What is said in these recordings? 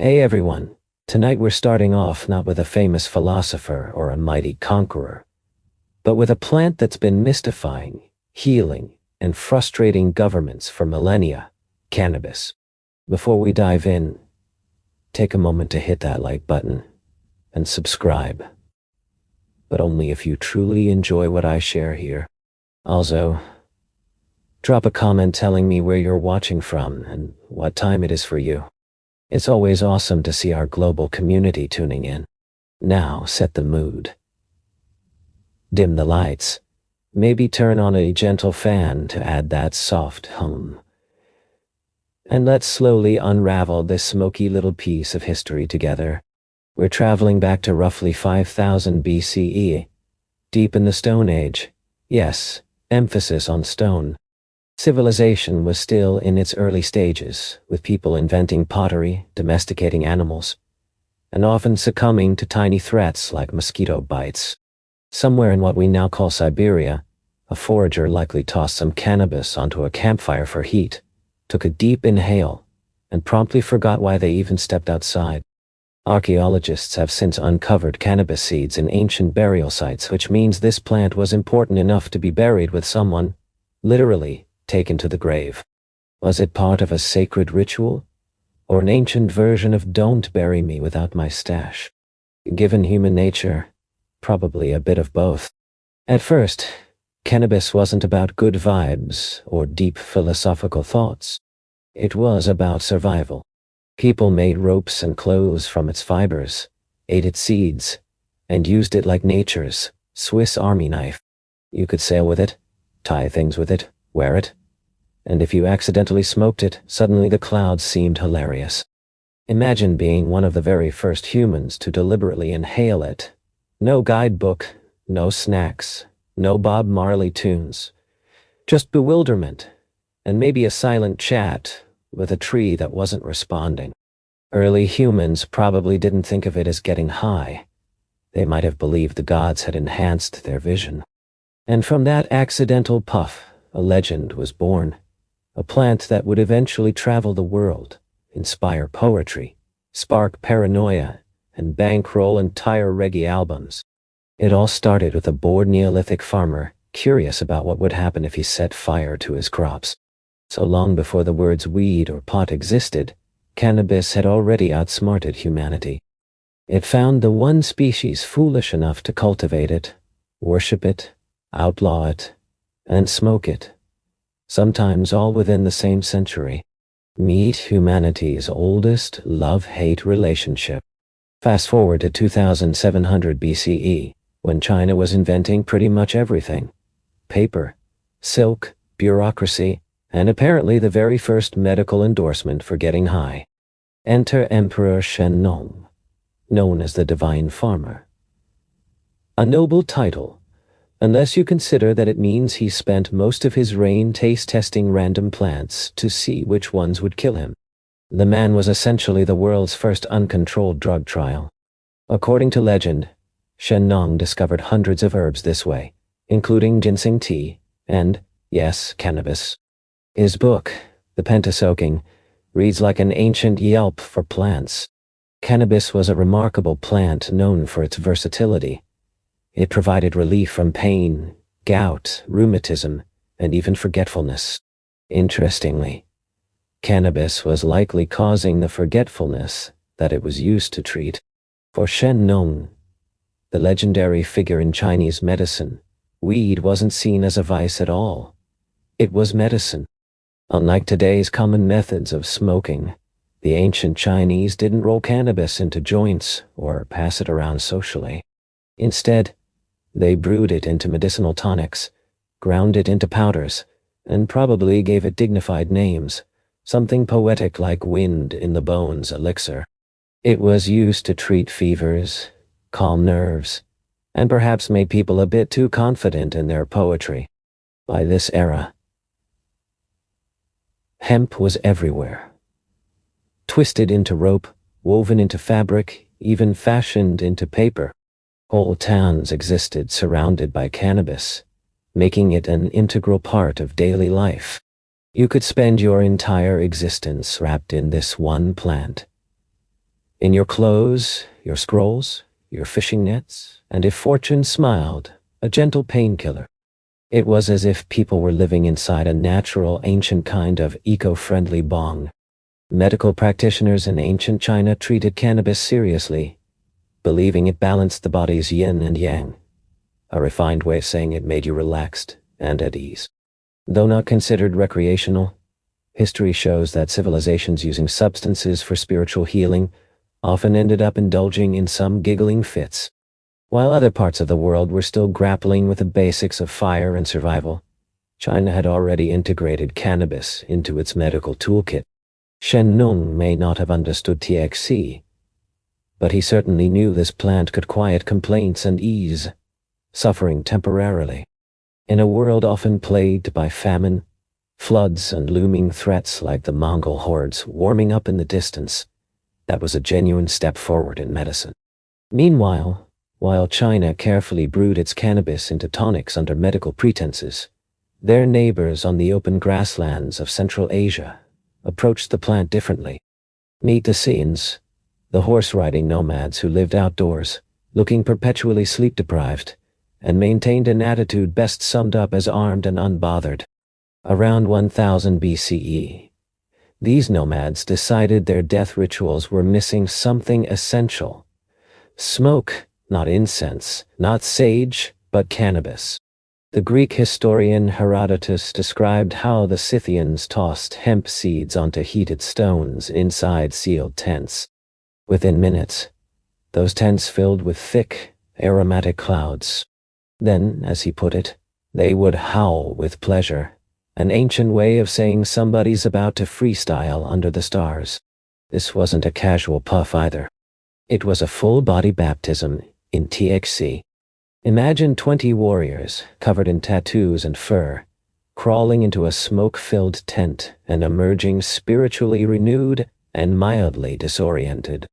Hey everyone, tonight we're starting off not with a famous philosopher or a mighty conqueror, but with a plant that's been mystifying, healing, and frustrating governments for millennia, cannabis. Before we dive in, take a moment to hit that like button and subscribe, but only if you truly enjoy what I share here. Also, drop a comment telling me where you're watching from and what time it is for you. It's always awesome to see our global community tuning in. Now set the mood. Dim the lights. Maybe turn on a gentle fan to add that soft hum. And let's slowly unravel this smoky little piece of history together. We're traveling back to roughly 5000 BCE, deep in the Stone Age. Yes, emphasis on stone. Civilization was still in its early stages, with people inventing pottery, domesticating animals, and often succumbing to tiny threats like mosquito bites. Somewhere in what we now call Siberia, a forager likely tossed some cannabis onto a campfire for heat, took a deep inhale, and promptly forgot why they even stepped outside. Archaeologists have since uncovered cannabis seeds in ancient burial sites, which means this plant was important enough to be buried with someone, literally, taken to the grave. Was it part of a sacred ritual, or an ancient version of "don't bury me without my stash"? Given human nature, probably a bit of both. At first, cannabis wasn't about good vibes or deep philosophical thoughts. It was about survival. People made ropes and clothes from its fibers, ate its seeds, and used it like nature's Swiss Army knife. You could sail with it, tie things with it, wear it, and if you accidentally smoked it, suddenly the clouds seemed hilarious. Imagine being one of the very first humans to deliberately inhale it. No guidebook, no snacks, no Bob Marley tunes. Just bewilderment, and maybe a silent chat with a tree that wasn't responding. Early humans probably didn't think of it as getting high. They might have believed the gods had enhanced their vision. And from that accidental puff, a legend was born, a plant that would eventually travel the world, inspire poetry, spark paranoia, and bankroll entire reggae albums. It all started with a bored Neolithic farmer curious about what would happen if he set fire to his crops. So long before the words weed or pot existed, cannabis had already outsmarted humanity. It found the one species foolish enough to cultivate it, worship it, outlaw it, and smoke it, sometimes all within the same century. Meet humanity's oldest love-hate relationship. Fast forward to 2700 BCE, when China was inventing pretty much everything: paper, silk, bureaucracy, and apparently the very first medical endorsement for getting high. Enter Emperor Shen Nong, known as the Divine Farmer. A noble title, unless you consider that it means he spent most of his reign taste-testing random plants to see which ones would kill him. The man was essentially the world's first uncontrolled drug trial. According to legend, Shen Nong discovered hundreds of herbs this way, including ginseng tea and, yes, cannabis. His book, The Pentasoking, reads like an ancient Yelp for plants. Cannabis was a remarkable plant known for its versatility. It provided relief from pain, gout, rheumatism, and even forgetfulness. Interestingly, cannabis was likely causing the forgetfulness that it was used to treat. For Shen Nong, the legendary figure in Chinese medicine, weed wasn't seen as a vice at all. It was medicine. Unlike today's common methods of smoking, the ancient Chinese didn't roll cannabis into joints or pass it around socially. Instead, they brewed it into medicinal tonics, ground it into powders, and probably gave it dignified names, something poetic like wind in the bones elixir. It was used to treat fevers, calm nerves, and perhaps made people a bit too confident in their poetry. By this era, hemp was everywhere. Twisted into rope, woven into fabric, even fashioned into paper. Whole towns existed surrounded by cannabis, making it an integral part of daily life. You could spend your entire existence wrapped in this one plant, In your clothes, your scrolls, your fishing nets, and if fortune smiled, a gentle painkiller. It was as if people were living inside a natural, ancient kind of eco-friendly bong. Medical practitioners in ancient China treated cannabis seriously, believing it balanced the body's yin and yang, a refined way of saying it made you relaxed and at ease. Though not considered recreational, history shows that civilizations using substances for spiritual healing often ended up indulging in some giggling fits. While other parts of the world were still grappling with the basics of fire and survival, China had already integrated cannabis into its medical toolkit. Shen Nung may not have understood THC, but he certainly knew this plant could quiet complaints and ease suffering temporarily. In a world often plagued by famine, floods, and looming threats like the Mongol hordes warming up in the distance, that was a genuine step forward in medicine. Meanwhile, while China carefully brewed its cannabis into tonics under medical pretenses, their neighbors on the open grasslands of Central Asia approached the plant differently. Meet the Scythians, the horse-riding nomads who lived outdoors, looking perpetually sleep-deprived, and maintained an attitude best summed up as armed and unbothered. Around 1000 BCE, these nomads decided their death rituals were missing something essential. Smoke, not incense, not sage, but cannabis. The Greek historian Herodotus described how the Scythians tossed hemp seeds onto heated stones inside sealed tents. Within minutes, those tents filled with thick, aromatic clouds. Then, as he put it, they would howl with pleasure, an ancient way of saying somebody's about to freestyle under the stars. This wasn't a casual puff either. It was a full-body baptism in THC. Imagine 20 warriors, covered in tattoos and fur, crawling into a smoke-filled tent and emerging spiritually renewed and mildly disoriented.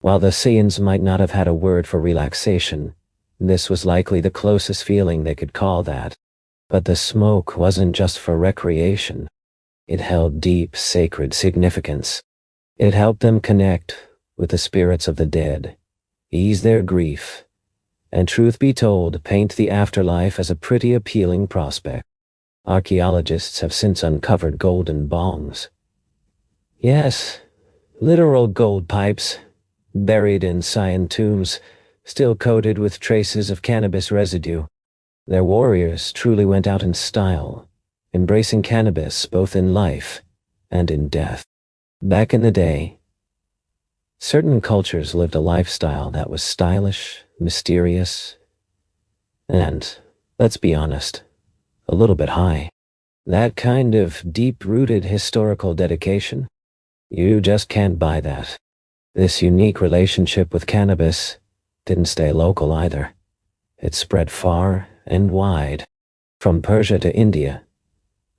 While the Scythians might not have had a word for relaxation, this was likely the closest feeling they could call that. But the smoke wasn't just for recreation. It held deep, sacred significance. It helped them connect with the spirits of the dead, ease their grief, and truth be told, paint the afterlife as a pretty appealing prospect. Archaeologists have since uncovered golden bongs. Yes, literal gold pipes, buried in Scythian tombs, still coated with traces of cannabis residue. Their warriors truly went out in style, embracing cannabis both in life and in death. Back in the day, certain cultures lived a lifestyle that was stylish, mysterious, and, let's be honest, a little bit high. That kind of deep-rooted historical dedication, you just can't buy that. This unique relationship with cannabis didn't stay local either. It spread far and wide. From Persia to India,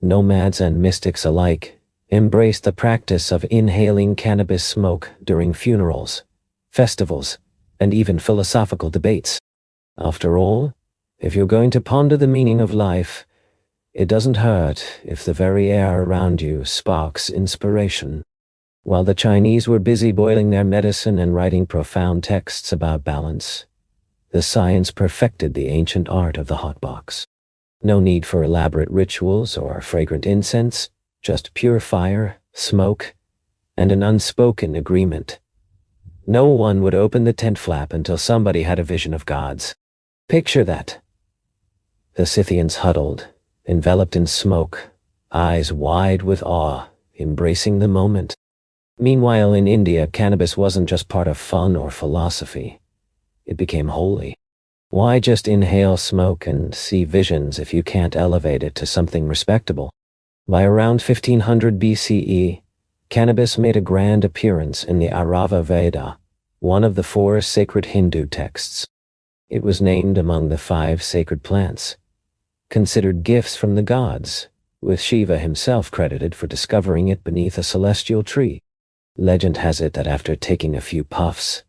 nomads and mystics alike embraced the practice of inhaling cannabis smoke during funerals, festivals, and even philosophical debates. After all, if you're going to ponder the meaning of life, it doesn't hurt if the very air around you sparks inspiration. While the Chinese were busy boiling their medicine and writing profound texts about balance, the Scythians perfected the ancient art of the hotbox. No need for elaborate rituals or fragrant incense, just pure fire, smoke, and an unspoken agreement. No one would open the tent flap until somebody had a vision of gods. Picture that. The Scythians huddled, enveloped in smoke, eyes wide with awe, embracing the moment. Meanwhile, in India, cannabis wasn't just part of fun or philosophy. It became holy. Why just inhale smoke and see visions if you can't elevate it to something respectable? By around 1500 BCE, cannabis made a grand appearance in the Aurava Veda, one of the 4 sacred Hindu texts. It was named among the 5 sacred plants, considered gifts from the gods, with Shiva himself credited for discovering it beneath a celestial tree. Legend has it that after taking a few puffs,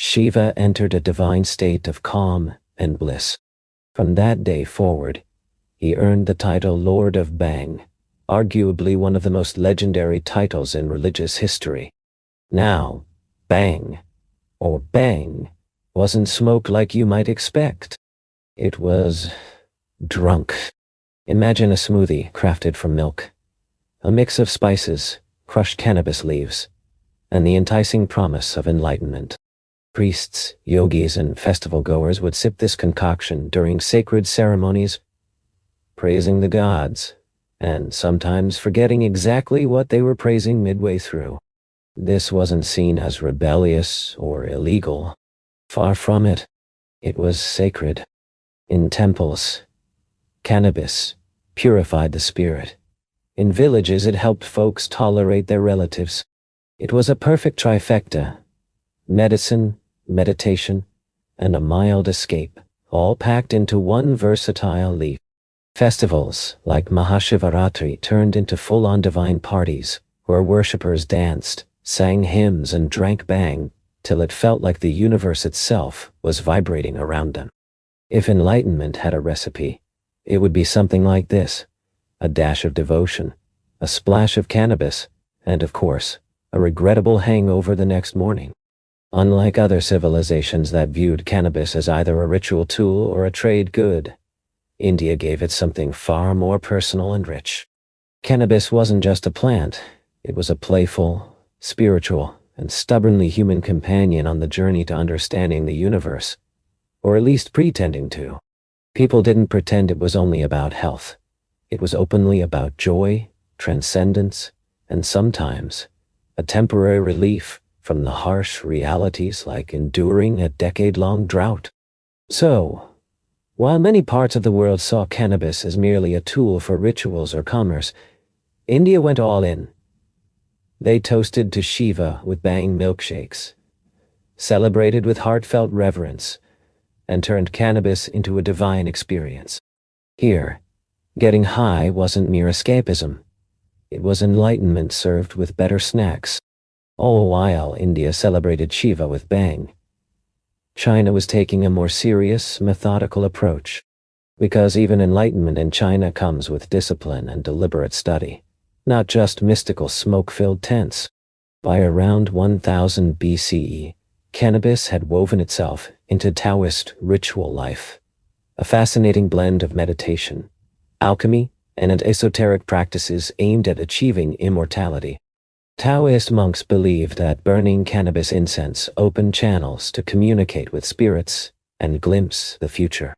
Shiva entered a divine state of calm and bliss. From that day forward, he earned the title Lord of Bang, arguably one of the most legendary titles in religious history. Now, Bang, or bang, wasn't smoke like you might expect. It was drunk. Imagine a smoothie crafted from milk, a mix of spices, crushed cannabis leaves, and the enticing promise of enlightenment. Priests, yogis, and festival-goers would sip this concoction during sacred ceremonies, praising the gods, and sometimes forgetting exactly what they were praising midway through. This wasn't seen as rebellious or illegal. Far from it. It was sacred. In temples, cannabis purified the spirit. In villages, it helped folks tolerate their relatives. It was a perfect trifecta: medicine, meditation, and a mild escape, all packed into one versatile leaf. Festivals like Mahashivaratri turned into full-on divine parties, where worshippers danced, sang hymns, and drank bang, till it felt like the universe itself was vibrating around them. If enlightenment had a recipe, it would be something like this: a dash of devotion, a splash of cannabis, and of course, a regrettable hangover the next morning. Unlike other civilizations that viewed cannabis as either a ritual tool or a trade good, India gave it something far more personal and rich. Cannabis wasn't just a plant, it was a playful, spiritual, and stubbornly human companion on the journey to understanding the universe, or at least pretending to. People didn't pretend it was only about health. It was openly about joy, transcendence, and sometimes a temporary relief from the harsh realities like enduring a decade-long drought. So, while many parts of the world saw cannabis as merely a tool for rituals or commerce, India went all in. They toasted to Shiva with bang milkshakes, celebrated with heartfelt reverence, and turned cannabis into a divine experience. Here, getting high wasn't mere escapism. It was enlightenment served with better snacks. All while India celebrated Shiva with bang, China was taking a more serious, methodical approach. Because even enlightenment in China comes with discipline and deliberate study, not just mystical smoke-filled tents. By around 1000 BCE, cannabis had woven itself into Taoist ritual life, a fascinating blend of meditation, alchemy, and esoteric practices aimed at achieving immortality. Taoist monks believed that burning cannabis incense opened channels to communicate with spirits and glimpse the future.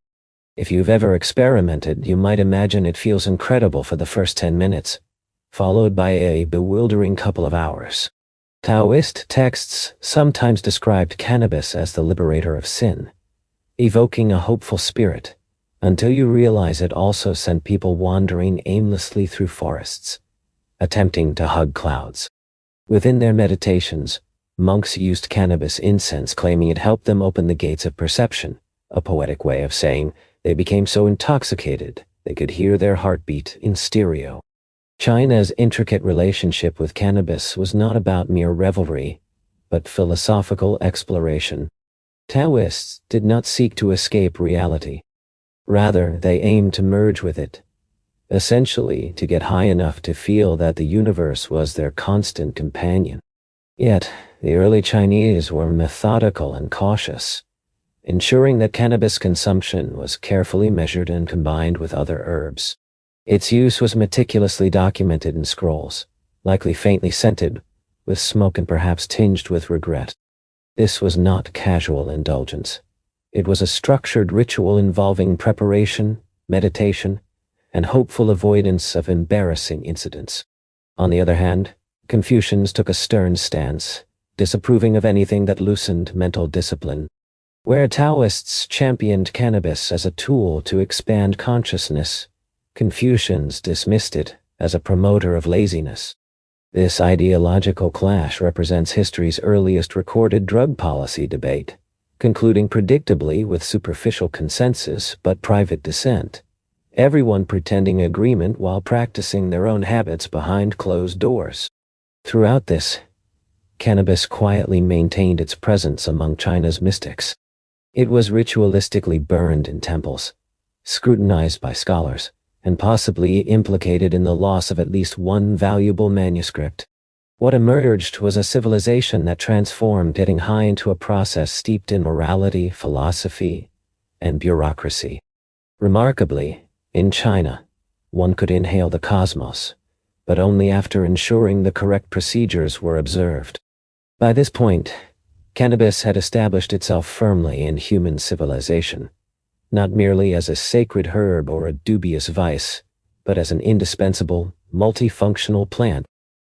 If you've ever experimented, you might imagine it feels incredible for the first 10 minutes, followed by a bewildering couple of hours. Taoist texts sometimes described cannabis as the liberator of sin, evoking a hopeful spirit, until you realize it also sent people wandering aimlessly through forests, attempting to hug clouds. Within their meditations, monks used cannabis incense, claiming it helped them open the gates of perception, a poetic way of saying they became so intoxicated they could hear their heartbeat in stereo. China's intricate relationship with cannabis was not about mere revelry, but philosophical exploration. Taoists did not seek to escape reality. Rather, they aimed to merge with it, essentially to get high enough to feel that the universe was their constant companion. Yet, the early Chinese were methodical and cautious, ensuring that cannabis consumption was carefully measured and combined with other herbs. Its use was meticulously documented in scrolls, likely faintly scented with smoke and perhaps tinged with regret. This was not casual indulgence. It was a structured ritual involving preparation, meditation, and hopeful avoidance of embarrassing incidents. On the other hand, Confucians took a stern stance, disapproving of anything that loosened mental discipline. Where Taoists championed cannabis as a tool to expand consciousness, Confucians dismissed it as a promoter of laziness. This ideological clash represents history's earliest recorded drug policy debate, concluding predictably with superficial consensus but private dissent, everyone pretending agreement while practicing their own habits behind closed doors. Throughout this, cannabis quietly maintained its presence among China's mystics. It was ritualistically burned in temples, scrutinized by scholars, and possibly implicated in the loss of at least one valuable manuscript. What emerged was a civilization that transformed, getting high into a process steeped in morality, philosophy, and bureaucracy. Remarkably, in China, one could inhale the cosmos, but only after ensuring the correct procedures were observed. By this point, cannabis had established itself firmly in human civilization, not merely as a sacred herb or a dubious vice, but as an indispensable, multifunctional plant.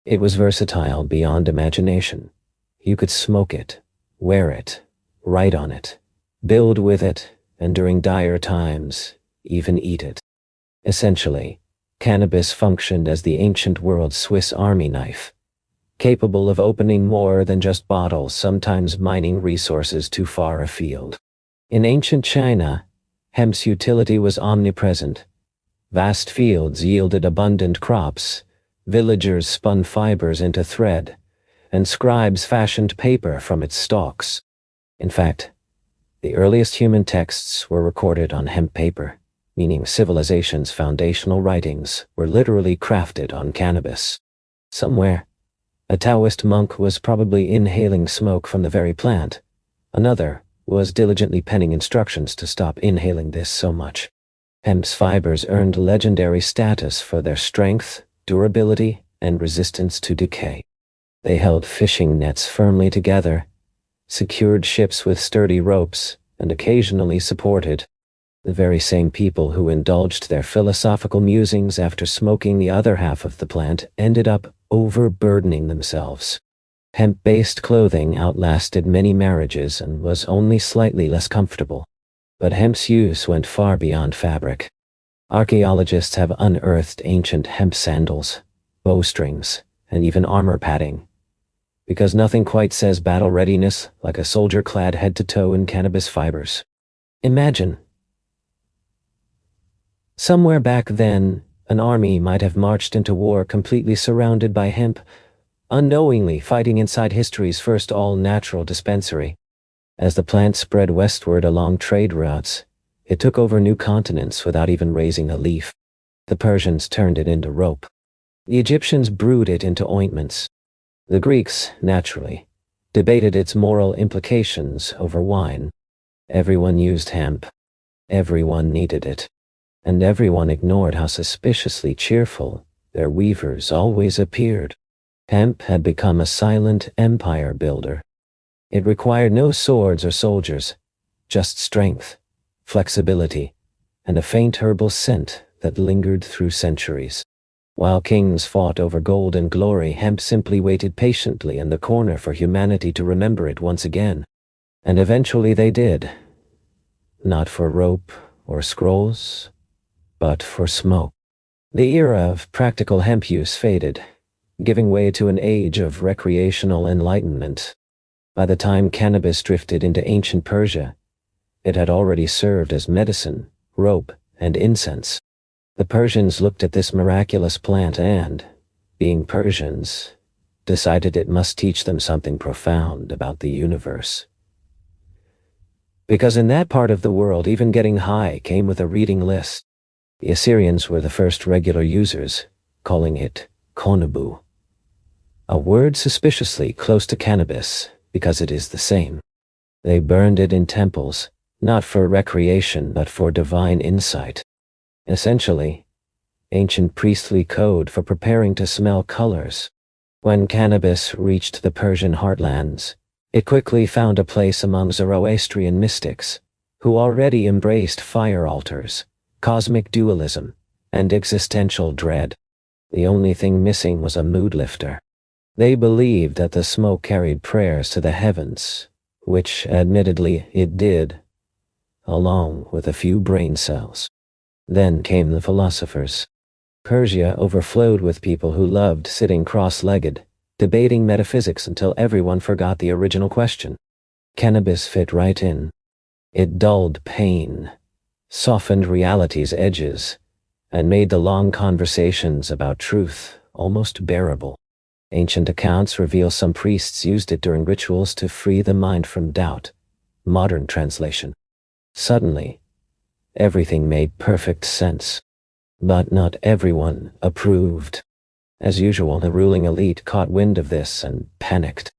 It was versatile beyond imagination. You could smoke it, wear it, write on it, build with it, and during dire times, even eat it. Essentially, cannabis functioned as the ancient world's Swiss Army knife, capable of opening more than just bottles, sometimes mining resources too far afield. In ancient China, hemp's utility was omnipresent. Vast fields yielded abundant crops, villagers spun fibers into thread, and scribes fashioned paper from its stalks. In fact, the earliest human texts were recorded on hemp paper, meaning civilization's foundational writings were literally crafted on cannabis. Somewhere, a Taoist monk was probably inhaling smoke from the very plant. Another was diligently penning instructions to stop inhaling this so much. Hemp's fibers earned legendary status for their strength, durability, and resistance to decay. They held fishing nets firmly together, secured ships with sturdy ropes, and occasionally supported the very same people who indulged their philosophical musings after smoking the other half of the plant ended up overburdening themselves. Hemp-based clothing outlasted many marriages and was only slightly less comfortable. But hemp's use went far beyond fabric. Archaeologists have unearthed ancient hemp sandals, bowstrings, and even armor padding, because nothing quite says battle readiness like a soldier clad head to toe in cannabis fibers. Imagine. Somewhere back then, an army might have marched into war completely surrounded by hemp, unknowingly fighting inside history's first all-natural dispensary. As the plant spread westward along trade routes, it took over new continents without even raising a leaf. The Persians turned it into rope. The Egyptians brewed it into ointments. The Greeks, naturally, debated its moral implications over wine. Everyone used hemp. Everyone needed it. And everyone ignored how suspiciously cheerful their weavers always appeared. Hemp had become a silent empire builder. It required no swords or soldiers, just strength, flexibility, and a faint herbal scent that lingered through centuries. While kings fought over gold and glory, hemp simply waited patiently in the corner for humanity to remember it once again. And eventually they did. Not for rope or scrolls, but for smoke. The era of practical hemp use faded, giving way to an age of recreational enlightenment. By the time cannabis drifted into ancient Persia, it had already served as medicine, rope, and incense. The Persians looked at this miraculous plant and, being Persians, decided it must teach them something profound about the universe. Because in that part of the world, even getting high came with a reading list. The Assyrians were the first regular users, calling it konobu, a word suspiciously close to cannabis because it is the same. They burned it in temples, not for recreation but for divine insight. Essentially, ancient priestly code for preparing to smell colors. When cannabis reached the Persian heartlands, it quickly found a place among Zoroastrian mystics, who already embraced fire altars, cosmic dualism, and existential dread. The only thing missing was a mood lifter. They believed that the smoke carried prayers to the heavens, which admittedly it did, along with a few brain cells. Then came the philosophers. Persia overflowed with people who loved sitting cross-legged, debating metaphysics until everyone forgot the original question. Cannabis fit right in. It dulled pain, softened reality's edges, and made the long conversations about truth almost bearable. Ancient accounts reveal some priests used it during rituals to free the mind from doubt. Modern translation. Suddenly, everything made perfect sense. But not everyone approved. As usual, the ruling elite caught wind of this and panicked.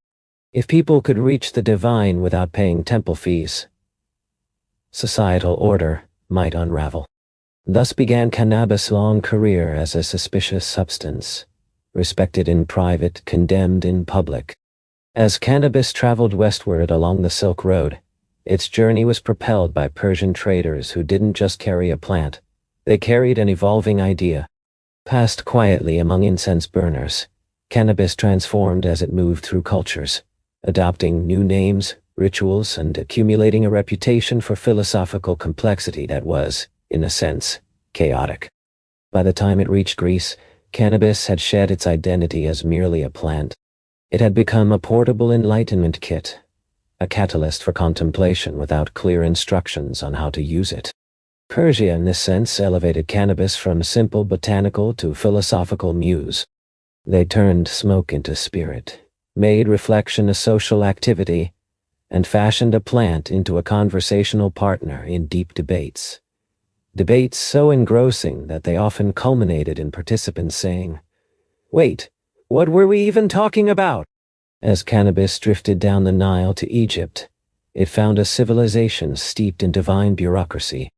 If people could reach the divine without paying temple fees, societal order might unravel. Thus began cannabis' long career as a suspicious substance, respected in private, condemned in public. As cannabis traveled westward along the Silk Road, its journey was propelled by Persian traders who didn't just carry a plant, they carried an evolving idea. Passed quietly among incense burners, cannabis transformed as it moved through cultures, adopting new names, rituals, and accumulating a reputation for philosophical complexity that was, in a sense, chaotic. By the time it reached Greece, cannabis had shed its identity as merely a plant. It had become a portable enlightenment kit, a catalyst for contemplation without clear instructions on how to use it. Persia, in this sense, elevated cannabis from simple botanical to philosophical muse. They turned smoke into spirit, made reflection a social activity, and fashioned a plant into a conversational partner in deep debates. Debates so engrossing that they often culminated in participants saying, "Wait, what were we even talking about?" As cannabis drifted down the Nile to Egypt, it found a civilization steeped in divine bureaucracy.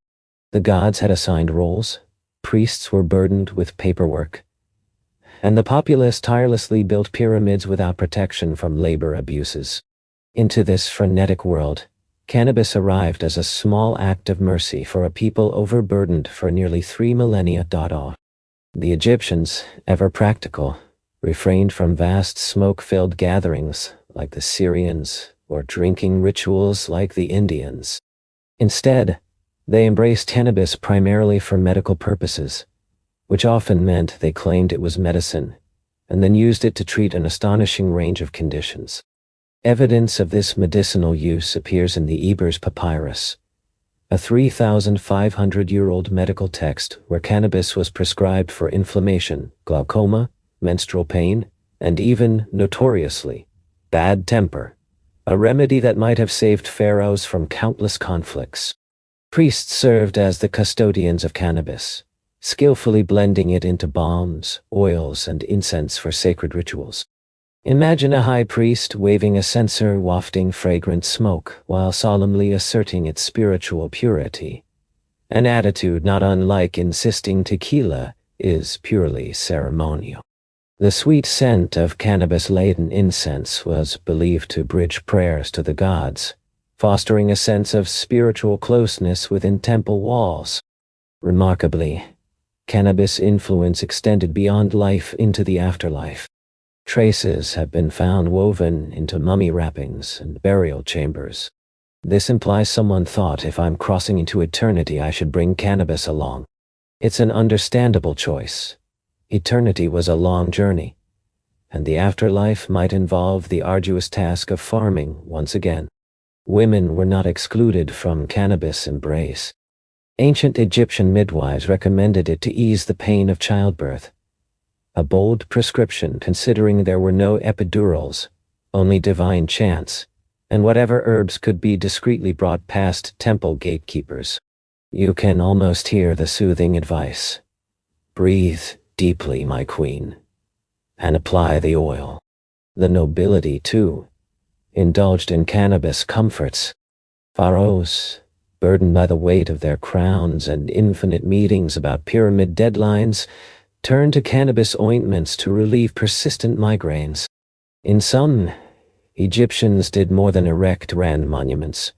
The gods had assigned roles, priests were burdened with paperwork, and the populace tirelessly built pyramids without protection from labor abuses. Into this frenetic world, cannabis arrived as a small act of mercy for a people overburdened for nearly 3 millennia. The Egyptians, ever practical, refrained from vast smoke-filled gatherings like the Syrians or drinking rituals like the Indians. Instead, they embraced cannabis primarily for medical purposes, which often meant they claimed it was medicine, and then used it to treat an astonishing range of conditions. Evidence of this medicinal use appears in the Ebers Papyrus, a 3,500-year-old medical text where cannabis was prescribed for inflammation, glaucoma, menstrual pain, and even, notoriously, bad temper, a remedy that might have saved pharaohs from countless conflicts. Priests served as the custodians of cannabis, skillfully blending it into balms, oils, and incense for sacred rituals. Imagine a high priest waving a censer wafting fragrant smoke while solemnly asserting its spiritual purity, an attitude not unlike insisting tequila is purely ceremonial. The sweet scent of cannabis-laden incense was believed to bridge prayers to the gods, fostering a sense of spiritual closeness within temple walls. Remarkably, cannabis influence extended beyond life into the afterlife. Traces have been found woven into mummy wrappings and burial chambers. This implies someone thought, if I'm crossing into eternity, I should bring cannabis along. It's an understandable choice. Eternity was a long journey, and the afterlife might involve the arduous task of farming once again. Women were not excluded from cannabis embrace. Ancient Egyptian midwives recommended it to ease the pain of childbirth. A bold prescription considering there were no epidurals, only divine chants, and whatever herbs could be discreetly brought past temple gatekeepers. You can almost hear the soothing advice. Breathe deeply, my queen, and apply the oil. The nobility, too, indulged in cannabis comforts. Pharaohs, burdened by the weight of their crowns and infinite meetings about pyramid deadlines, turned to cannabis ointments to relieve persistent migraines. In some, Egyptians did more than erect grand monuments.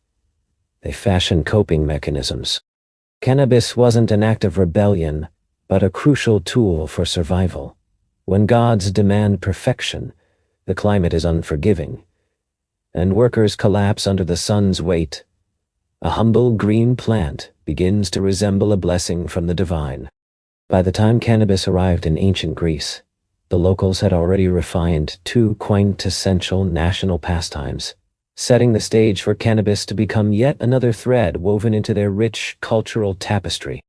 They fashioned coping mechanisms. Cannabis wasn't an act of rebellion, but a crucial tool for survival. When gods demand perfection, the climate is unforgiving, and workers collapse under the sun's weight. A humble green plant begins to resemble a blessing from the divine. By the time cannabis arrived in ancient Greece, the locals had already refined 2 quintessential national pastimes, setting the stage for cannabis to become yet another thread woven into their rich cultural tapestry.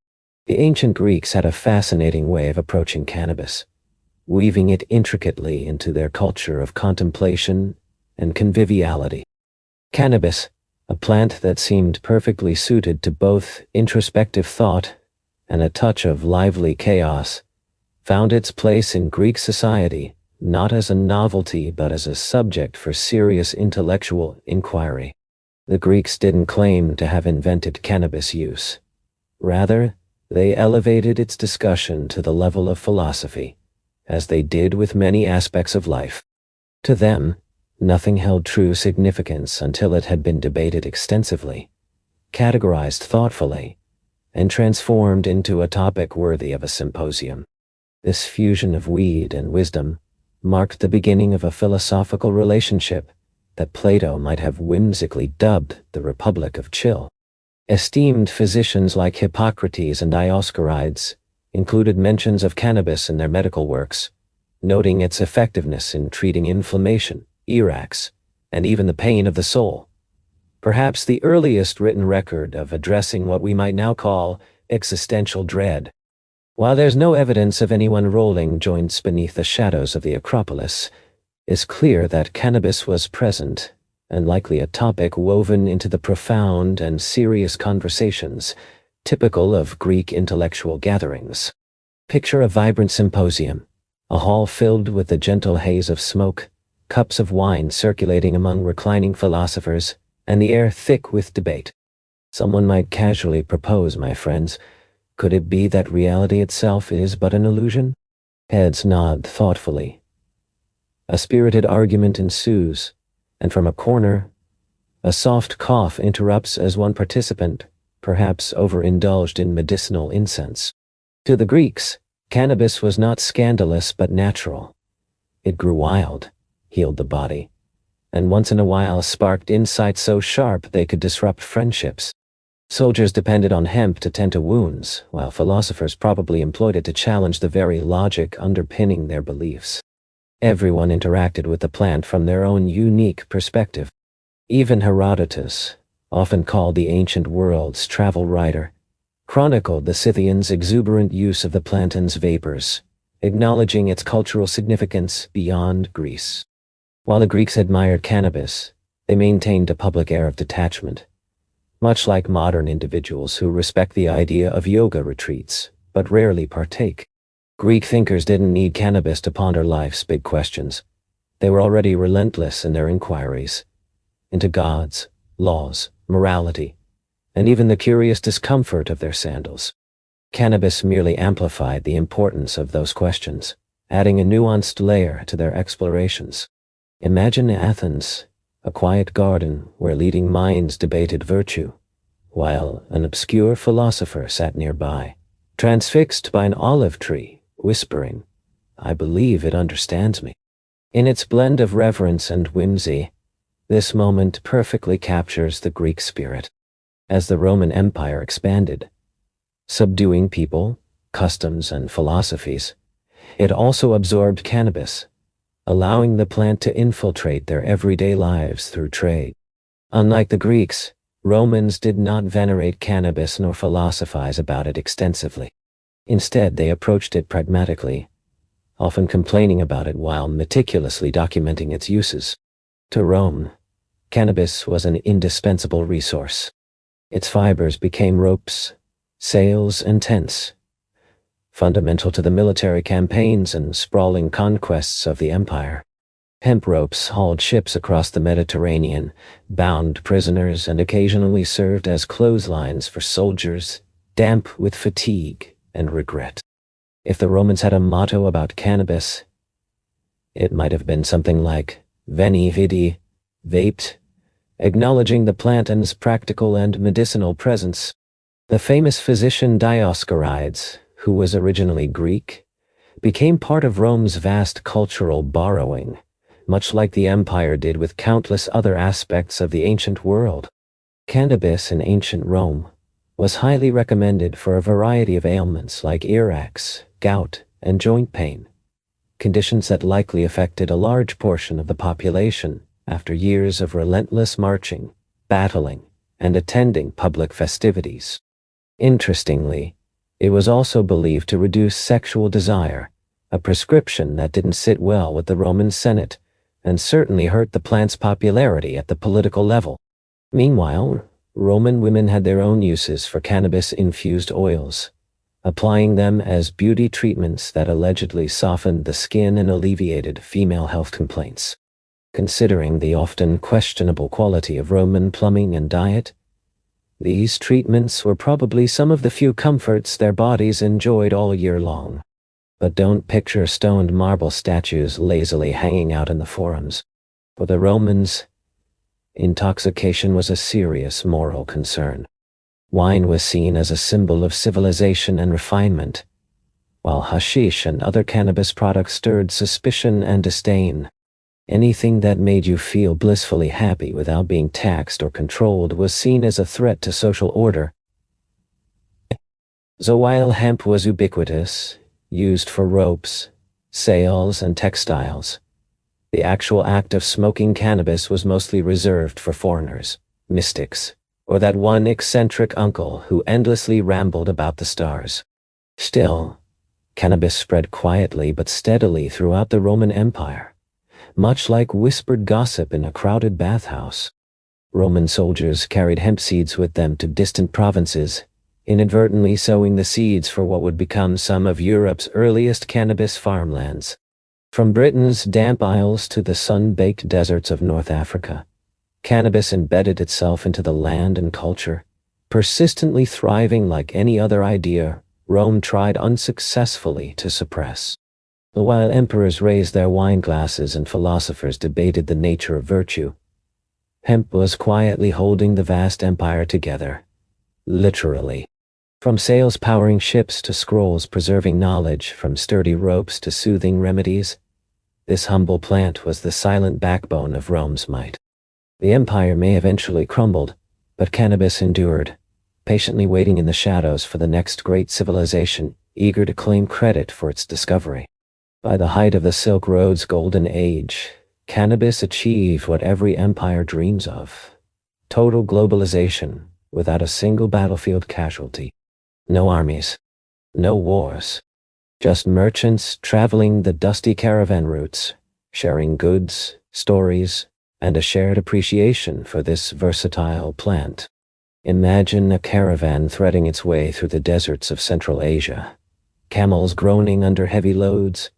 The ancient Greeks had a fascinating way of approaching cannabis, weaving it intricately into their culture of contemplation and conviviality. Cannabis, a plant that seemed perfectly suited to both introspective thought and a touch of lively chaos, found its place in Greek society, not as a novelty but as a subject for serious intellectual inquiry. The Greeks didn't claim to have invented cannabis use. Rather, they elevated its discussion to the level of philosophy, as they did with many aspects of life. To them, nothing held true significance until it had been debated extensively, categorized thoughtfully, and transformed into a topic worthy of a symposium. This fusion of weed and wisdom marked the beginning of a philosophical relationship that Plato might have whimsically dubbed the Republic of Chill. Esteemed physicians like Hippocrates and Dioscorides included mentions of cannabis in their medical works, noting its effectiveness in treating inflammation, earax, and even the pain of the soul. Perhaps the earliest written record of addressing what we might now call existential dread. While there's no evidence of anyone rolling joints beneath the shadows of the Acropolis, it's clear that cannabis was present, and likely a topic woven into the profound and serious conversations typical of Greek intellectual gatherings. Picture a vibrant symposium, a hall filled with the gentle haze of smoke, cups of wine circulating among reclining philosophers, and the air thick with debate. Someone might casually propose, my friends, could it be that reality itself is but an illusion? Heads nod thoughtfully. A spirited argument ensues, and from a corner, a soft cough interrupts as one participant, perhaps overindulged in medicinal incense. To the Greeks, cannabis was not scandalous but natural. It grew wild, healed the body, and once in a while sparked insights so sharp they could disrupt friendships. Soldiers depended on hemp to tend to wounds, while philosophers probably employed it to challenge the very logic underpinning their beliefs. Everyone interacted with the plant from their own unique perspective. Even Herodotus, often called the ancient world's travel writer, chronicled the Scythians' exuberant use of the plantain's vapors, acknowledging its cultural significance beyond Greece. While the Greeks admired cannabis, they maintained a public air of detachment, much like modern individuals who respect the idea of yoga retreats, but rarely partake. Greek thinkers didn't need cannabis to ponder life's big questions. They were already relentless in their inquiries into gods, laws, morality, and even the curious discomfort of their sandals. Cannabis merely amplified the importance of those questions, adding a nuanced layer to their explorations. Imagine Athens, a quiet garden where leading minds debated virtue, while an obscure philosopher sat nearby, transfixed by an olive tree, whispering, "I believe it understands me." In its blend of reverence and whimsy, this moment perfectly captures the Greek spirit. As the Roman Empire expanded, subduing people, customs, and philosophies, it also absorbed cannabis, allowing the plant to infiltrate their everyday lives through trade. Unlike the Greeks, Romans did not venerate cannabis nor philosophize about it extensively. Instead, they approached it pragmatically, often complaining about it while meticulously documenting its uses. To Rome, cannabis was an indispensable resource. Its fibers became ropes, sails, and tents, fundamental to the military campaigns and sprawling conquests of the empire. Hemp ropes hauled ships across the Mediterranean, bound prisoners, and occasionally served as clotheslines for soldiers, damp with fatigue and regret. If the Romans had a motto about cannabis, it might have been something like "Veni Vidi, vaped," acknowledging the plantain's practical and medicinal presence. The famous physician Dioscorides, who was originally Greek, became part of Rome's vast cultural borrowing, much like the empire did with countless other aspects of the ancient world. Cannabis in ancient Rome was highly recommended for a variety of ailments like earax, gout, and joint pain, conditions that likely affected a large portion of the population after years of relentless marching, battling, and attending public festivities. Interestingly, it was also believed to reduce sexual desire, a prescription that didn't sit well with the Roman Senate and certainly hurt the plant's popularity at the political level. Meanwhile, Roman women had their own uses for cannabis-infused oils, applying them as beauty treatments that allegedly softened the skin and alleviated female health complaints. Considering the often questionable quality of Roman plumbing and diet, these treatments were probably some of the few comforts their bodies enjoyed all year long. But don't picture stoned marble statues lazily hanging out in the forums. For the Romans, intoxication was a serious moral concern. Wine was seen as a symbol of civilization and refinement, while hashish and other cannabis products stirred suspicion and disdain. Anything that made you feel blissfully happy without being taxed or controlled was seen as a threat to social order. So while hemp was ubiquitous, used for ropes, sails, and textiles, the actual act of smoking cannabis was mostly reserved for foreigners, mystics, or that one eccentric uncle who endlessly rambled about the stars. Still, cannabis spread quietly but steadily throughout the Roman Empire, much like whispered gossip in a crowded bathhouse. Roman soldiers carried hemp seeds with them to distant provinces, inadvertently sowing the seeds for what would become some of Europe's earliest cannabis farmlands. From Britain's damp isles to the sun-baked deserts of North Africa, cannabis embedded itself into the land and culture, persistently thriving like any other idea Rome tried unsuccessfully to suppress. While emperors raised their wine glasses and philosophers debated the nature of virtue, hemp was quietly holding the vast empire together, literally. From sails powering ships to scrolls preserving knowledge, from sturdy ropes to soothing remedies, this humble plant was the silent backbone of Rome's might. The empire may eventually crumbled, but cannabis endured, patiently waiting in the shadows for the next great civilization, eager to claim credit for its discovery. By the height of the Silk Road's golden age, cannabis achieved what every empire dreams of: total globalization without a single battlefield casualty. No armies, no wars, just merchants traveling the dusty caravan routes, sharing goods, stories, and a shared appreciation for this versatile plant. Imagine a caravan threading its way through the deserts of Central Asia, camels groaning under heavy loads,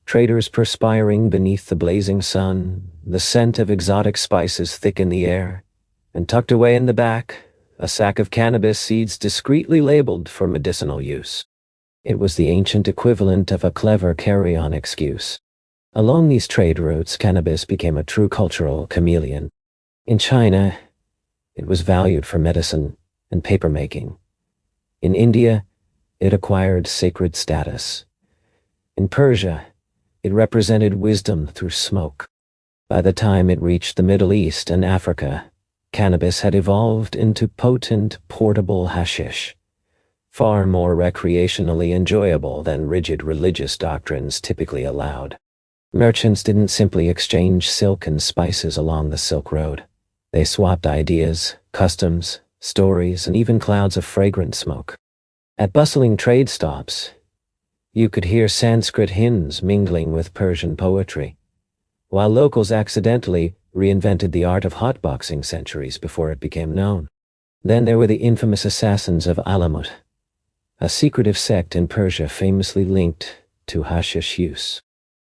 traders perspiring beneath the blazing sun, the scent of exotic spices thick in the air, and tucked away in the back, a sack of cannabis seeds discreetly labeled for medicinal use. It was the ancient equivalent of a clever carry-on excuse. Along these trade routes, cannabis became a true cultural chameleon. In China, it was valued for medicine and papermaking. In India, it acquired sacred status. In Persia, it represented wisdom through smoke. By the time it reached the Middle East and Africa, cannabis had evolved into potent, portable hashish, far more recreationally enjoyable than rigid religious doctrines typically allowed. Merchants didn't simply exchange silk and spices along the Silk Road. They swapped ideas, customs, stories, and even clouds of fragrant smoke. At bustling trade stops, you could hear Sanskrit hymns mingling with Persian poetry, while locals accidentally reinvented the art of hotboxing centuries before it became known. Then there were the infamous assassins of Alamut, a secretive sect in Persia famously linked to hashish use.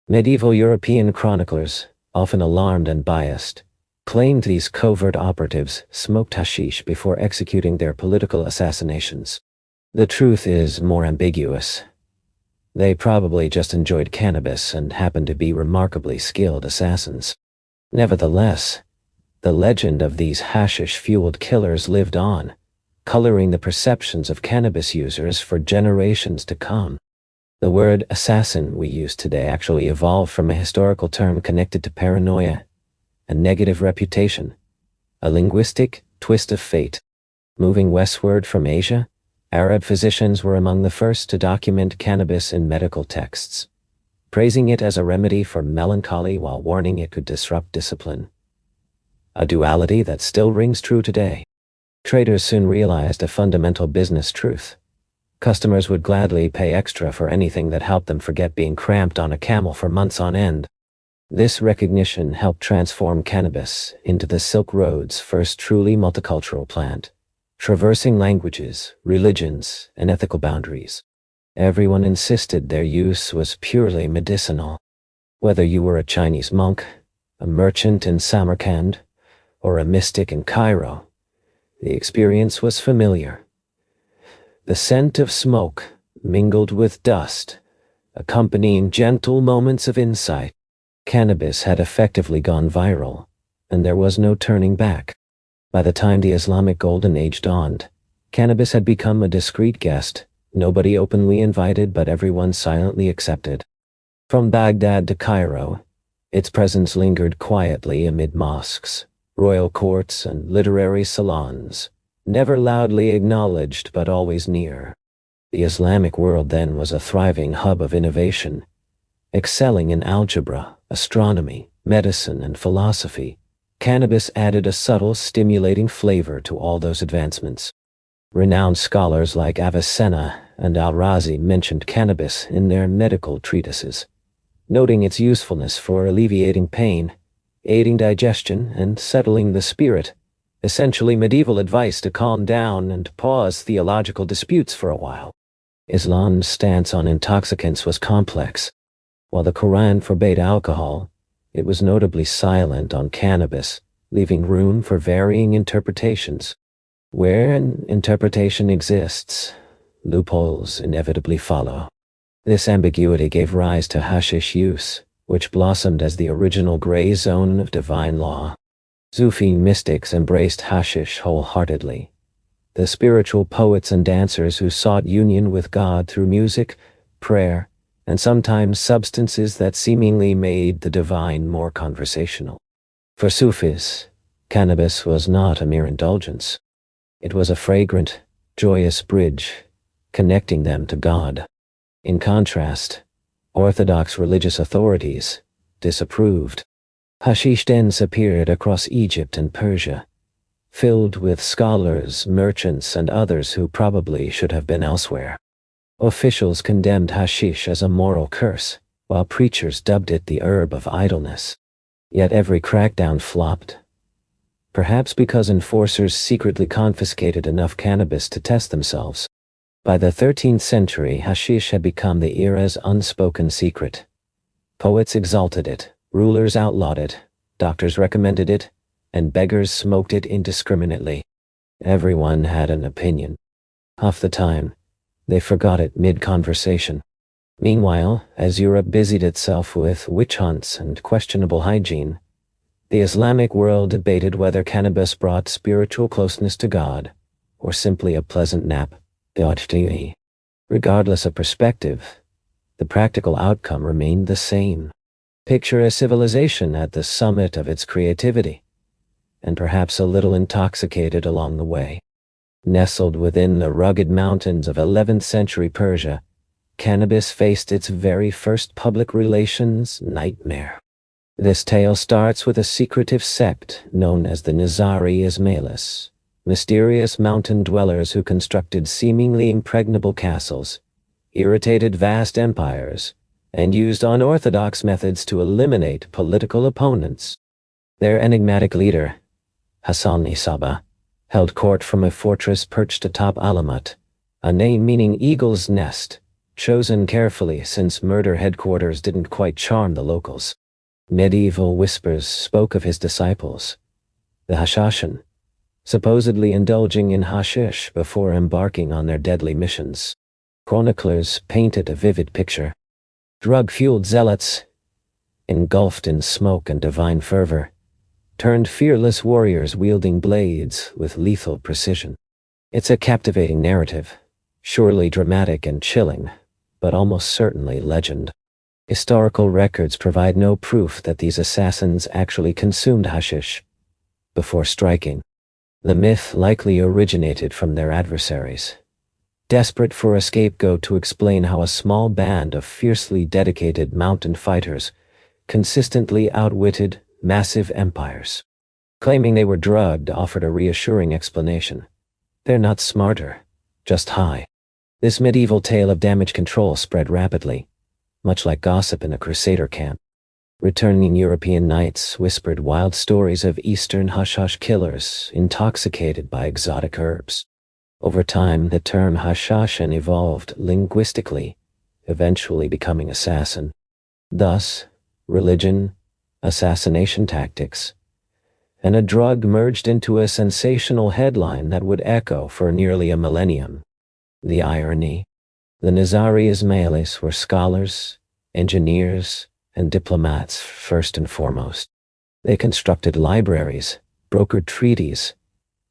Medieval European chroniclers, often alarmed and biased, claimed these covert operatives smoked hashish before executing their political assassinations. The truth is more ambiguous. They probably just enjoyed cannabis and happened to be remarkably skilled assassins. Nevertheless, the legend of these hashish-fueled killers lived on, coloring the perceptions of cannabis users for generations to come. The word assassin we use today actually evolved from a historical term connected to paranoia, a negative reputation, a linguistic twist of fate. Moving westward from Asia, Arab physicians were among the first to document cannabis in medical texts, praising it as a remedy for melancholy while warning it could disrupt discipline. A duality that still rings true today. Traders soon realized a fundamental business truth. Customers would gladly pay extra for anything that helped them forget being cramped on a camel for months on end. This recognition helped transform cannabis into the Silk Road's first truly multicultural plant, traversing languages, religions, and ethical boundaries. Everyone insisted their use was purely medicinal. Whether you were a Chinese monk, a merchant in Samarkand, or a mystic in Cairo, the experience was familiar. The scent of smoke mingled with dust, accompanying gentle moments of insight. Cannabis had effectively gone viral, and there was no turning back. By the time the Islamic Golden Age dawned, cannabis had become a discreet guest, nobody openly invited but everyone silently accepted. From Baghdad to Cairo, its presence lingered quietly amid mosques, royal courts, and literary salons, never loudly acknowledged but always near. The Islamic world then was a thriving hub of innovation, excelling in algebra, astronomy, medicine, and philosophy. Cannabis added a subtle, stimulating flavor to all those advancements. Renowned scholars like Avicenna and Al-Razi mentioned cannabis in their medical treatises, noting its usefulness for alleviating pain, aiding digestion, and settling the spirit, essentially medieval advice to calm down and pause theological disputes for a while. Islam's stance on intoxicants was complex. While the Quran forbade alcohol, it was notably silent on cannabis, leaving room for varying interpretations. Where an interpretation exists, loopholes inevitably follow. This ambiguity gave rise to hashish use, which blossomed as the original gray zone of divine law. Sufi mystics embraced hashish wholeheartedly. The spiritual poets and dancers who sought union with God through music, prayer, and sometimes substances that seemingly made the divine more conversational. For Sufis, cannabis was not a mere indulgence. It was a fragrant, joyous bridge, connecting them to God. In contrast, Orthodox religious authorities disapproved. Hashish dens appeared across Egypt and Persia, filled with scholars, merchants, and others who probably should have been elsewhere. Officials condemned hashish as a moral curse, while preachers dubbed it the herb of idleness. Yet every crackdown flopped. Perhaps because enforcers secretly confiscated enough cannabis to test themselves. By the 13th century, hashish had become the era's unspoken secret. Poets exalted it, rulers outlawed it, doctors recommended it, and beggars smoked it indiscriminately. Everyone had an opinion. Half the time, they forgot it mid-conversation. Meanwhile, as Europe busied itself with witch hunts and questionable hygiene, the Islamic world debated whether cannabis brought spiritual closeness to God, or simply a pleasant nap. Regardless of perspective, the practical outcome remained the same. Picture a civilization at the summit of its creativity, and perhaps a little intoxicated along the way. Nestled within the rugged mountains of 11th century Persia, cannabis faced its very first public relations nightmare. This tale starts with a secretive sect known as the Nizari Ismailis, mysterious mountain dwellers who constructed seemingly impregnable castles, irritated vast empires, and used unorthodox methods to eliminate political opponents. Their enigmatic leader, Hassan Isaba, held court from a fortress perched atop Alamat, a name meaning eagle's nest, chosen carefully since murder headquarters didn't quite charm the locals. Medieval whispers spoke of his disciples, the Hashashin, supposedly indulging in hashish before embarking on their deadly missions. Chroniclers painted a vivid picture. Drug-fueled zealots, engulfed in smoke and divine fervor, turned fearless warriors wielding blades with lethal precision. It's a captivating narrative, surely dramatic and chilling, but almost certainly legend. Historical records provide no proof that these assassins actually consumed hashish before striking. The myth likely originated from their adversaries, desperate for a scapegoat to explain how a small band of fiercely dedicated mountain fighters consistently outwitted massive empires. Claiming they were drugged offered a reassuring explanation. They're not smarter, just high. This medieval tale of damage control spread rapidly, much like gossip in a crusader camp. Returning European knights whispered wild stories of Eastern hush-hush killers intoxicated by exotic herbs. Over time, the term hashashin evolved linguistically, eventually becoming assassin. Thus, religion, assassination tactics, and a drug merged into a sensational headline that would echo for nearly a millennium. The irony: the Nizari Ismailis were scholars, engineers, and diplomats first and foremost. They constructed libraries, brokered treaties,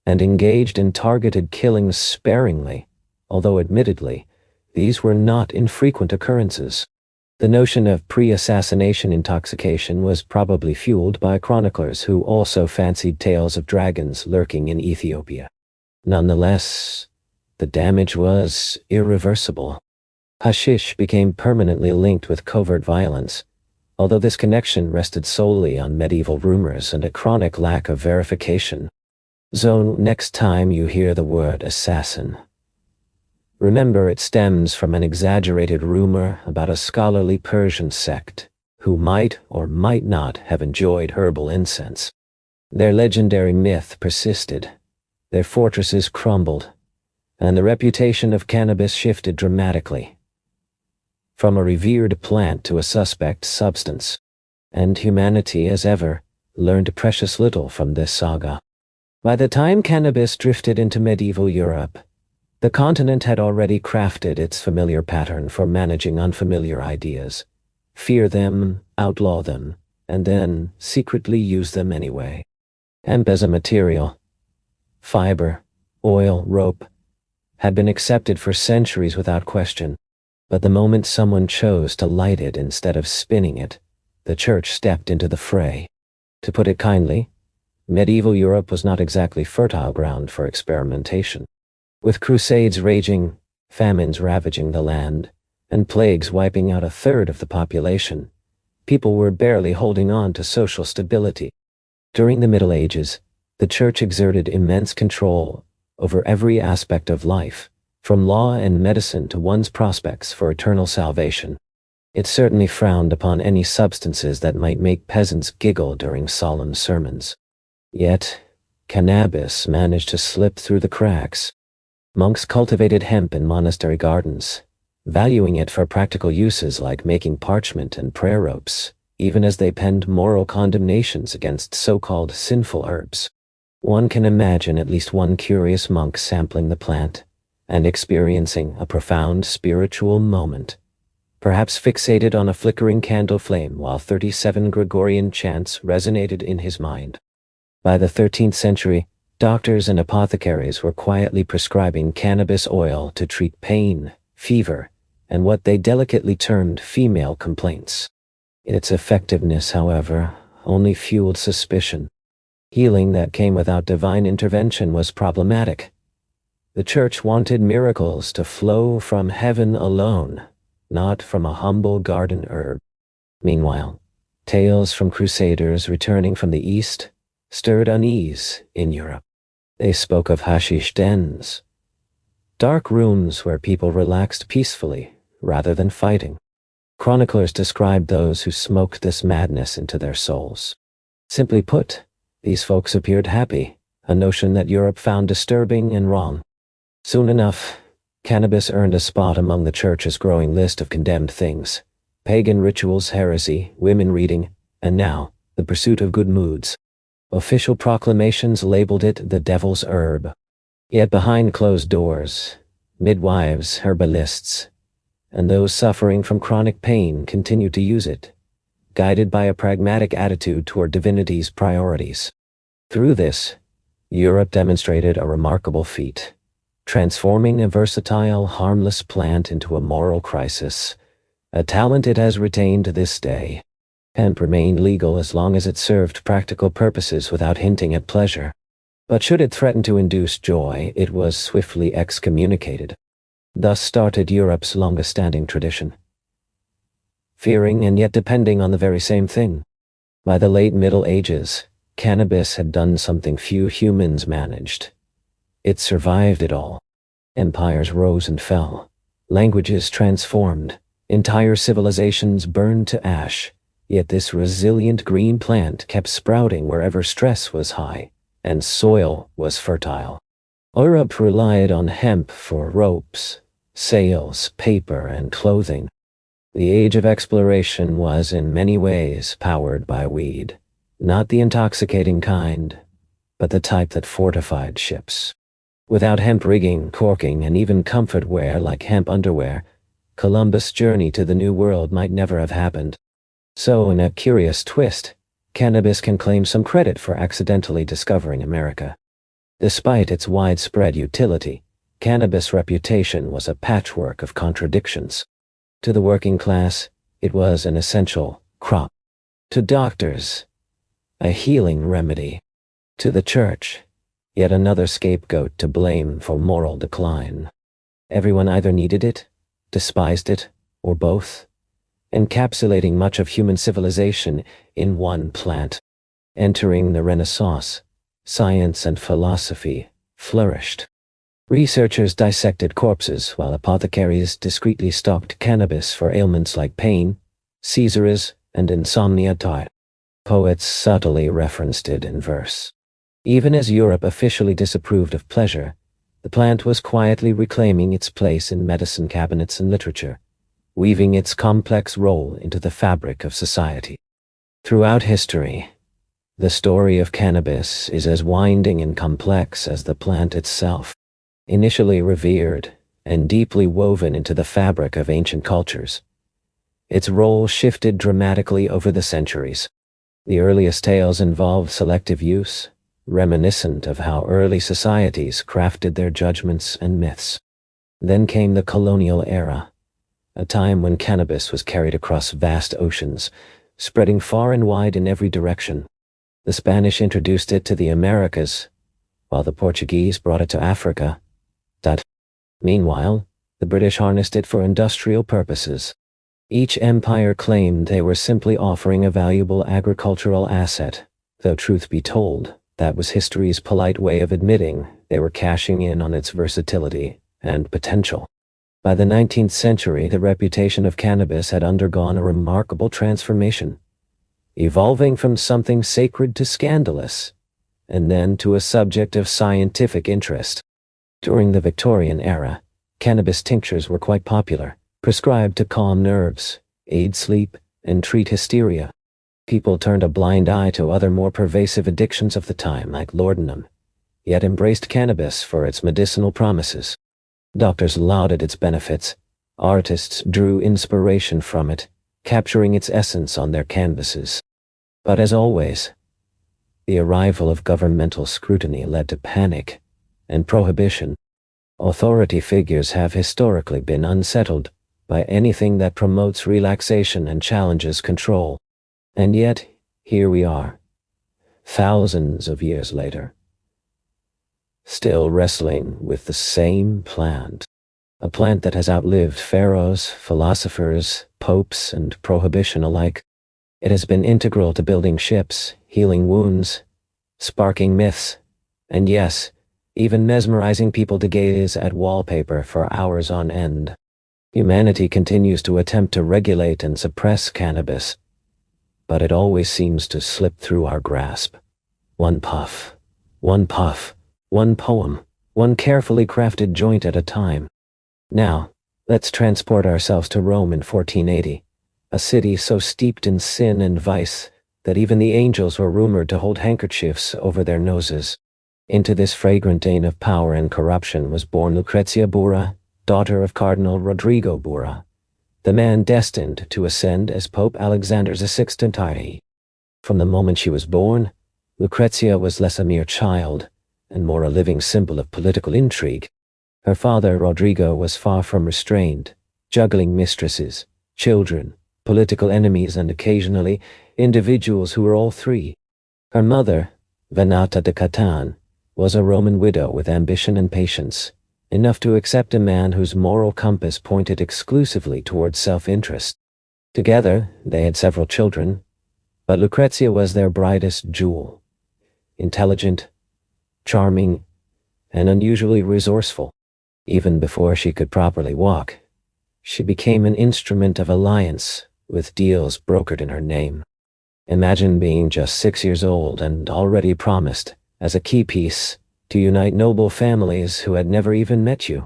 and engaged in targeted killings sparingly, although admittedly, these were not infrequent occurrences. The notion of pre-assassination intoxication was probably fueled by chroniclers who also fancied tales of dragons lurking in Ethiopia. Nonetheless, the damage was irreversible. Hashish became permanently linked with covert violence, although this connection rested solely on medieval rumors and a chronic lack of verification. So next time you hear the word assassin, remember it stems from an exaggerated rumor about a scholarly Persian sect who might or might not have enjoyed herbal incense. Their legendary myth persisted, their fortresses crumbled, and the reputation of cannabis shifted dramatically. From a revered plant to a suspect substance, and humanity, as ever, learned precious little from this saga. By the time cannabis drifted into medieval Europe, the continent had already crafted its familiar pattern for managing unfamiliar ideas. Fear them, outlaw them, and then secretly use them anyway. Hemp as a material, fiber, oil, rope, had been accepted for centuries without question. But the moment someone chose to light it instead of spinning it, the church stepped into the fray. To put it kindly, medieval Europe was not exactly fertile ground for experimentation. With crusades raging, famines ravaging the land, and plagues wiping out a third of the population, people were barely holding on to social stability. During the Middle Ages, the church exerted immense control over every aspect of life, from law and medicine to one's prospects for eternal salvation. It certainly frowned upon any substances that might make peasants giggle during solemn sermons. Yet, cannabis managed to slip through the cracks. Monks cultivated hemp in monastery gardens, valuing it for practical uses like making parchment and prayer ropes, even as they penned moral condemnations against so-called sinful herbs. One can imagine at least one curious monk sampling the plant and experiencing a profound spiritual moment, perhaps fixated on a flickering candle flame while 37 Gregorian chants resonated in his mind. By the 13th century, doctors and apothecaries were quietly prescribing cannabis oil to treat pain, fever, and what they delicately termed female complaints. Its effectiveness, however, only fueled suspicion. Healing that came without divine intervention was problematic. The church wanted miracles to flow from heaven alone, not from a humble garden herb. Meanwhile, tales from crusaders returning from the East stirred unease in Europe. They spoke of hashish dens, dark rooms where people relaxed peacefully rather than fighting. Chroniclers described those who smoked this madness into their souls. Simply put, these folks appeared happy, a notion that Europe found disturbing and wrong. Soon enough, cannabis earned a spot among the church's growing list of condemned things: pagan rituals, heresy, women reading, and now, the pursuit of good moods. Official proclamations labeled it the devil's herb. Yet behind closed doors, midwives, herbalists, and those suffering from chronic pain continued to use it, guided by a pragmatic attitude toward divinity's priorities. Through this, Europe demonstrated a remarkable feat, transforming a versatile, harmless plant into a moral crisis, a talent it has retained to this day. Hemp remained legal as long as it served practical purposes without hinting at pleasure. But should it threaten to induce joy, it was swiftly excommunicated. Thus started Europe's longest-standing tradition. Fearing and yet depending on the very same thing. By the late Middle Ages, cannabis had done something few humans managed. It survived it all. Empires rose and fell. Languages transformed. Entire civilizations burned to ash. Yet this resilient green plant kept sprouting wherever stress was high and soil was fertile. Europe relied on hemp for ropes, sails, paper, and clothing. The age of exploration was in many ways powered by weed, not the intoxicating kind, but the type that fortified ships. Without hemp rigging, corking, and even comfort wear like hemp underwear, Columbus' journey to the New World might never have happened. So, in a curious twist, cannabis can claim some credit for accidentally discovering America. Despite its widespread utility, cannabis' reputation was a patchwork of contradictions. To the working class, it was an essential crop. To doctors, a healing remedy. To the church, yet another scapegoat to blame for moral decline. Everyone either needed it, despised it, or both, encapsulating much of human civilization in one plant. Entering the Renaissance, science and philosophy flourished. Researchers dissected corpses while apothecaries discreetly stocked cannabis for ailments like pain, Caesaris, and insomnia. Poets subtly referenced it in verse. Even as Europe officially disapproved of pleasure, the plant was quietly reclaiming its place in medicine cabinets and literature, weaving its complex role into the fabric of society. Throughout history, the story of cannabis is as winding and complex as the plant itself. Initially revered and deeply woven into the fabric of ancient cultures, its role shifted dramatically over the centuries. The earliest tales involved selective use, reminiscent of how early societies crafted their judgments and myths. Then came the colonial era, a time when cannabis was carried across vast oceans, spreading far and wide in every direction. The Spanish introduced it to the Americas, while the Portuguese brought it to Africa. Meanwhile, the British harnessed it for industrial purposes. Each empire claimed they were simply offering a valuable agricultural asset, though truth be told, that was history's polite way of admitting they were cashing in on its versatility and potential. By the 19th century, the reputation of cannabis had undergone a remarkable transformation, evolving from something sacred to scandalous, and then to a subject of scientific interest. During the Victorian era, cannabis tinctures were quite popular, prescribed to calm nerves, aid sleep, and treat hysteria. People turned a blind eye to other more pervasive addictions of the time like laudanum, yet embraced cannabis for its medicinal promises. Doctors lauded its benefits, artists drew inspiration from it, capturing its essence on their canvases. But as always, the arrival of governmental scrutiny led to panic and prohibition. Authority figures have historically been unsettled by anything that promotes relaxation and challenges control. And yet, here we are, thousands of years later, still wrestling with the same plant. A plant that has outlived pharaohs, philosophers, popes, and prohibition alike. It has been integral to building ships, healing wounds, sparking myths, and yes, even mesmerizing people to gaze at wallpaper for hours on end. Humanity continues to attempt to regulate and suppress cannabis, but it always seems to slip through our grasp. One puff, one poem, one carefully crafted joint at a time. Now, let's transport ourselves to Rome in 1480, a city so steeped in sin and vice that even the angels were rumored to hold handkerchiefs over their noses. Into this fragrant vein of power and corruption was born Lucretia Borgia, daughter of Cardinal Rodrigo Borgia, the man destined to ascend as Pope Alexander VI. From the moment she was born, Lucretia was less a mere child and more a living symbol of political intrigue. Her father, Rodrigo, was far from restrained, juggling mistresses, children, political enemies, and occasionally individuals who were all three. Her mother, Venata de Catan, was a Roman widow with ambition and patience, enough to accept a man whose moral compass pointed exclusively towards self-interest. Together, they had several children, but Lucretia was their brightest jewel. Intelligent, charming, and unusually resourceful. Even before she could properly walk, she became an instrument of alliance with deals brokered in her name. Imagine being just 6 years old and already promised, as a key piece, to unite noble families who had never even met you.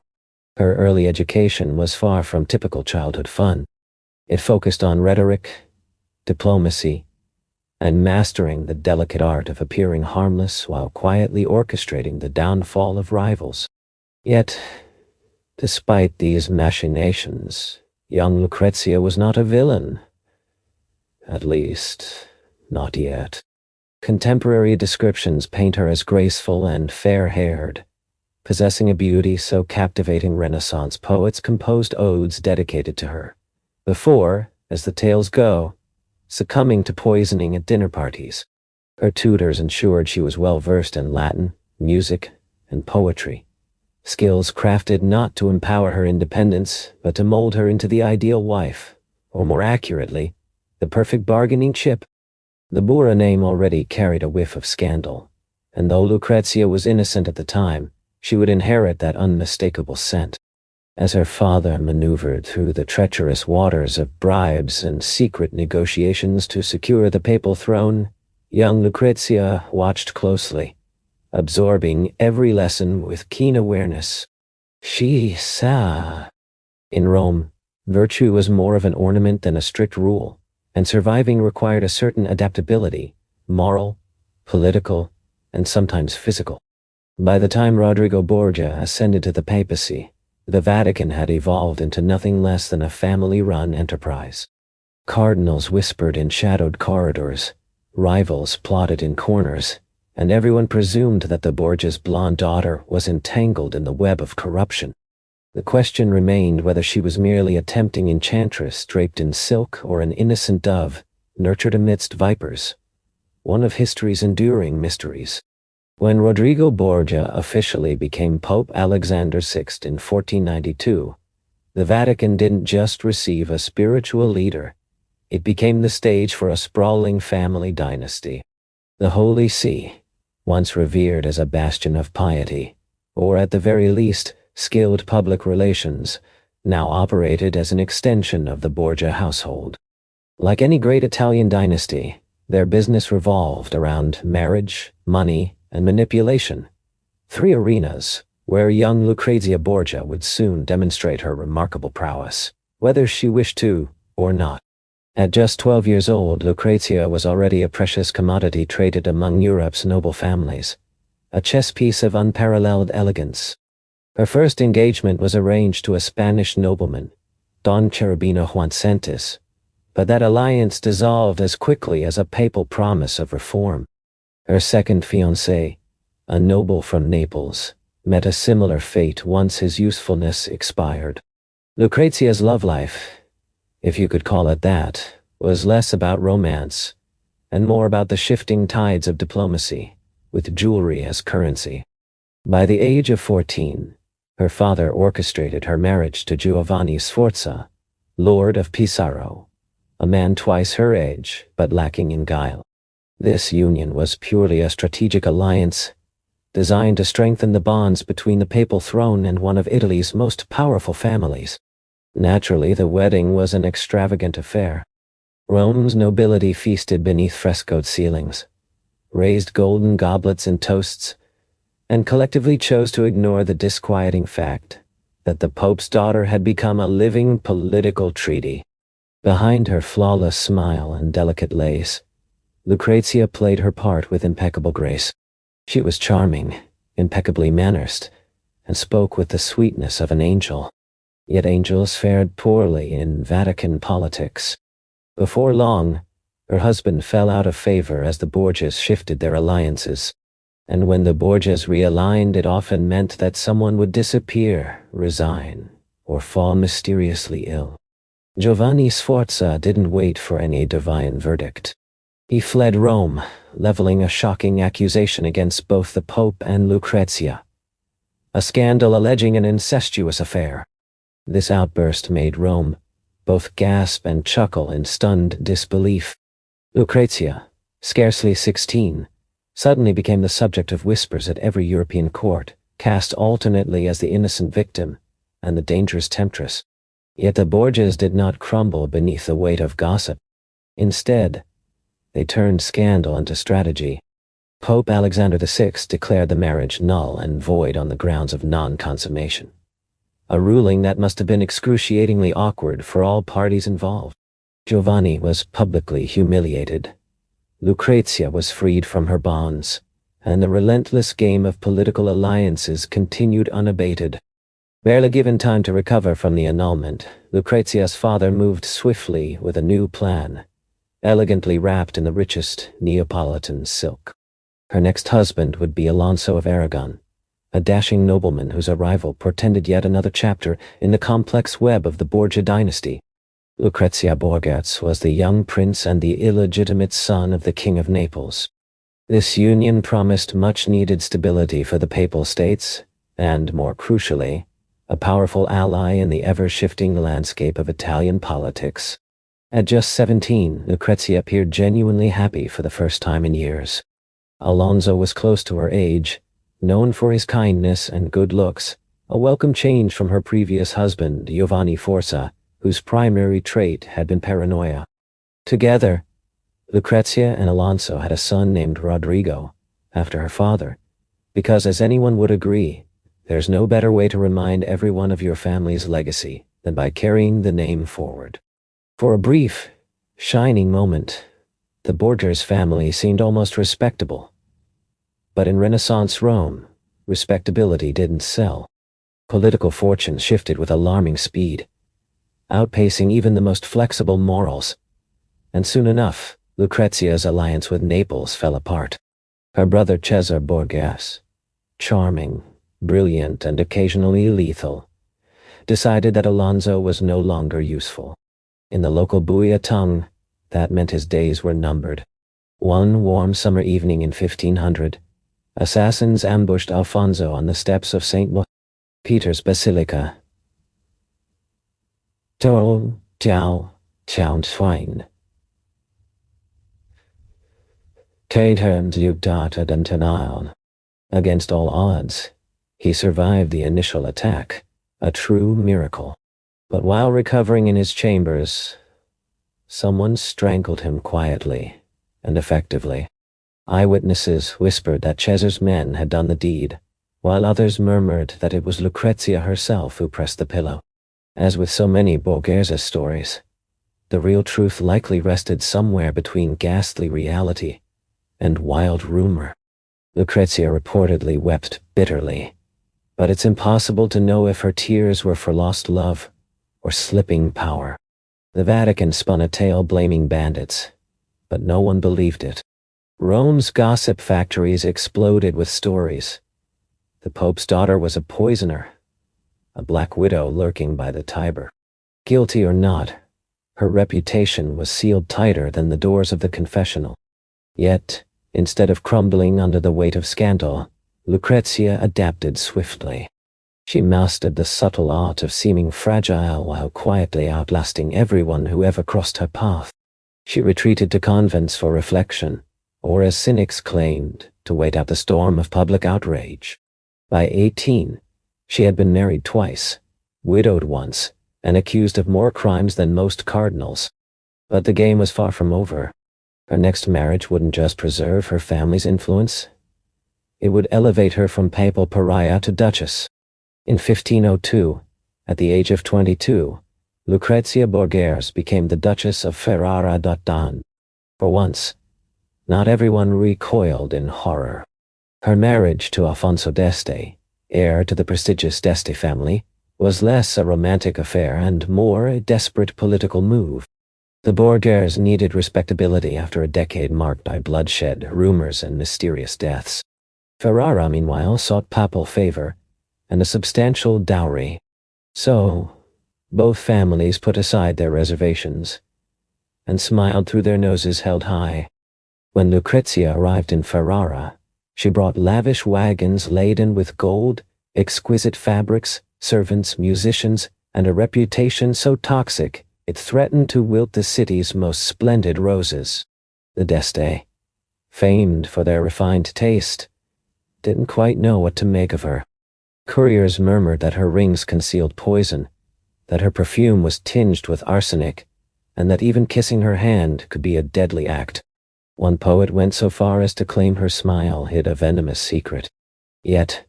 Her early education was far from typical childhood fun. It focused on rhetoric, diplomacy, and mastering the delicate art of appearing harmless while quietly orchestrating the downfall of rivals. Yet, despite these machinations, young Lucretia was not a villain. At least, not yet. Contemporary descriptions paint her as graceful and fair-haired, possessing a beauty so captivating Renaissance poets composed odes dedicated to her, before, as the tales go, succumbing to poisoning at dinner parties. Her tutors ensured she was well-versed in Latin, music, and poetry, skills crafted not to empower her independence, but to mold her into the ideal wife, or more accurately, the perfect bargaining chip. The Borgia name already carried a whiff of scandal, and though Lucretia was innocent at the time, she would inherit that unmistakable scent. As her father maneuvered through the treacherous waters of bribes and secret negotiations to secure the papal throne, young Lucretia watched closely, absorbing every lesson with keen awareness. She saw. In Rome, virtue was more of an ornament than a strict rule, and surviving required a certain adaptability, moral, political, and sometimes physical. By the time Rodrigo Borgia ascended to the papacy, the Vatican had evolved into nothing less than a family-run enterprise. Cardinals whispered in shadowed corridors, rivals plotted in corners, and everyone presumed that the Borgia's blonde daughter was entangled in the web of corruption. The question remained whether she was merely a tempting enchantress draped in silk or an innocent dove, nurtured amidst vipers. One of history's enduring mysteries. When Rodrigo Borgia officially became Pope Alexander VI in 1492, the Vatican didn't just receive a spiritual leader, it became the stage for a sprawling family dynasty. The Holy See, once revered as a bastion of piety, or at the very least, skilled public relations, now operated as an extension of the Borgia household. Like any great Italian dynasty, their business revolved around marriage, money, and manipulation, three arenas where young Lucretia Borgia would soon demonstrate her remarkable prowess, whether she wished to or not. At just 12 years old, Lucretia was already a precious commodity traded among Europe's noble families, a chess piece of unparalleled elegance. Her first engagement was arranged to a Spanish nobleman, Don Cherubino Juancentis, but that alliance dissolved as quickly as a papal promise of reform. Her second fiancé, a noble from Naples, met a similar fate once his usefulness expired. Lucretia's love life, if you could call it that, was less about romance and more about the shifting tides of diplomacy, with jewelry as currency. By the age of 14, her father orchestrated her marriage to Giovanni Sforza, Lord of Pesaro, a man twice her age but lacking in guile. This union was purely a strategic alliance, designed to strengthen the bonds between the papal throne and one of Italy's most powerful families. Naturally, the wedding was an extravagant affair. Rome's nobility feasted beneath frescoed ceilings, raised golden goblets and toasts, and collectively chose to ignore the disquieting fact that the Pope's daughter had become a living political treaty. Behind her flawless smile and delicate lace, Lucretia played her part with impeccable grace. She was charming, impeccably manners, and spoke with the sweetness of an angel. Yet angels fared poorly in Vatican politics. Before long, her husband fell out of favor as the Borgias shifted their alliances. And when the Borgias realigned, it often meant that someone would disappear, resign, or fall mysteriously ill. Giovanni Sforza didn't wait for any divine verdict. He fled Rome, leveling a shocking accusation against both the Pope and Lucretia. A scandal alleging an incestuous affair. This outburst made Rome both gasp and chuckle in stunned disbelief. Lucretia, scarcely 16, suddenly became the subject of whispers at every European court, cast alternately as the innocent victim and the dangerous temptress. Yet the Borgias did not crumble beneath the weight of gossip. Instead, they turned scandal into strategy. Pope Alexander VI declared the marriage null and void on the grounds of non-consummation, a ruling that must have been excruciatingly awkward for all parties involved. Giovanni was publicly humiliated. Lucretia was freed from her bonds, and the relentless game of political alliances continued unabated. Barely given time to recover from the annulment, Lucretia's father moved swiftly with a new plan, elegantly wrapped in the richest Neapolitan silk. Her next husband would be Alonso of Aragon, a dashing nobleman whose arrival portended yet another chapter in the complex web of the Borgia dynasty. Lucretia Borgia was the young prince and the illegitimate son of the King of Naples. This union promised much-needed stability for the Papal States, and, more crucially, a powerful ally in the ever-shifting landscape of Italian politics. At just 17, Lucretia appeared genuinely happy for the first time in years. Alonso was close to her age, known for his kindness and good looks, a welcome change from her previous husband, Giovanni Forza, whose primary trait had been paranoia. Together, Lucretia and Alonso had a son named Rodrigo, after her father, because, as anyone would agree, there's no better way to remind everyone of your family's legacy than by carrying the name forward. For a brief, shining moment, the Borgia's family seemed almost respectable. But in Renaissance Rome, respectability didn't sell. Political fortune shifted with alarming speed, outpacing even the most flexible morals. And soon enough, Lucretia's alliance with Naples fell apart. Her brother Cesare Borgia, charming, brilliant, and occasionally lethal, decided that Alonso was no longer useful. In the local Buia tongue, that meant his days were numbered. One warm summer evening in 1500, assassins ambushed Alfonso on the steps of St. Peter's Basilica. Against all odds, he survived the initial attack, a true miracle. But while recovering in his chambers, someone strangled him quietly and effectively. Eyewitnesses whispered that Cesare's men had done the deed, while others murmured that it was Lucretia herself who pressed the pillow. As with so many Borgia stories, the real truth likely rested somewhere between ghastly reality and wild rumor. Lucretia reportedly wept bitterly, but it's impossible to know if her tears were for lost love or slipping power. The Vatican spun a tale blaming bandits, but no one believed it. Rome's gossip factories exploded with stories. The Pope's daughter was a poisoner, a black widow lurking by the Tiber. Guilty or not, her reputation was sealed tighter than the doors of the confessional. Yet, instead of crumbling under the weight of scandal, Lucretia adapted swiftly. She mastered the subtle art of seeming fragile while quietly outlasting everyone who ever crossed her path. She retreated to convents for reflection, or as cynics claimed, to wait out the storm of public outrage. By 18, she had been married twice, widowed once, and accused of more crimes than most cardinals. But the game was far from over. Her next marriage wouldn't just preserve her family's influence. It would elevate her from papal pariah to duchess. In 1502, at the age of 22, Lucretia Borgia became the Duchess of Ferrara-d'Adda. For once, not everyone recoiled in horror. Her marriage to Alfonso d'Este, heir to the prestigious d'Este family, was less a romantic affair and more a desperate political move. The Borgias needed respectability after a decade marked by bloodshed, rumors, and mysterious deaths. Ferrara, meanwhile, sought papal favor and a substantial dowry. So, both families put aside their reservations and smiled through their noses held high. When Lucretia arrived in Ferrara, she brought lavish wagons laden with gold, exquisite fabrics, servants, musicians, and a reputation so toxic it threatened to wilt the city's most splendid roses. The d'Este, famed for their refined taste, didn't quite know what to make of her. Couriers murmured that her rings concealed poison, that her perfume was tinged with arsenic, and that even kissing her hand could be a deadly act. One poet went so far as to claim her smile hid a venomous secret. Yet,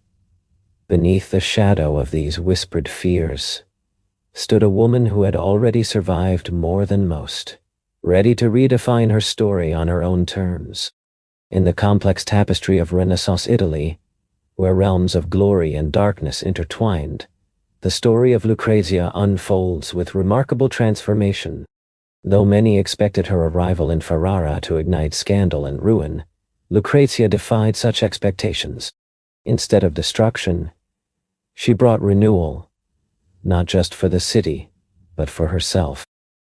beneath the shadow of these whispered fears, stood a woman who had already survived more than most, ready to redefine her story on her own terms. In the complex tapestry of Renaissance Italy, where realms of glory and darkness intertwined, the story of Lucretia unfolds with remarkable transformation. Though many expected her arrival in Ferrara to ignite scandal and ruin, Lucretia defied such expectations. Instead of destruction, she brought renewal, not just for the city, but for herself.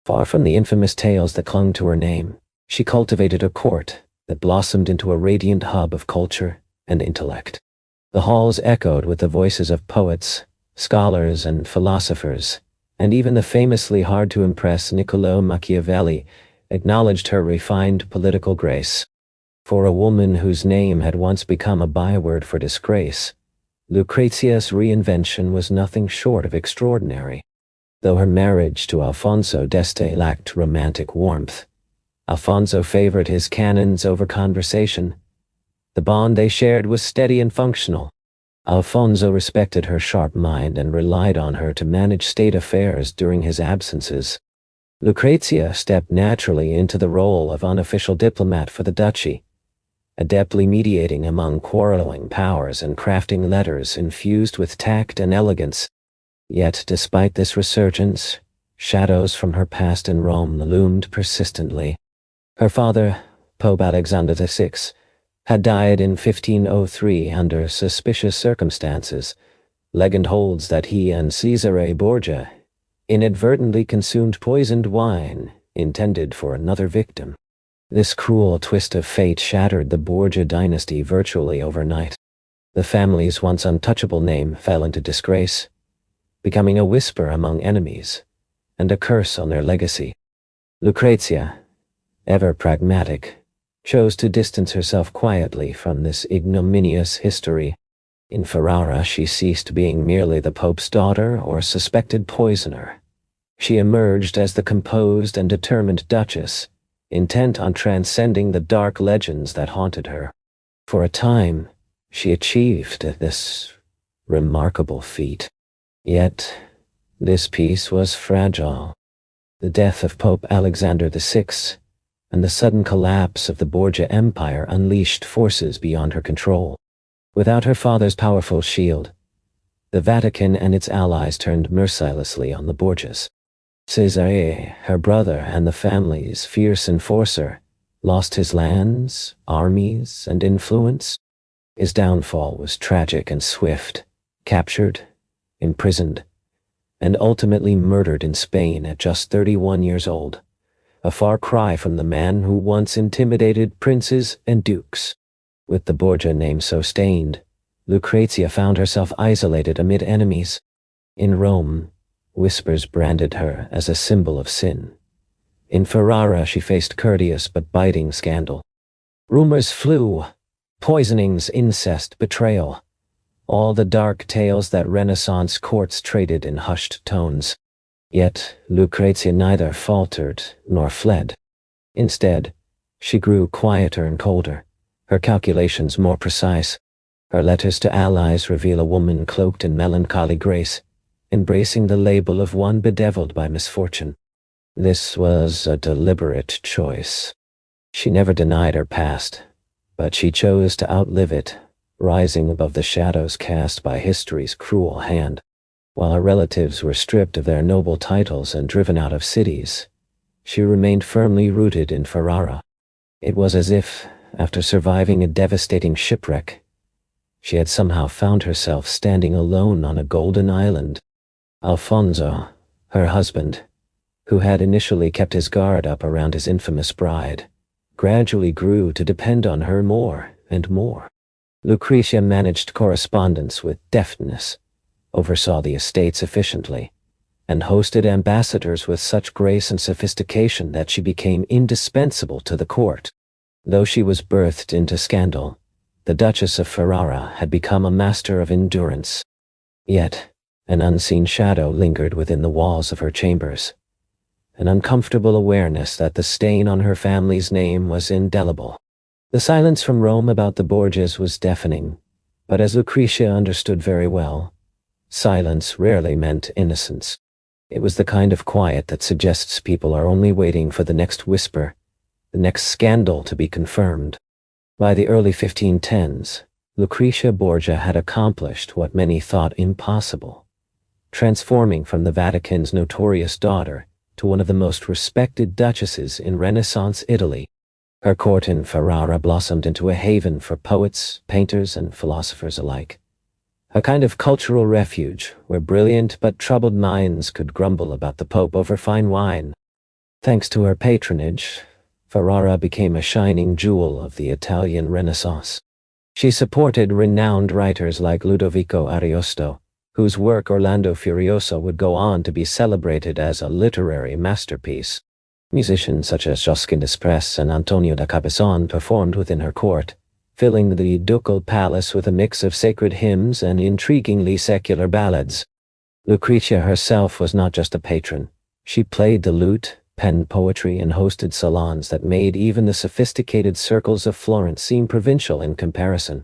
Far from the infamous tales that clung to her name, she cultivated a court that blossomed into a radiant hub of culture and intellect. The halls echoed with the voices of poets, scholars, and philosophers, and even the famously hard-to-impress Niccolò Machiavelli acknowledged her refined political grace. For a woman whose name had once become a byword for disgrace, Lucretia's reinvention was nothing short of extraordinary. Though her marriage to Alfonso d'Este lacked romantic warmth, Alfonso favored his canons over conversation. The bond they shared was steady and functional. Alfonso respected her sharp mind and relied on her to manage state affairs during his absences. Lucretia stepped naturally into the role of unofficial diplomat for the duchy, adeptly mediating among quarreling powers and crafting letters infused with tact and elegance. Yet, despite this resurgence, shadows from her past in Rome loomed persistently. Her father, Pope Alexander VI, had died in 1503 under suspicious circumstances. Legend holds that he and Cesare Borgia inadvertently consumed poisoned wine intended for another victim. This cruel twist of fate shattered the Borgia dynasty virtually overnight. The family's once untouchable name fell into disgrace, becoming a whisper among enemies and a curse on their legacy. Lucretia, ever pragmatic, chose to distance herself quietly from this ignominious history. In Ferrara, she ceased being merely the Pope's daughter or suspected poisoner. She emerged as the composed and determined duchess, intent on transcending the dark legends that haunted her. For a time, she achieved this remarkable feat. Yet, this peace was fragile. The death of Pope Alexander VI and the sudden collapse of the Borgia Empire unleashed forces beyond her control. Without her father's powerful shield, the Vatican and its allies turned mercilessly on the Borgias. Cesare, her brother and the family's fierce enforcer, lost his lands, armies, and influence. His downfall was tragic and swift, captured, imprisoned, and ultimately murdered in Spain at just 31 years old. A far cry from the man who once intimidated princes and dukes. With the Borgia name so stained, Lucretia found herself isolated amid enemies. In Rome, whispers branded her as a symbol of sin. In Ferrara, she faced courteous but biting scandal. Rumors flew, poisonings, incest, betrayal, all the dark tales that Renaissance courts traded in hushed tones. Yet Lucretia neither faltered nor fled. Instead, she grew quieter and colder, her calculations more precise. Her letters to allies reveal a woman cloaked in melancholy grace, embracing the label of one bedeviled by misfortune. This was a deliberate choice. She never denied her past, but she chose to outlive it, rising above the shadows cast by history's cruel hand. While her relatives were stripped of their noble titles and driven out of cities, she remained firmly rooted in Ferrara. It was as if, after surviving a devastating shipwreck, she had somehow found herself standing alone on a golden island. Alfonso, her husband, who had initially kept his guard up around his infamous bride, gradually grew to depend on her more and more. Lucretia managed correspondence with deftness, oversaw the estates efficiently, and hosted ambassadors with such grace and sophistication that she became indispensable to the court. Though she was birthed into scandal, the Duchess of Ferrara had become a master of endurance. Yet, an unseen shadow lingered within the walls of her chambers. an uncomfortable awareness that the stain on her family's name was indelible. The silence from Rome about the Borgias was deafening, but as Lucretia understood very well, silence rarely meant innocence. It was the kind of quiet that suggests people are only waiting for the next whisper, the next scandal to be confirmed. By the early 1510s, Lucretia Borgia had accomplished what many thought impossible, transforming from the Vatican's notorious daughter to one of the most respected duchesses in Renaissance Italy. Her court in Ferrara blossomed into a haven for poets, painters, and philosophers alike. A kind of cultural refuge where brilliant but troubled minds could grumble about the Pope over fine wine. Thanks to her patronage, Ferrara became a shining jewel of the Italian Renaissance. She supported renowned writers like Ludovico Ariosto, whose work Orlando Furioso would go on to be celebrated as a literary masterpiece. Musicians such as Josquin des and Antonio da Cabezon performed within her court, filling the ducal palace with a mix of sacred hymns and intriguingly secular ballads. Lucretia herself was not just a patron. She played the lute, penned poetry, and hosted salons that made even the sophisticated circles of Florence seem provincial in comparison.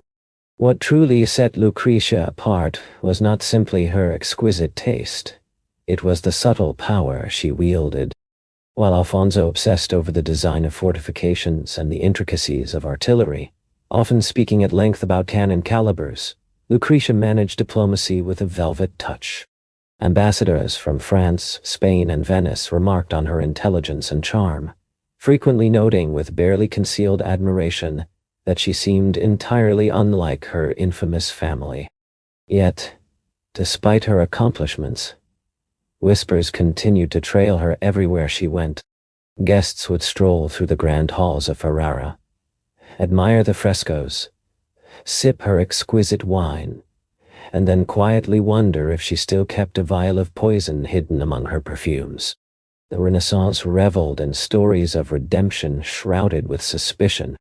What truly set Lucretia apart was not simply her exquisite taste. It was the subtle power she wielded. While Alfonso obsessed over the design of fortifications and the intricacies of artillery, often speaking at length about cannon calibers, Lucretia managed diplomacy with a velvet touch. Ambassadors from France, Spain, and Venice remarked on her intelligence and charm, frequently noting with barely concealed admiration that she seemed entirely unlike her infamous family. Yet, despite her accomplishments, whispers continued to trail her everywhere she went. Guests would stroll through the grand halls of Ferrara, admire the frescoes, sip her exquisite wine, and then quietly wonder if she still kept a vial of poison hidden among her perfumes. The Renaissance reveled in stories of redemption shrouded with suspicion.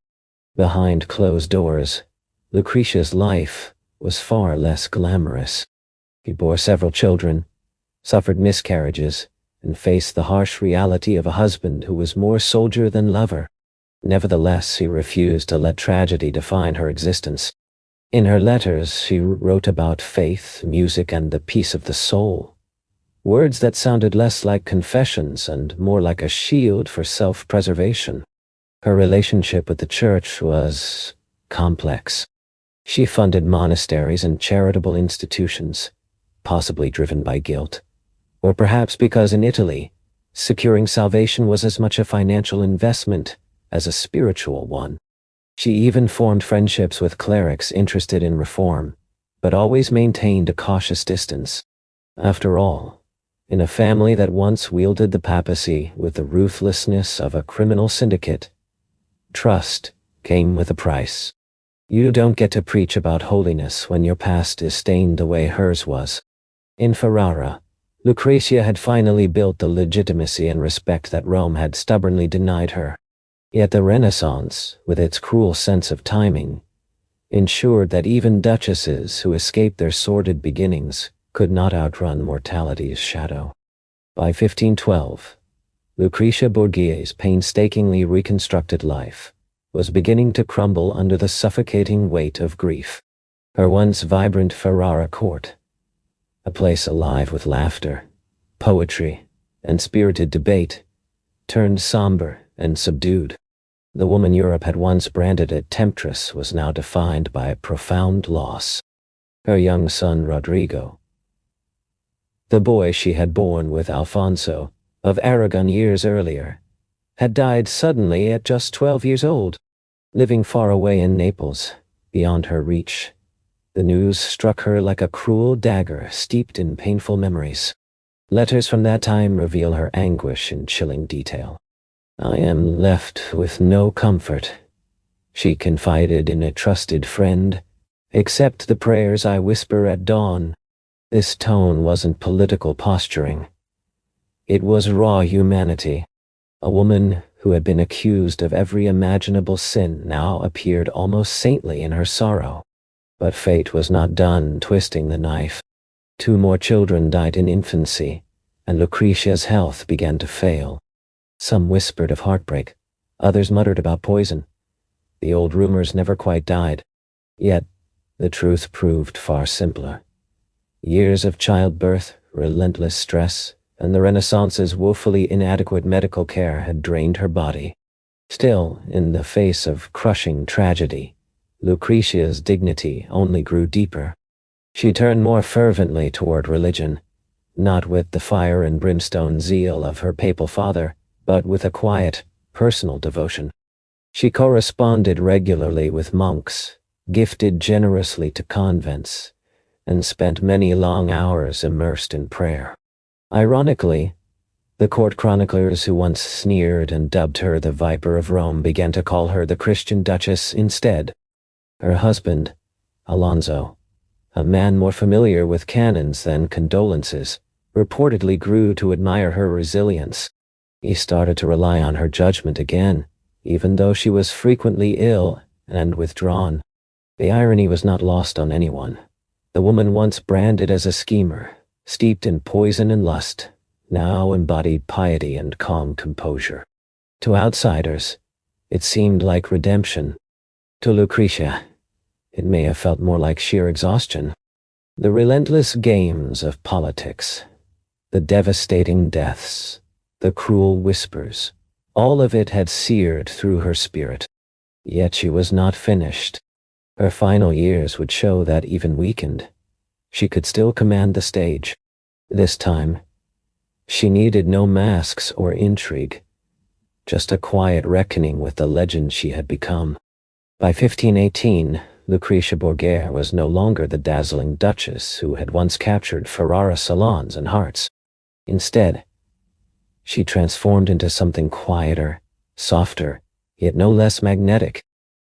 Behind closed doors, Lucretia's life was far less glamorous. She bore several children, suffered miscarriages, and faced the harsh reality of a husband who was more soldier than lover. Nevertheless, she refused to let tragedy define her existence. In her letters, she wrote about faith, music, and the peace of the soul, words that sounded less like confessions and more like a shield for self-preservation. Her relationship with the church was complex. She funded monasteries and charitable institutions, possibly driven by guilt, or perhaps because in Italy, securing salvation was as much a financial investment as a spiritual one. She even formed friendships with clerics interested in reform, but always maintained a cautious distance. After all, in a family that once wielded the papacy with the ruthlessness of a criminal syndicate, trust came with a price. You don't get to preach about holiness when your past is stained the way hers was. In Ferrara, Lucretia had finally built the legitimacy and respect that Rome had stubbornly denied her. Yet the Renaissance, with its cruel sense of timing, ensured that even duchesses who escaped their sordid beginnings could not outrun mortality's shadow. By 1512, Lucretia Borgia's painstakingly reconstructed life was beginning to crumble under the suffocating weight of grief. Her once vibrant Ferrara court, a place alive with laughter, poetry, and spirited debate, turned somber and subdued. The woman Europe had once branded a temptress was now defined by a profound loss. Her young son Rodrigo, the boy she had borne with Alfonso of Aragon years earlier, had died suddenly at just 12 years old. Living far away in Naples, beyond her reach, the news struck her like a cruel dagger steeped in painful memories. Letters from that time reveal her anguish in chilling detail. "I am left with no comfort," she confided in a trusted friend, "except the prayers I whisper at dawn." This tone wasn't political posturing. It was raw humanity. A woman who had been accused of every imaginable sin now appeared almost saintly in her sorrow. But fate was not done twisting the knife. 2 more children died in infancy, and Lucretia's health began to fail. Some whispered of heartbreak, others muttered about poison. The old rumors never quite died. Yet, the truth proved far simpler. Years of childbirth, relentless stress, and the Renaissance's woefully inadequate medical care had drained her body. Still, in the face of crushing tragedy, Lucretia's dignity only grew deeper. She turned more fervently toward religion, not with the fire and brimstone zeal of her papal father, but with a quiet, personal devotion. She corresponded regularly with monks, gifted generously to convents, and spent many long hours immersed in prayer. Ironically, the court chroniclers who once sneered and dubbed her the Viper of Rome began to call her the Christian Duchess instead. Her husband, Alonso, a man more familiar with cannons than condolences, reportedly grew to admire her resilience. He started to rely on her judgment again, even though she was frequently ill and withdrawn. The irony was not lost on anyone. The woman once branded as a schemer, steeped in poison and lust, now embodied piety and calm composure. To outsiders, it seemed like redemption. To Lucretia, it may have felt more like sheer exhaustion. The relentless games of politics, the devastating deaths, the cruel whispers, all of it had seared through her spirit. Yet she was not finished. Her final years would show that even weakened, she could still command the stage. This time, she needed no masks or intrigue, just a quiet reckoning with the legend she had become. By 1518, Lucretia Borgia was no longer the dazzling duchess who had once captured Ferrara salons and hearts. Instead, she transformed into something quieter, softer, yet no less magnetic.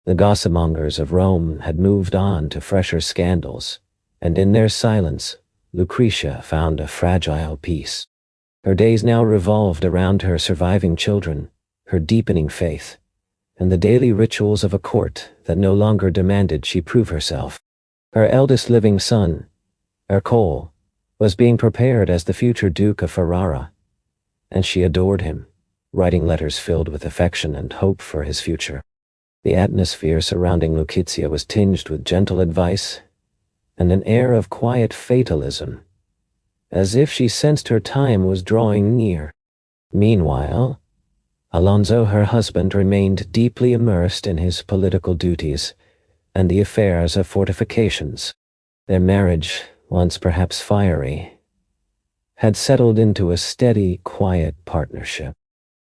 The gossipmongers of Rome had moved on to fresher scandals, and in their silence, Lucretia found a fragile peace. Her days now revolved around her surviving children, her deepening faith, and the daily rituals of a court that no longer demanded she prove herself. Her eldest living son, Ercole, was being prepared as the future Duke of Ferrara, and she adored him, writing letters filled with affection and hope for his future. The atmosphere surrounding Lucretia was tinged with gentle advice and an air of quiet fatalism, as if she sensed her time was drawing near. Meanwhile, Alonso, her husband, remained deeply immersed in his political duties and the affairs of fortifications. Their marriage, once perhaps fiery, had settled into a steady, quiet partnership.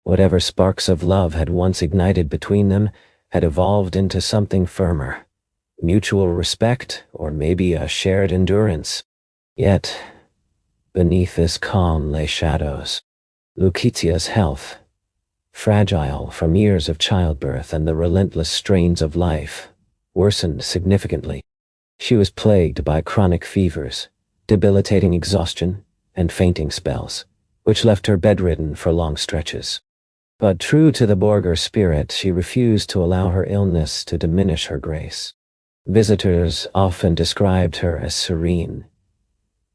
Whatever sparks of love had once ignited between them had evolved into something firmer, mutual respect, or maybe a shared endurance. Yet, beneath this calm lay shadows. Lucretia's health, fragile from years of childbirth and the relentless strains of life, worsened significantly. She was plagued by chronic fevers, debilitating exhaustion, and fainting spells, which left her bedridden for long stretches. But true to the Borgia spirit, she refused to allow her illness to diminish her grace. Visitors often described her as serene,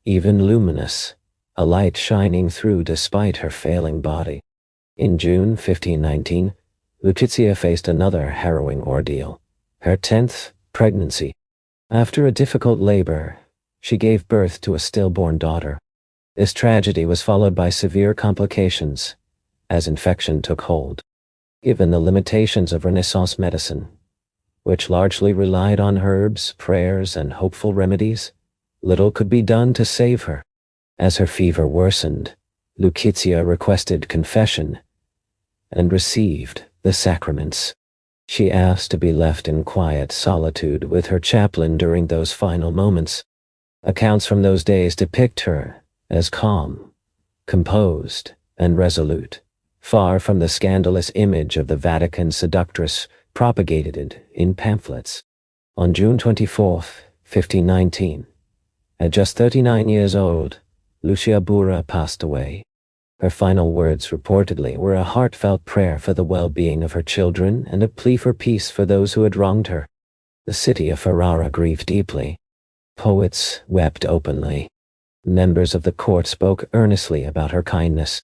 even luminous, a light shining through despite her failing body. In June 1519, Lucretia faced another harrowing ordeal, her 10th pregnancy. After a difficult labor, she gave birth to a stillborn daughter. This tragedy was followed by severe complications, as infection took hold. Given the limitations of Renaissance medicine, which largely relied on herbs, prayers, and hopeful remedies, little could be done to save her. As her fever worsened, Lucretia requested confession and received the sacraments. She asked to be left in quiet solitude with her chaplain during those final moments. Accounts from those days depict her as calm, composed, and resolute, far from the scandalous image of the Vatican seductress propagated in pamphlets. On June 24, 1519, at just 39 years old, Lucretia Borgia passed away. Her final words reportedly were a heartfelt prayer for the well-being of her children and a plea for peace for those who had wronged her. The city of Ferrara grieved deeply. Poets wept openly. Members of the court spoke earnestly about her kindness.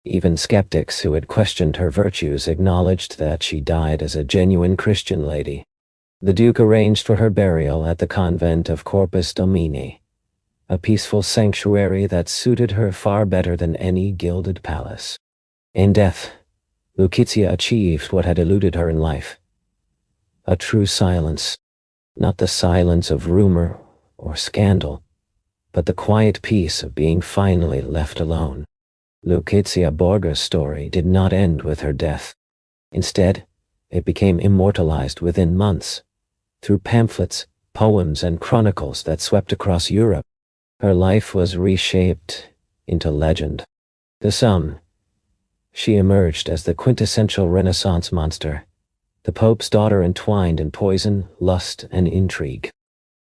Even skeptics who had questioned her virtues acknowledged that she died as a genuine Christian lady. The Duke arranged for her burial at the convent of Corpus Domini, a peaceful sanctuary that suited her far better than any gilded palace. In death, Lucretia achieved what had eluded her in life: a true silence, not the silence of rumor or scandal, but the quiet peace of being finally left alone. Lucretia Borgia's story did not end with her death. Instead, it became immortalized within months, through pamphlets, poems, and chronicles that swept across Europe. Her life was reshaped into legend. To some, she emerged as the quintessential Renaissance monster, the Pope's daughter entwined in poison, lust, and intrigue.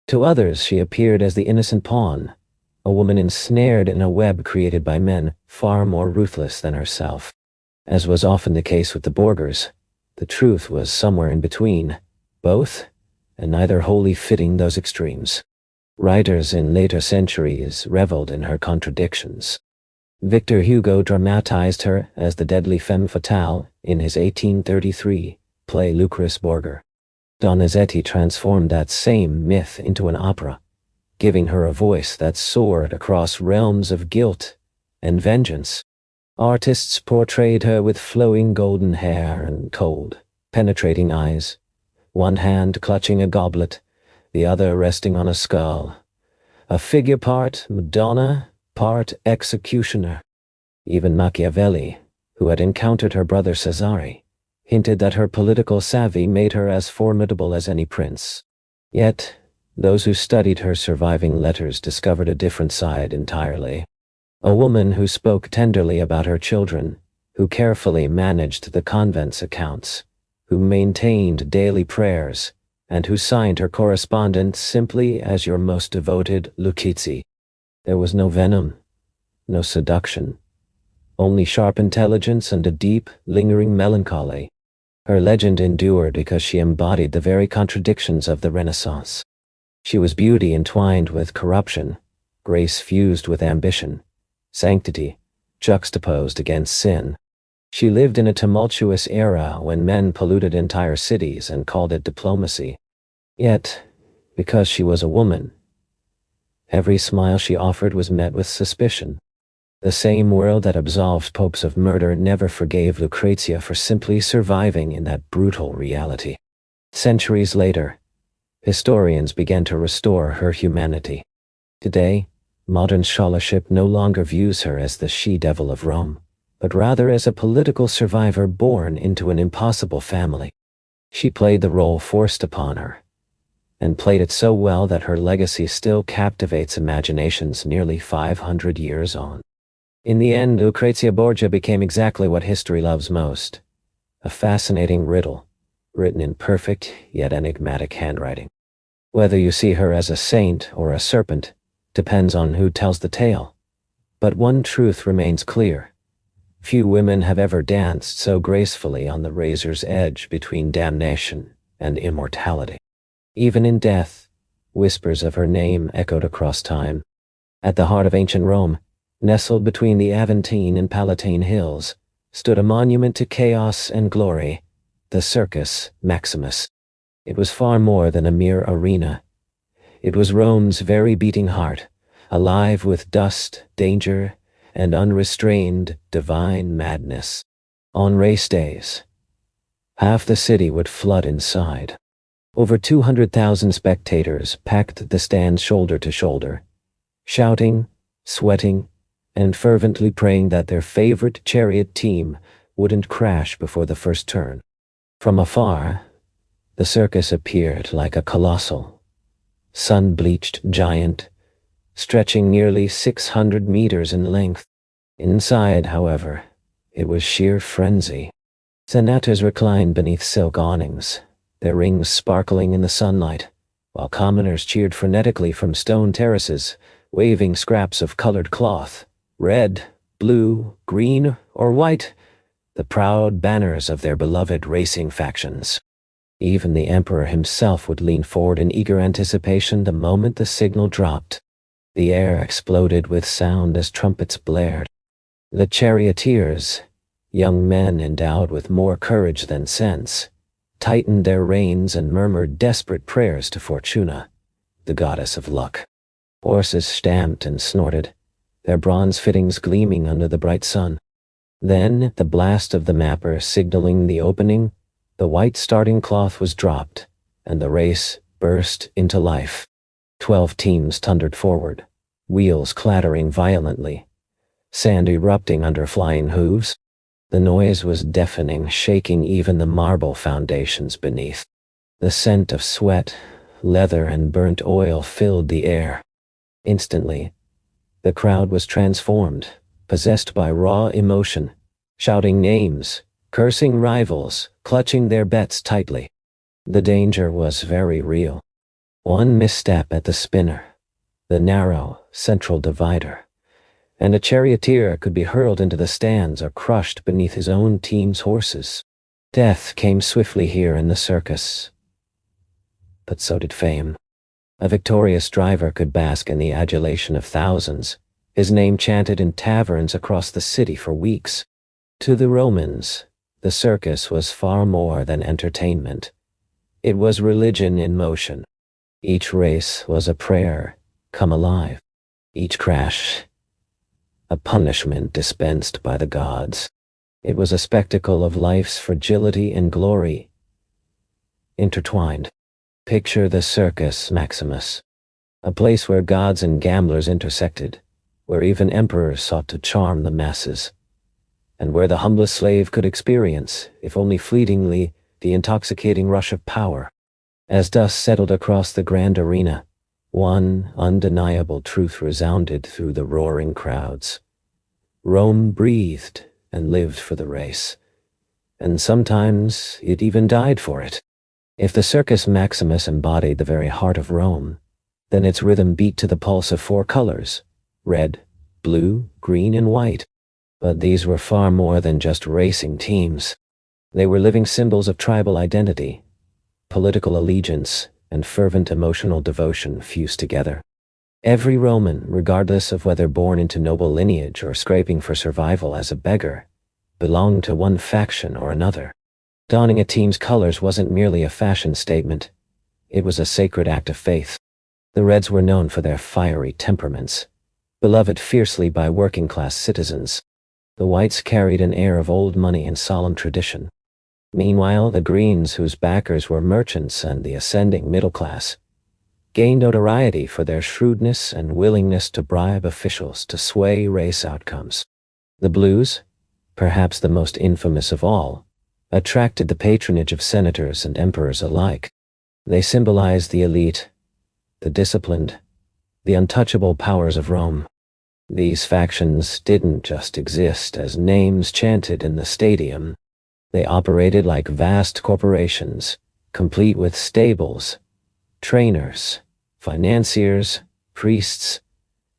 To others, she appeared as the innocent pawn, a woman ensnared in a web created by men far more ruthless than herself. As was often the case with the Borgias, the truth was somewhere in between, both, and neither wholly fitting those extremes. Writers in later centuries reveled in her contradictions. Victor Hugo dramatized her as the deadly femme fatale in his 1833 play Lucretia Borgia. Donizetti transformed that same myth into an opera, giving her a voice that soared across realms of guilt and vengeance. Artists portrayed her with flowing golden hair and cold, penetrating eyes, one hand clutching a goblet, the other resting on a skull. A figure part Madonna, part executioner. Even Machiavelli, who had encountered her brother Cesare, hinted that her political savvy made her as formidable as any prince. Yet, those who studied her surviving letters discovered a different side entirely. A woman who spoke tenderly about her children, who carefully managed the convent's accounts, who maintained daily prayers, and who signed her correspondence simply as your most devoted Lucrezia. There was no venom, no seduction, only sharp intelligence and a deep, lingering melancholy. Her legend endured because she embodied the very contradictions of the Renaissance. She was beauty entwined with corruption, grace fused with ambition, sanctity juxtaposed against sin. She lived in a tumultuous era when men polluted entire cities and called it diplomacy. Yet, because she was a woman, every smile she offered was met with suspicion. The same world that absolved popes of murder never forgave Lucretia for simply surviving in that brutal reality. Centuries later, historians began to restore her humanity. Today, modern scholarship no longer views her as the she-devil of Rome, but rather as a political survivor born into an impossible family. She played the role forced upon her, and played it so well that her legacy still captivates imaginations nearly 500 years on. In the end, Lucretia Borgia became exactly what history loves most: a fascinating riddle, written in perfect yet enigmatic handwriting. Whether you see her as a saint or a serpent depends on who tells the tale. But one truth remains clear: few women have ever danced so gracefully on the razor's edge between damnation and immortality. Even in death, whispers of her name echoed across time. At the heart of ancient Rome, nestled between the Aventine and Palatine hills, stood a monument to chaos and glory, the Circus Maximus. It was far more than a mere arena. It was Rome's very beating heart, alive with dust, danger, and unrestrained divine madness. On race days, half the city would flood inside. Over 200,000 spectators packed the stands shoulder to shoulder, shouting, sweating, and fervently praying that their favorite chariot team wouldn't crash before the first turn. From afar, the circus appeared like a colossal, sun-bleached giant, stretching nearly 600 meters in length. Inside, however, it was sheer frenzy. Senators reclined beneath silk awnings, their rings sparkling in the sunlight, while commoners cheered frenetically from stone terraces, waving scraps of colored cloth, red, blue, green, or white, the proud banners of their beloved racing factions. Even the emperor himself would lean forward in eager anticipation the moment the signal dropped. The air exploded with sound as trumpets blared. The charioteers, young men endowed with more courage than sense, tightened their reins and murmured desperate prayers to Fortuna, the goddess of luck. Horses stamped and snorted, their bronze fittings gleaming under the bright sun. Then, at the blast of the mapper signaling the opening, the white starting cloth was dropped, and the race burst into life. 12 teams thundered forward, wheels clattering violently, sand erupting under flying hooves. The noise was deafening, shaking even the marble foundations beneath. The scent of sweat, leather, and burnt oil filled the air. Instantly, the crowd was transformed, possessed by raw emotion, shouting names, cursing rivals, clutching their bets tightly. The danger was very real. One misstep at the spinner, the narrow, central divider, and a charioteer could be hurled into the stands or crushed beneath his own team's horses. Death came swiftly here in the circus, but so did fame. A victorious driver could bask in the adulation of thousands, his name chanted in taverns across the city for weeks. To the Romans, the circus was far more than entertainment. It was religion in motion. Each race was a prayer come alive. Each crash, a punishment dispensed by the gods. It was a spectacle of life's fragility and glory, intertwined. Picture the Circus, Maximus, a place where gods and gamblers intersected, where even emperors sought to charm the masses, and where the humblest slave could experience, if only fleetingly, the intoxicating rush of power. As dust settled across the grand arena, one undeniable truth resounded through the roaring crowds. Rome breathed and lived for the race, and sometimes it even died for it. If the Circus Maximus embodied the very heart of Rome, then its rhythm beat to the pulse of 4 colors: red, blue, green, and white. But these were far more than just racing teams. They were living symbols of tribal identity, political allegiance, and fervent emotional devotion fused together. Every Roman, regardless of whether born into noble lineage or scraping for survival as a beggar, belonged to one faction or another. Donning a team's colors wasn't merely a fashion statement, it was a sacred act of faith. The Reds were known for their fiery temperaments, beloved fiercely by working-class citizens. The Whites carried an air of old money and solemn tradition. Meanwhile, the Greens, whose backers were merchants and the ascending middle class, gained notoriety for their shrewdness and willingness to bribe officials to sway race outcomes. The Blues, perhaps the most infamous of all, attracted the patronage of senators and emperors alike. They symbolized the elite, the disciplined, the untouchable powers of Rome. These factions didn't just exist as names chanted in the stadium. They operated like vast corporations, complete with stables, trainers, financiers, priests,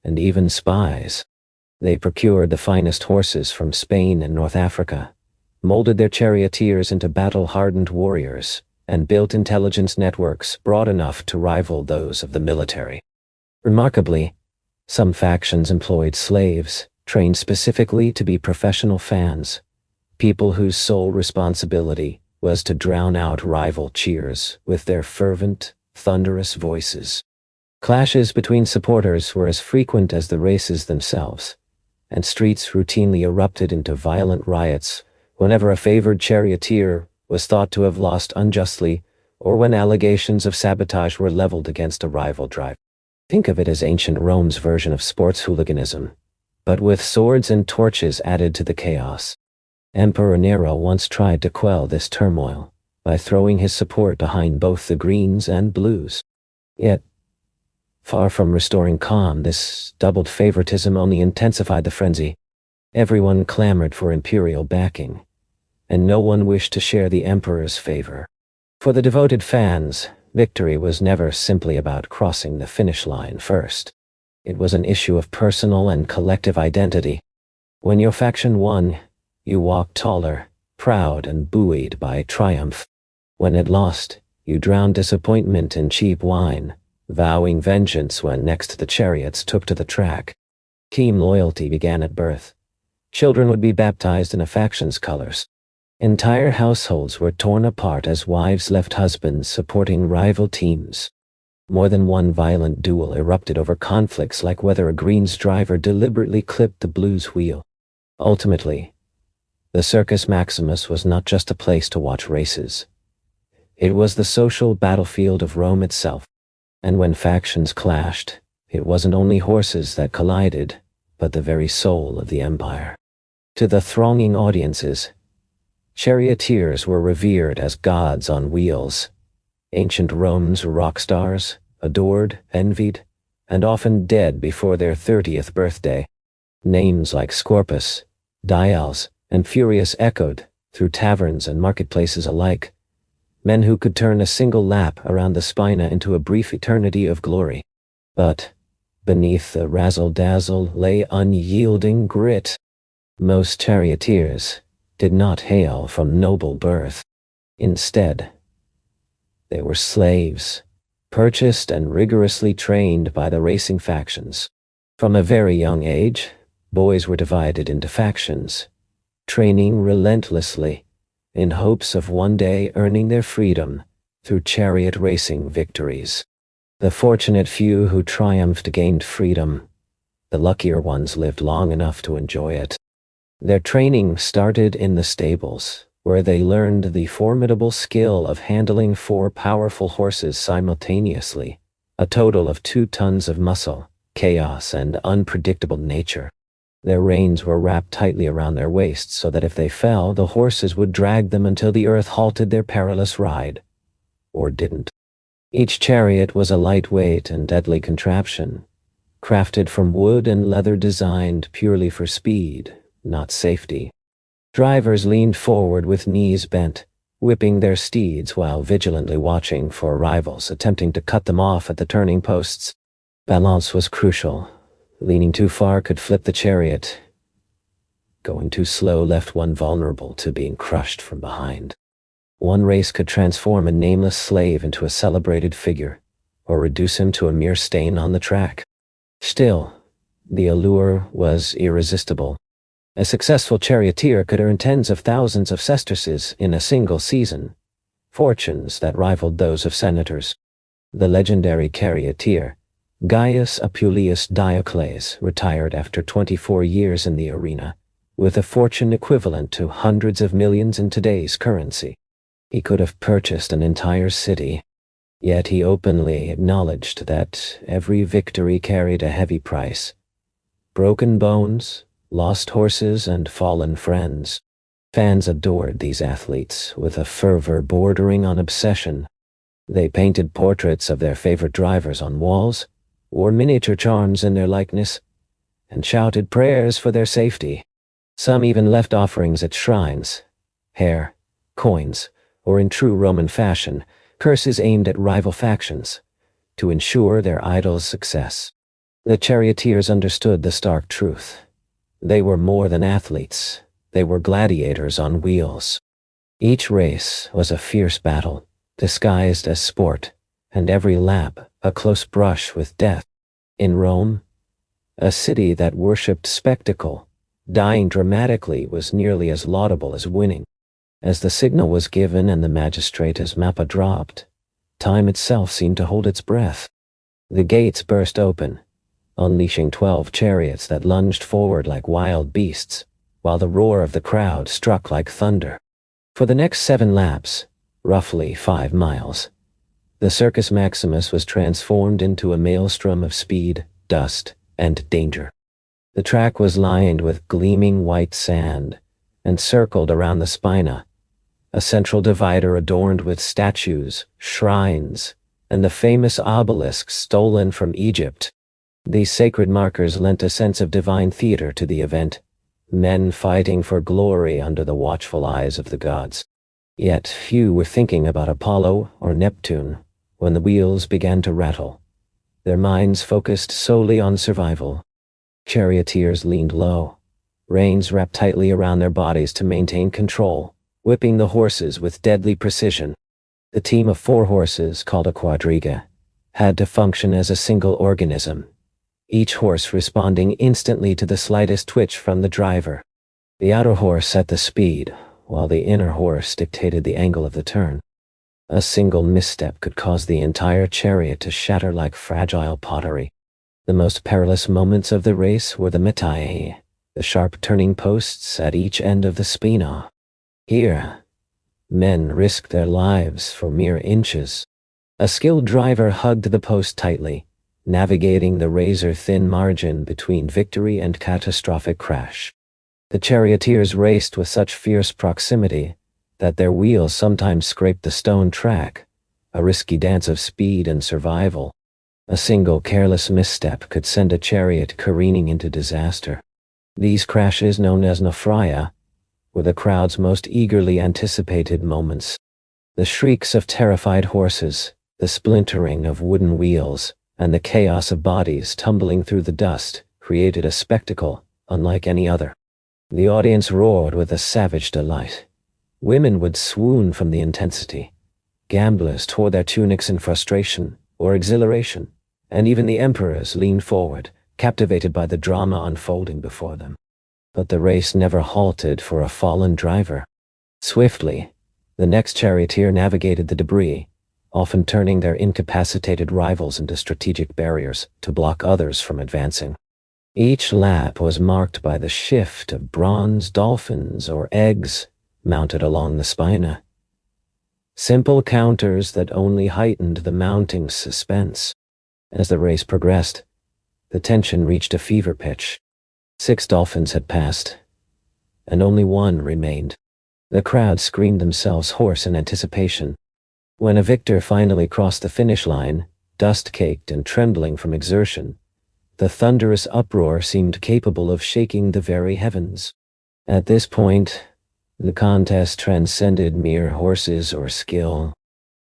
and even spies. They procured the finest horses from Spain and North Africa, molded their charioteers into battle-hardened warriors, and built intelligence networks broad enough to rival those of the military. Remarkably, some factions employed slaves, trained specifically to be professional fans, people whose sole responsibility was to drown out rival cheers with their fervent, thunderous voices. Clashes between supporters were as frequent as the races themselves, and streets routinely erupted into violent riots whenever a favored charioteer was thought to have lost unjustly or when allegations of sabotage were leveled against a rival driver. Think of it as ancient Rome's version of sports hooliganism, but with swords and torches added to the chaos. Emperor Nero once tried to quell this turmoil by throwing his support behind both the Greens and Blues. Yet, far from restoring calm, this doubled favoritism only intensified the frenzy. Everyone clamored for imperial backing, and no one wished to share the emperor's favor. For the devoted fans, victory was never simply about crossing the finish line first. It was an issue of personal and collective identity. When your faction won, you walked taller, proud and buoyed by triumph. When it lost, you drowned disappointment in cheap wine, vowing vengeance when next the chariots took to the track. Team loyalty began at birth. Children would be baptized in a faction's colors. Entire households were torn apart as wives left husbands supporting rival teams. More than one violent duel erupted over conflicts like whether a Green's driver deliberately clipped the Blue's wheel. Ultimately, the Circus Maximus was not just a place to watch races. It was the social battlefield of Rome itself. And when factions clashed, it wasn't only horses that collided, but the very soul of the empire. To the thronging audiences, charioteers were revered as gods on wheels. Ancient Rome's rock stars, adored, envied, and often dead before their 30th birthday. Names like Scorpus, Dials, and Furious echoed through taverns and marketplaces alike. Men who could turn a single lap around the spina into a brief eternity of glory. But beneath the razzle-dazzle lay unyielding grit. Most charioteers did not hail from noble birth. Instead, they were slaves, purchased and rigorously trained by the racing factions. From a very young age, boys were divided into factions, training relentlessly in hopes of one day earning their freedom through chariot racing victories. The fortunate few who triumphed gained freedom. The luckier ones lived long enough to enjoy it. Their training started in the stables, where they learned the formidable skill of handling 4 powerful horses simultaneously, a total of 2 tons of muscle, chaos, and unpredictable nature. Their reins were wrapped tightly around their waists so that if they fell, the horses would drag them until the earth halted their perilous ride. Or didn't. Each chariot was a lightweight and deadly contraption, crafted from wood and leather designed purely for speed, not safety. Drivers leaned forward with knees bent, whipping their steeds while vigilantly watching for rivals attempting to cut them off at the turning posts. Balance was crucial. Leaning too far could flip the chariot. Going too slow left one vulnerable to being crushed from behind. One race could transform a nameless slave into a celebrated figure, or reduce him to a mere stain on the track. Still, the allure was irresistible. A successful charioteer could earn tens of thousands of sesterces in a single season, fortunes that rivaled those of senators. The legendary charioteer, Gaius Appuleius Diocles, retired after 24 years in the arena, with a fortune equivalent to hundreds of millions in today's currency. He could have purchased an entire city, yet he openly acknowledged that every victory carried a heavy price. Broken bones, lost horses, and fallen friends. Fans adored these athletes with a fervor bordering on obsession. They painted portraits of their favorite drivers on walls, wore miniature charms in their likeness, and shouted prayers for their safety. Some even left offerings at shrines, hair, coins, or in true Roman fashion, curses aimed at rival factions, to ensure their idol's success. The charioteers understood the stark truth. They were more than athletes. They were gladiators on wheels. Each race was a fierce battle, disguised as sport, and every lap a close brush with death. In Rome, a city that worshipped spectacle, dying dramatically was nearly as laudable as winning. As the signal was given and the magistratus mappa dropped, time itself seemed to hold its breath. The gates burst open, unleashing 12 chariots that lunged forward like wild beasts, while the roar of the crowd struck like thunder. For the next 7 laps, roughly 5 miles, the Circus Maximus was transformed into a maelstrom of speed, dust, and danger. The track was lined with gleaming white sand and circled around the spina, a central divider adorned with statues, shrines, and the famous obelisks stolen from Egypt. These sacred markers lent a sense of divine theater to the event, men fighting for glory under the watchful eyes of the gods. Yet few were thinking about Apollo or Neptune when the wheels began to rattle. Their minds focused solely on survival. Charioteers leaned low, reins wrapped tightly around their bodies to maintain control, whipping the horses with deadly precision. The team of 4 horses, called a quadriga, had to function as a single organism, each horse responding instantly to the slightest twitch from the driver. The outer horse set the speed, while the inner horse dictated the angle of the turn. A single misstep could cause the entire chariot to shatter like fragile pottery. The most perilous moments of the race were the metae, the sharp turning posts at each end of the spina. Here, men risked their lives for mere inches. A skilled driver hugged the post tightly, navigating the razor-thin margin between victory and catastrophic crash. The charioteers raced with such fierce proximity that their wheels sometimes scraped the stone track, a risky dance of speed and survival. A single careless misstep could send a chariot careening into disaster. These crashes, known as nephria, were the crowd's most eagerly anticipated moments. The shrieks of terrified horses, the splintering of wooden wheels, and the chaos of bodies tumbling through the dust created a spectacle unlike any other. The audience roared with a savage delight. Women would swoon from the intensity. Gamblers tore their tunics in frustration or exhilaration, and even the emperors leaned forward, captivated by the drama unfolding before them. But the race never halted for a fallen driver. Swiftly, the next charioteer navigated the debris, often turning their incapacitated rivals into strategic barriers to block others from advancing. Each lap was marked by the shift of bronze dolphins or eggs mounted along the spina. Simple counters that only heightened the mounting suspense. As the race progressed, the tension reached a fever pitch. 6 dolphins had passed, and only 1 remained. The crowd screamed themselves hoarse in anticipation. When a victor finally crossed the finish line, dust-caked and trembling from exertion, the thunderous uproar seemed capable of shaking the very heavens. At this point, the contest transcended mere horses or skill.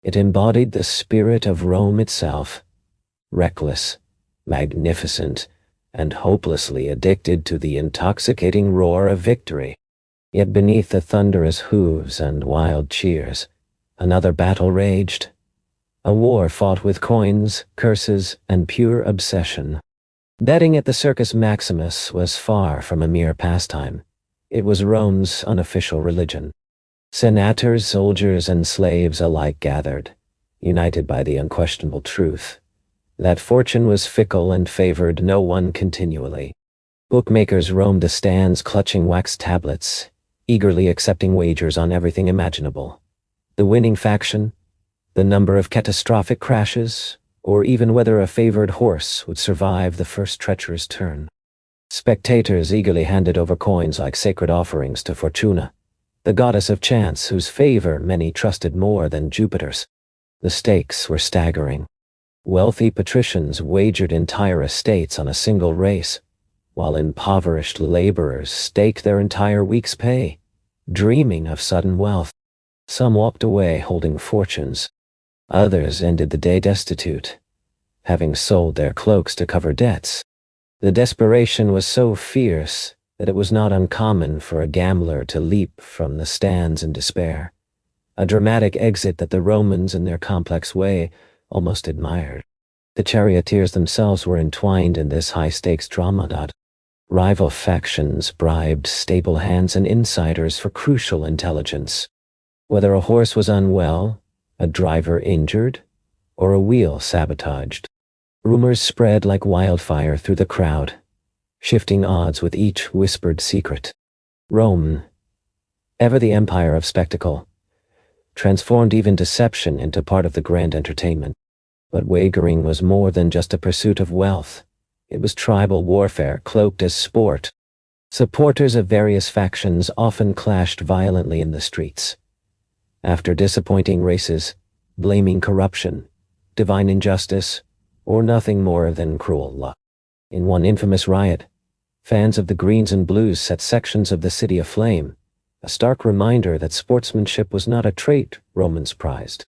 It embodied the spirit of Rome itself, reckless, magnificent, and hopelessly addicted to the intoxicating roar of victory. Yet beneath the thunderous hooves and wild cheers, another battle raged. A war fought with coins, curses, and pure obsession. Betting at the Circus Maximus was far from a mere pastime. It was Rome's unofficial religion. Senators, soldiers, and slaves alike gathered, united by the unquestionable truth that fortune was fickle and favored no one continually. Bookmakers roamed the stands clutching wax tablets, eagerly accepting wagers on everything imaginable. The winning faction, the number of catastrophic crashes, or even whether a favored horse would survive the first treacherous turn. Spectators eagerly handed over coins like sacred offerings to Fortuna, the goddess of chance whose favor many trusted more than Jupiter's. The stakes were staggering. Wealthy patricians wagered entire estates on a single race, while impoverished laborers staked their entire week's pay, dreaming of sudden wealth. Some walked away holding fortunes. Others ended the day destitute, having sold their cloaks to cover debts. The desperation was so fierce that it was not uncommon for a gambler to leap from the stands in despair, a dramatic exit that the Romans, in their complex way, almost admired. The charioteers themselves were entwined in this high-stakes drama. Rival factions bribed stable hands and insiders for crucial intelligence. Whether a horse was unwell, a driver injured, or a wheel sabotaged, rumors spread like wildfire through the crowd, shifting odds with each whispered secret. Rome, ever the empire of spectacle, transformed even deception into part of the grand entertainment. But wagering was more than just a pursuit of wealth. It was tribal warfare cloaked as sport. Supporters of various factions often clashed violently in the streets. After disappointing races, blaming corruption, divine injustice, or nothing more than cruel luck. In one infamous riot, fans of the greens and blues set sections of the city aflame, a stark reminder that sportsmanship was not a trait Romans prized.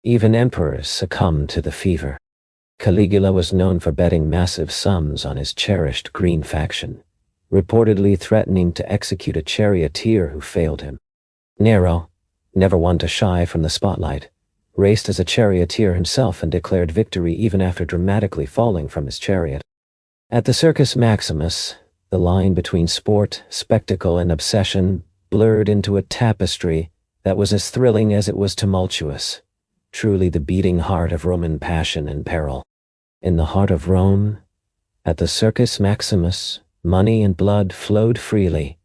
Even emperors succumbed to the fever. Caligula was known for betting massive sums on his cherished green faction, reportedly threatening to execute a charioteer who failed him. Nero, never one to shy from the spotlight, raced as a charioteer himself and declared victory even after dramatically falling from his chariot. At the Circus Maximus, the line between sport, spectacle, and obsession blurred into a tapestry that was as thrilling as it was tumultuous, truly the beating heart of Roman passion and peril. In the heart of Rome, at the Circus Maximus, money and blood flowed freely,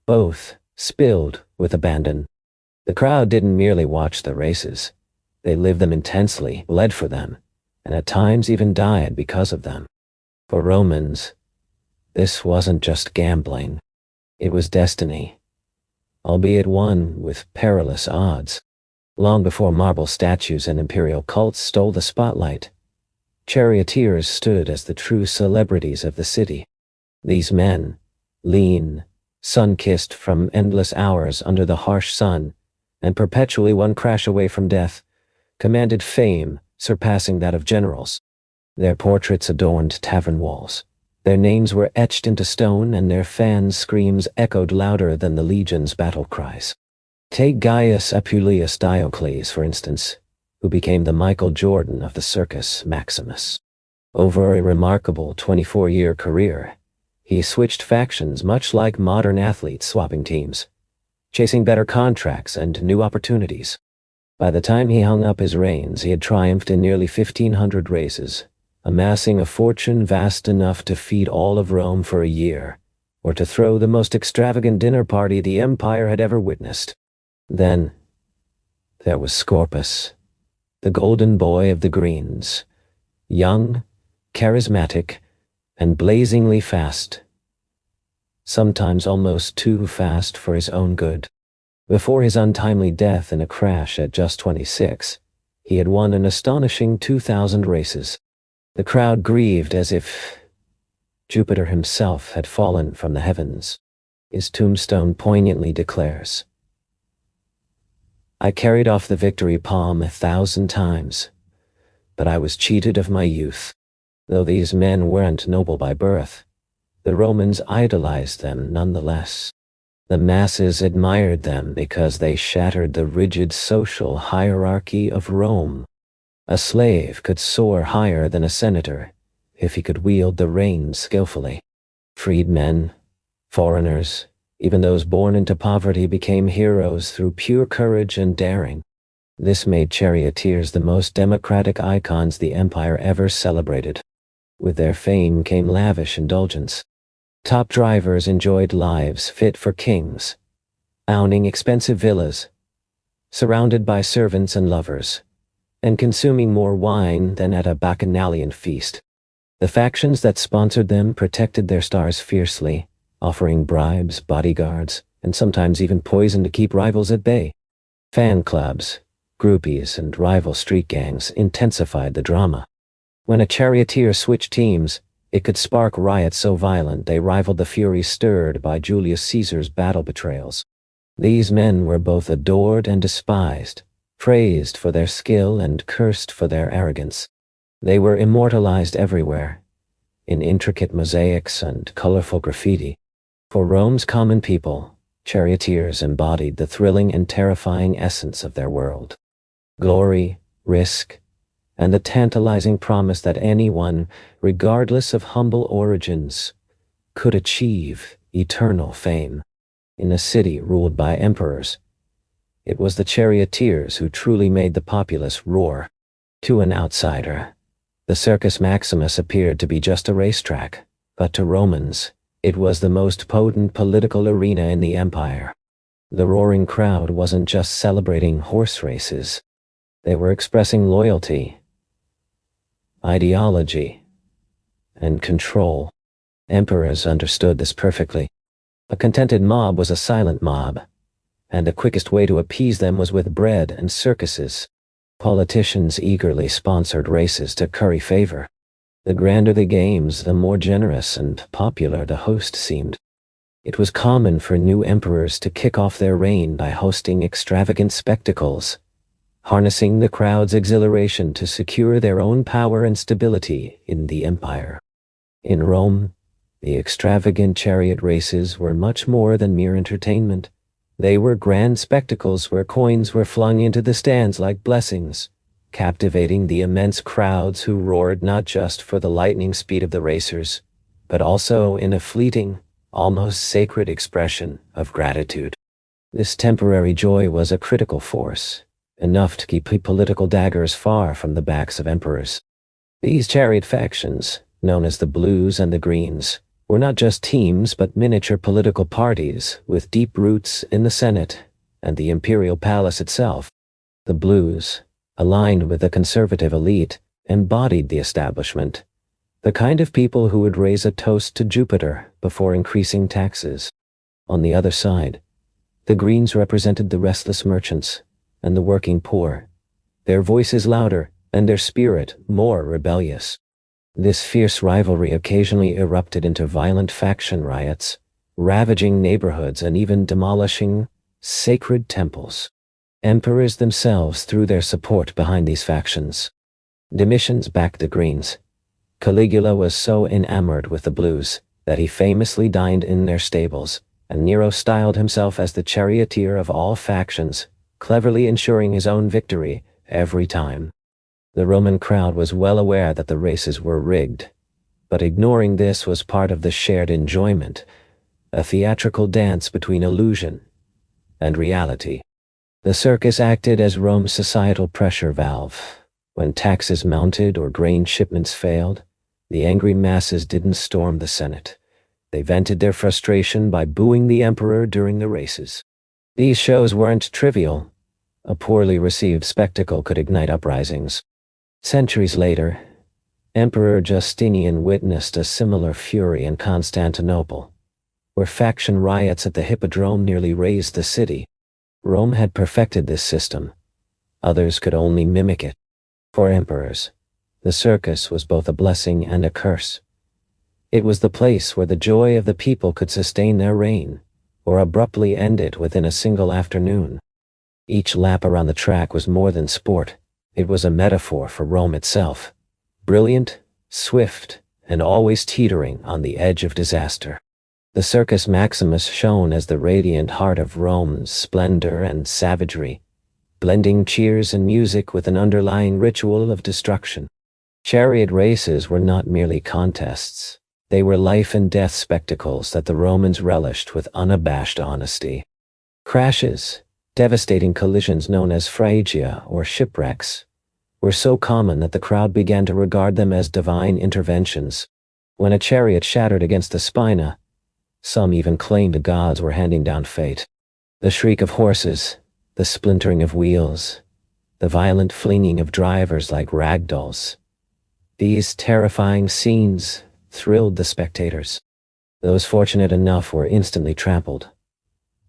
both spilled with abandon. The crowd didn't merely watch the races. They lived them intensely, bled for them, and at times even died because of them. For Romans, this wasn't just gambling. It was destiny, albeit one with perilous odds. Long before marble statues and imperial cults stole the spotlight, charioteers stood as the true celebrities of the city. These men, lean, sun-kissed from endless hours under the harsh sun, and perpetually one crash away from death, commanded fame surpassing that of generals. Their portraits adorned tavern walls. Their names were etched into stone, and their fans' screams echoed louder than the legion's battle cries. Take Gaius Appuleius Diocles, for instance, who became the Michael Jordan of the Circus Maximus. Over a remarkable 24-year career, he switched factions much like modern athletes swapping teams, chasing better contracts and new opportunities. By the time he hung up his reins, he had triumphed in nearly 1,500 races, amassing a fortune vast enough to feed all of Rome for a year, or to throw the most extravagant dinner party the empire had ever witnessed. Then, there was Scorpus, the golden boy of the greens, young, charismatic, and blazingly fast, sometimes almost too fast for his own good. Before his untimely death in a crash at just 26, he had won an astonishing 2,000 races. The crowd grieved as if Jupiter himself had fallen from the heavens. His tombstone poignantly declares, "I carried off the victory palm 1,000 times, but I was cheated of my youth." Though these men weren't noble by birth, the Romans idolized them nonetheless. The masses admired them because they shattered the rigid social hierarchy of Rome. A slave could soar higher than a senator if he could wield the reins skillfully. Freedmen, foreigners, even those born into poverty became heroes through pure courage and daring. This made charioteers the most democratic icons the empire ever celebrated. With their fame came lavish indulgence. Top drivers enjoyed lives fit for kings, owning expensive villas, surrounded by servants and lovers, and consuming more wine than at a bacchanalian feast. The factions that sponsored them protected their stars fiercely, offering bribes, bodyguards, and sometimes even poison to keep rivals at bay. Fan clubs, groupies, and rival street gangs intensified the drama. When a charioteer switched teams, it could spark riots so violent they rivaled the fury stirred by Julius Caesar's battle betrayals. These men were both adored and despised, praised for their skill and cursed for their arrogance. They were immortalized everywhere, in intricate mosaics and colorful graffiti. For Rome's common people, charioteers embodied the thrilling and terrifying essence of their world. Glory, risk, and the tantalizing promise that anyone, regardless of humble origins, could achieve eternal fame. In a city ruled by emperors, it was the charioteers who truly made the populace roar. To an outsider, the Circus Maximus appeared to be just a racetrack, but to Romans, it was the most potent political arena in the empire. The roaring crowd wasn't just celebrating horse races. They were expressing loyalty, ideology, and control. Emperors understood this perfectly. A contented mob was a silent mob, and the quickest way to appease them was with bread and circuses. Politicians eagerly sponsored races to curry favor. The grander the games, the more generous and popular the host seemed. It was common for new emperors to kick off their reign by hosting extravagant spectacles, harnessing the crowd's exhilaration to secure their own power and stability in the empire. In Rome, the extravagant chariot races were much more than mere entertainment. They were grand spectacles where coins were flung into the stands like blessings, captivating the immense crowds who roared not just for the lightning speed of the racers, but also in a fleeting, almost sacred expression of gratitude. This temporary joy was a critical force, enough to keep political daggers far from the backs of emperors. These chariot factions, known as the Blues and the Greens, were not just teams but miniature political parties with deep roots in the Senate and the imperial palace itself. The Blues, aligned with the conservative elite, embodied the establishment, the kind of people who would raise a toast to Jupiter before increasing taxes. On the other side, the Greens represented the restless merchants and the working poor, their voices louder and their spirit more rebellious. This fierce rivalry occasionally erupted into violent faction riots, ravaging neighborhoods and even demolishing sacred temples. Emperors themselves threw their support behind these factions. Domitian backed the Greens. Caligula was so enamored with the Blues that he famously dined in their stables, and Nero styled himself as the charioteer of all factions, cleverly ensuring his own victory every time. The Roman crowd was well aware that the races were rigged, but ignoring this was part of the shared enjoyment, a theatrical dance between illusion and reality. The circus acted as Rome's societal pressure valve. When taxes mounted or grain shipments failed, the angry masses didn't storm the Senate. They vented their frustration by booing the emperor during the races. These shows weren't trivial. A poorly received spectacle could ignite uprisings. Centuries later, Emperor Justinian witnessed a similar fury in Constantinople, where faction riots at the Hippodrome nearly razed the city. Rome had perfected this system. Others could only mimic it. For emperors, the circus was both a blessing and a curse. It was the place where the joy of the people could sustain their reign, or abruptly end it within a single afternoon. Each lap around the track was more than sport. It was a metaphor for Rome itself, brilliant, swift, and always teetering on the edge of disaster. The Circus Maximus shone as the radiant heart of Rome's splendor and savagery, blending cheers and music with an underlying ritual of destruction. Chariot races were not merely contests. They were life and death spectacles that the Romans relished with unabashed honesty. Crashes, devastating collisions known as phrygia or shipwrecks, were so common that the crowd began to regard them as divine interventions. When a chariot shattered against the spina, some even claimed the gods were handing down fate. The shriek of horses, the splintering of wheels, the violent flinging of drivers like ragdolls. These terrifying scenes thrilled the spectators. Those fortunate enough were instantly trampled.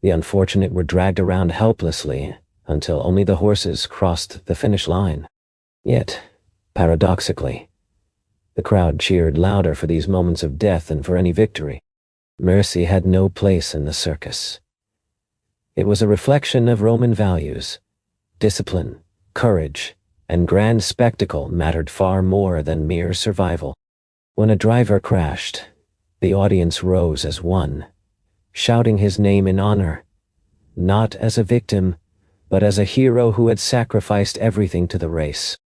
The unfortunate were dragged around helplessly until only the horses crossed the finish line. Yet, paradoxically, the crowd cheered louder for these moments of death than for any victory. Mercy had no place in the circus. It was a reflection of Roman values. Discipline, courage, and grand spectacle mattered far more than mere survival. When a driver crashed, the audience rose as one, shouting his name in honor, not as a victim, but as a hero who had sacrificed everything to the race.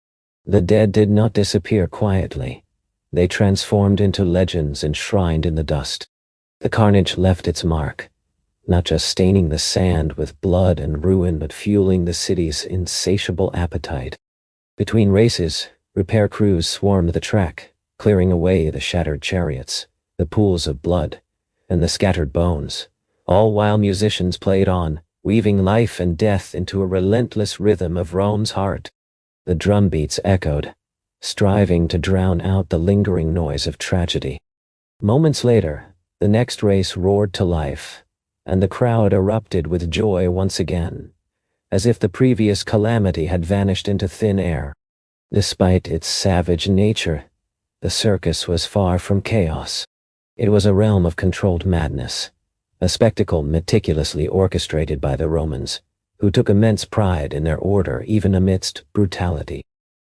The dead did not disappear quietly. They transformed into legends enshrined in the dust. The carnage left its mark, not just staining the sand with blood and ruin, but fueling the city's insatiable appetite. Between races, repair crews swarmed the track, clearing away the shattered chariots, the pools of blood, and the scattered bones, all while musicians played on, weaving life and death into a relentless rhythm of Rome's heart. The drum beats echoed, striving to drown out the lingering noise of tragedy. Moments later, the next race roared to life, and the crowd erupted with joy once again, as if the previous calamity had vanished into thin air. Despite its savage nature, the circus was far from chaos. It was a realm of controlled madness, a spectacle meticulously orchestrated by the Romans, who took immense pride in their order even amidst brutality.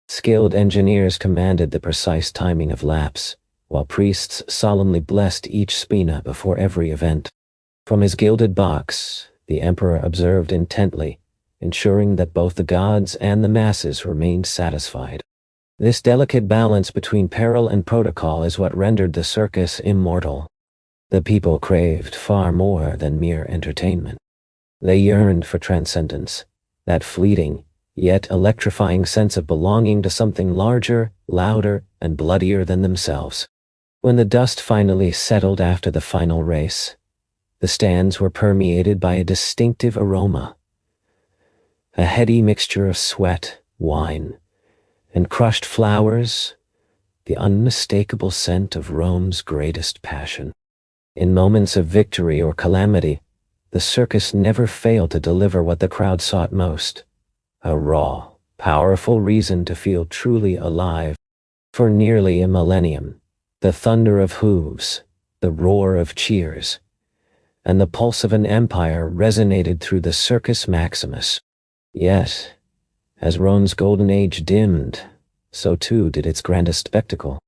Skilled engineers commanded the precise timing of laps, while priests solemnly blessed each spina before every event. From his gilded box, The emperor observed intently, ensuring that both the gods and the masses remained satisfied. This delicate balance between peril and protocol is what rendered the circus immortal. The people craved far more than mere entertainment. They yearned for transcendence, that fleeting, yet electrifying sense of belonging to something larger, louder, and bloodier than themselves. When the dust finally settled after the final race, the stands were permeated by a distinctive aroma, a heady mixture of sweat, wine, and crushed flowers, the unmistakable scent of Rome's greatest passion. In moments of victory or calamity, the circus never failed to deliver what the crowd sought most, a raw, powerful reason to feel truly alive. For nearly a millennium, the thunder of hooves, the roar of cheers, and the pulse of an empire resonated through the Circus Maximus. Yet, as Rome's golden age dimmed, so too did its grandest spectacle.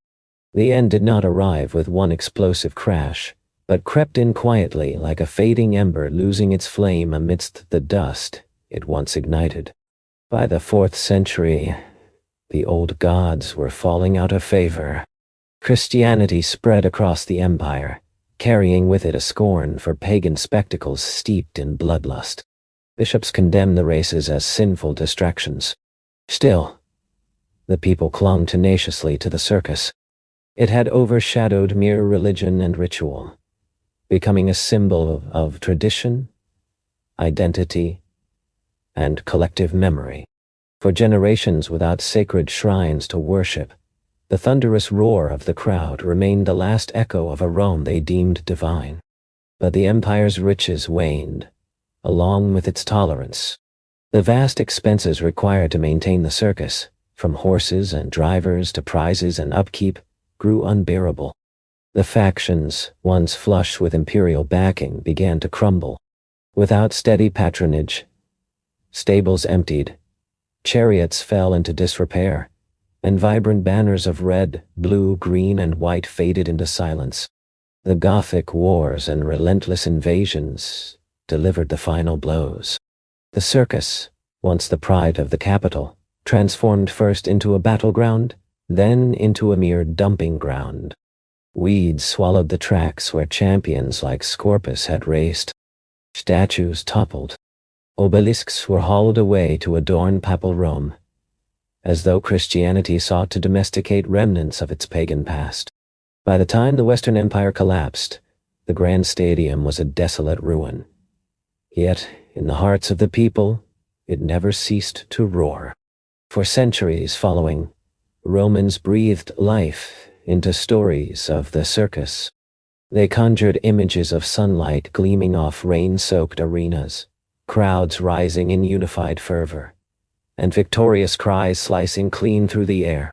The end did not arrive with one explosive crash, but crept in quietly like a fading ember losing its flame amidst the dust it once ignited. By the 4th century, the old gods were falling out of favor. Christianity spread across the empire, carrying with it a scorn for pagan spectacles steeped in bloodlust. Bishops condemned the races as sinful distractions. Still, the people clung tenaciously to the circus. It had overshadowed mere religion and ritual, becoming a symbol of tradition, identity, and collective memory. For generations without sacred shrines to worship, the thunderous roar of the crowd remained the last echo of a Rome they deemed divine. But the empire's riches waned, along with its tolerance. The vast expenses required to maintain the circus, from horses and drivers to prizes and upkeep, grew unbearable. The factions, once flush with imperial backing, began to crumble. Without steady patronage, stables emptied, chariots fell into disrepair, and vibrant banners of red, blue, green, and white faded into silence. The Gothic wars and relentless invasions delivered the final blows. The circus, once the pride of the capital, transformed first into a battleground, then into a mere dumping ground. Weeds swallowed the tracks where champions like Scorpus had raced. Statues toppled. Obelisks were hauled away to adorn papal Rome, as though Christianity sought to domesticate remnants of its pagan past. By the time the Western Empire collapsed, the Grand Stadium was a desolate ruin. Yet, in the hearts of the people, it never ceased to roar. For centuries following, Romans breathed life into stories of the circus. They conjured images of sunlight gleaming off rain-soaked arenas, crowds rising in unified fervor, and victorious cries slicing clean through the air.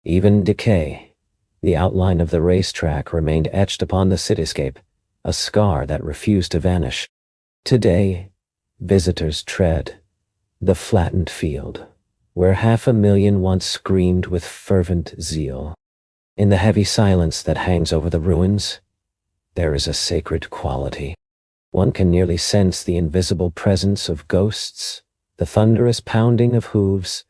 Even decay, the outline of the racetrack, remained etched upon the cityscape, a scar that refused to vanish. Today, visitors tread the flattened field, where 500,000 once screamed with fervent zeal. In the heavy silence that hangs over the ruins, there is a sacred quality. One can nearly sense the invisible presence of ghosts, the thunderous pounding of hooves,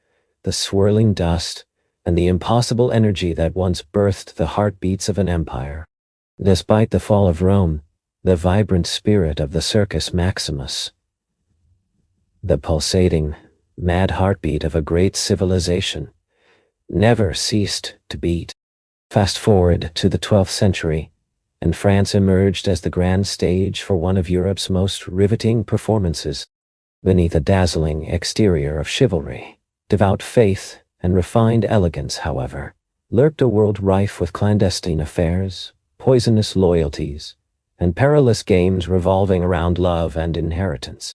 the swirling dust, and the impossible energy that once birthed the heartbeats of an empire. Despite the fall of Rome, the vibrant spirit of the Circus Maximus, the pulsating, mad heartbeat of a great civilization, never ceased to beat. Fast forward to the 12th century, and France emerged as the grand stage for one of Europe's most riveting performances. Beneath a dazzling exterior of chivalry, devout faith, and refined elegance, however, lurked a world rife with clandestine affairs, poisonous loyalties, and perilous games revolving around love and inheritance.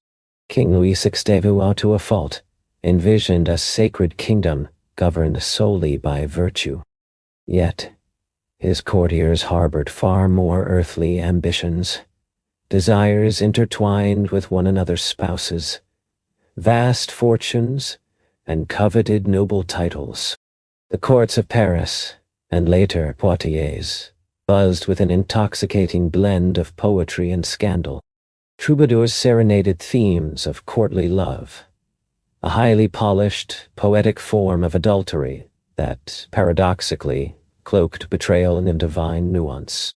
King Louis XVI, to a fault, envisioned a sacred kingdom governed solely by virtue. Yet, his courtiers harbored far more earthly ambitions, desires intertwined with one another's spouses, vast fortunes, and coveted noble titles. The courts of Paris, and later Poitiers, buzzed with an intoxicating blend of poetry and scandal. Troubadours serenaded themes of courtly love, a highly polished, poetic form of adultery that, paradoxically, cloaked betrayal in a divine nuance.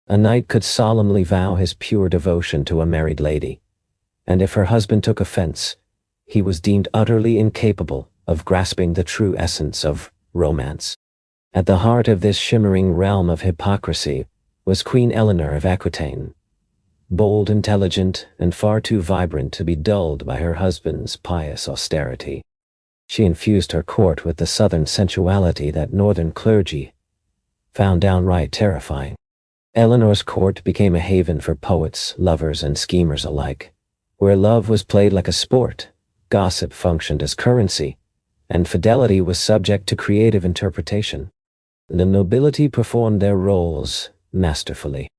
A knight could solemnly vow his pure devotion to a married lady, and if her husband took offense, he was deemed utterly incapable of grasping the true essence of romance. At the heart of this shimmering realm of hypocrisy was Queen Eleanor of Aquitaine, bold, intelligent, and far too vibrant to be dulled by her husband's pious austerity. She infused her court with the southern sensuality that northern clergy found downright terrifying. Eleanor's court became a haven for poets, lovers, and schemers alike, where love was played like a sport, gossip functioned as currency, and fidelity was subject to creative interpretation. The nobility performed their roles masterfully.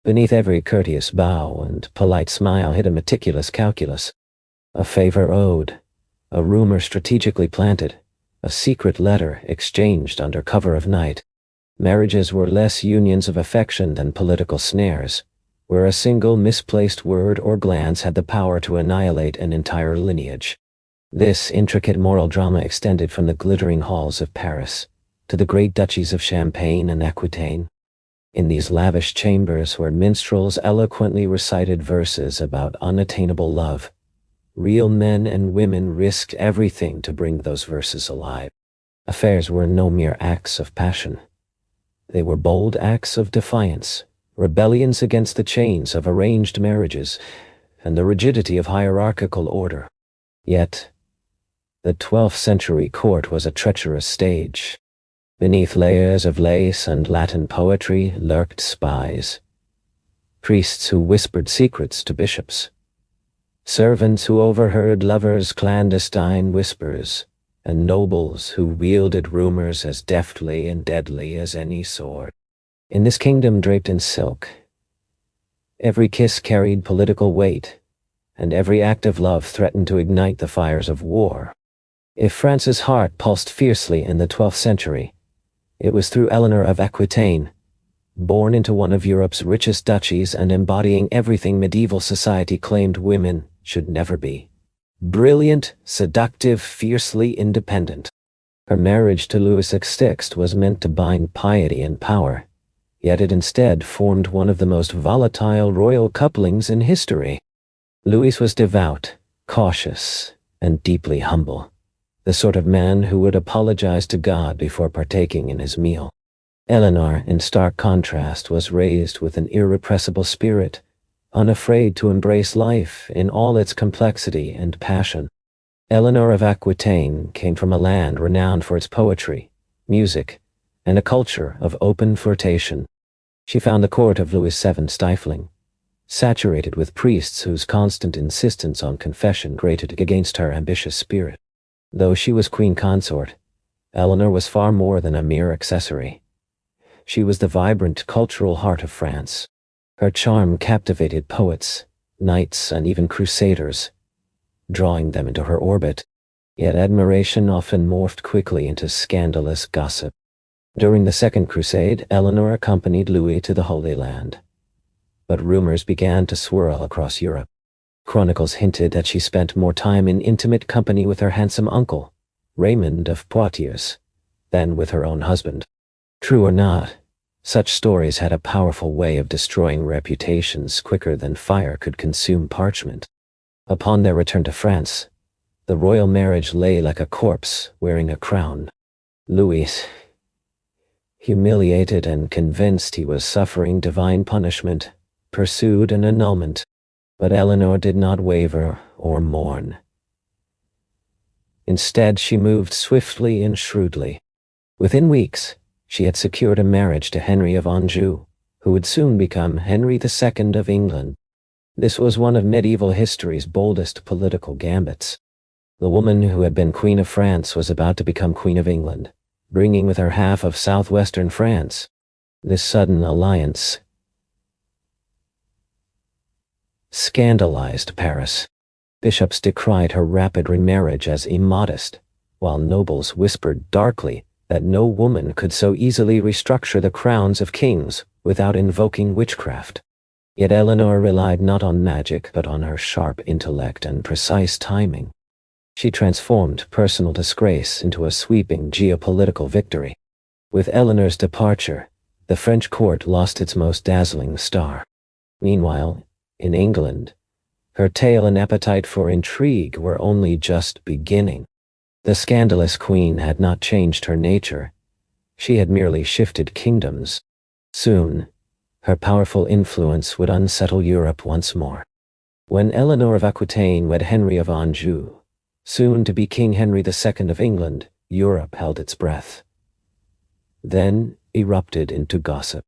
Beneath every courteous bow and polite smile hid a meticulous calculus. A favor owed, a rumor strategically planted, a secret letter exchanged under cover of night. Marriages were less unions of affection than political snares, where a single misplaced word or glance had the power to annihilate an entire lineage. This intricate moral drama extended from the glittering halls of Paris to the great duchies of Champagne and Aquitaine. In these lavish chambers where minstrels eloquently recited verses about unattainable love, real men and women risked everything to bring those verses alive. Affairs were no mere acts of passion. They were bold acts of defiance, rebellions against the chains of arranged marriages and the rigidity of hierarchical order. Yet, the 12th century court was a treacherous stage. Beneath layers of lace and Latin poetry lurked spies, priests who whispered secrets to bishops, servants who overheard lovers' clandestine whispers, and nobles who wielded rumors as deftly and deadly as any sword. In this kingdom draped in silk, every kiss carried political weight, and every act of love threatened to ignite the fires of war. If France's heart pulsed fiercely in the 12th century, it was through Eleanor of Aquitaine, born into one of Europe's richest duchies and embodying everything medieval society claimed women should never be. Brilliant, seductive, fiercely independent. Her marriage to Louis XVI was meant to bind piety and power, yet it instead formed one of the most volatile royal couplings in history. Louis was devout, cautious, and deeply humble, the sort of man who would apologize to God before partaking in his meal. Eleanor, in stark contrast, was raised with an irrepressible spirit, unafraid to embrace life in all its complexity and passion. Eleanor of Aquitaine came from a land renowned for its poetry, music, and a culture of open flirtation. She found the court of Louis VII stifling, saturated with priests whose constant insistence on confession grated against her ambitious spirit. Though she was queen consort, Eleanor was far more than a mere accessory. She was the vibrant cultural heart of France. Her charm captivated poets, knights, and even crusaders, drawing them into her orbit. Yet admiration often morphed quickly into scandalous gossip. During the Second Crusade, Eleanor accompanied Louis to the Holy Land. But rumors began to swirl across Europe. Chronicles hinted that she spent more time in intimate company with her handsome uncle, Raymond of Poitiers, than with her own husband. True or not, such stories had a powerful way of destroying reputations quicker than fire could consume parchment. Upon their return to France, the royal marriage lay like a corpse wearing a crown. Louis, humiliated and convinced he was suffering divine punishment, pursued an annulment. But Eleanor did not waver or mourn. Instead, she moved swiftly and shrewdly. Within weeks, she had secured a marriage to Henry of Anjou, who would soon become Henry II of England. This was one of medieval history's boldest political gambits. The woman who had been Queen of France was about to become Queen of England, bringing with her half of southwestern France. This sudden alliance scandalized Paris. Bishops decried her rapid remarriage as immodest, while nobles whispered darkly that no woman could so easily restructure the crowns of kings without invoking witchcraft. Yet Eleanor relied not on magic but on her sharp intellect and precise timing. She transformed personal disgrace into a sweeping geopolitical victory. With Eleanor's departure, the French court lost its most dazzling star. Meanwhile, in England, her tale and appetite for intrigue were only just beginning. The scandalous queen had not changed her nature. She had merely shifted kingdoms. Soon, her powerful influence would unsettle Europe once more. When Eleanor of Aquitaine wed Henry of Anjou, soon to be King Henry II of England, Europe held its breath. Then erupted into gossip.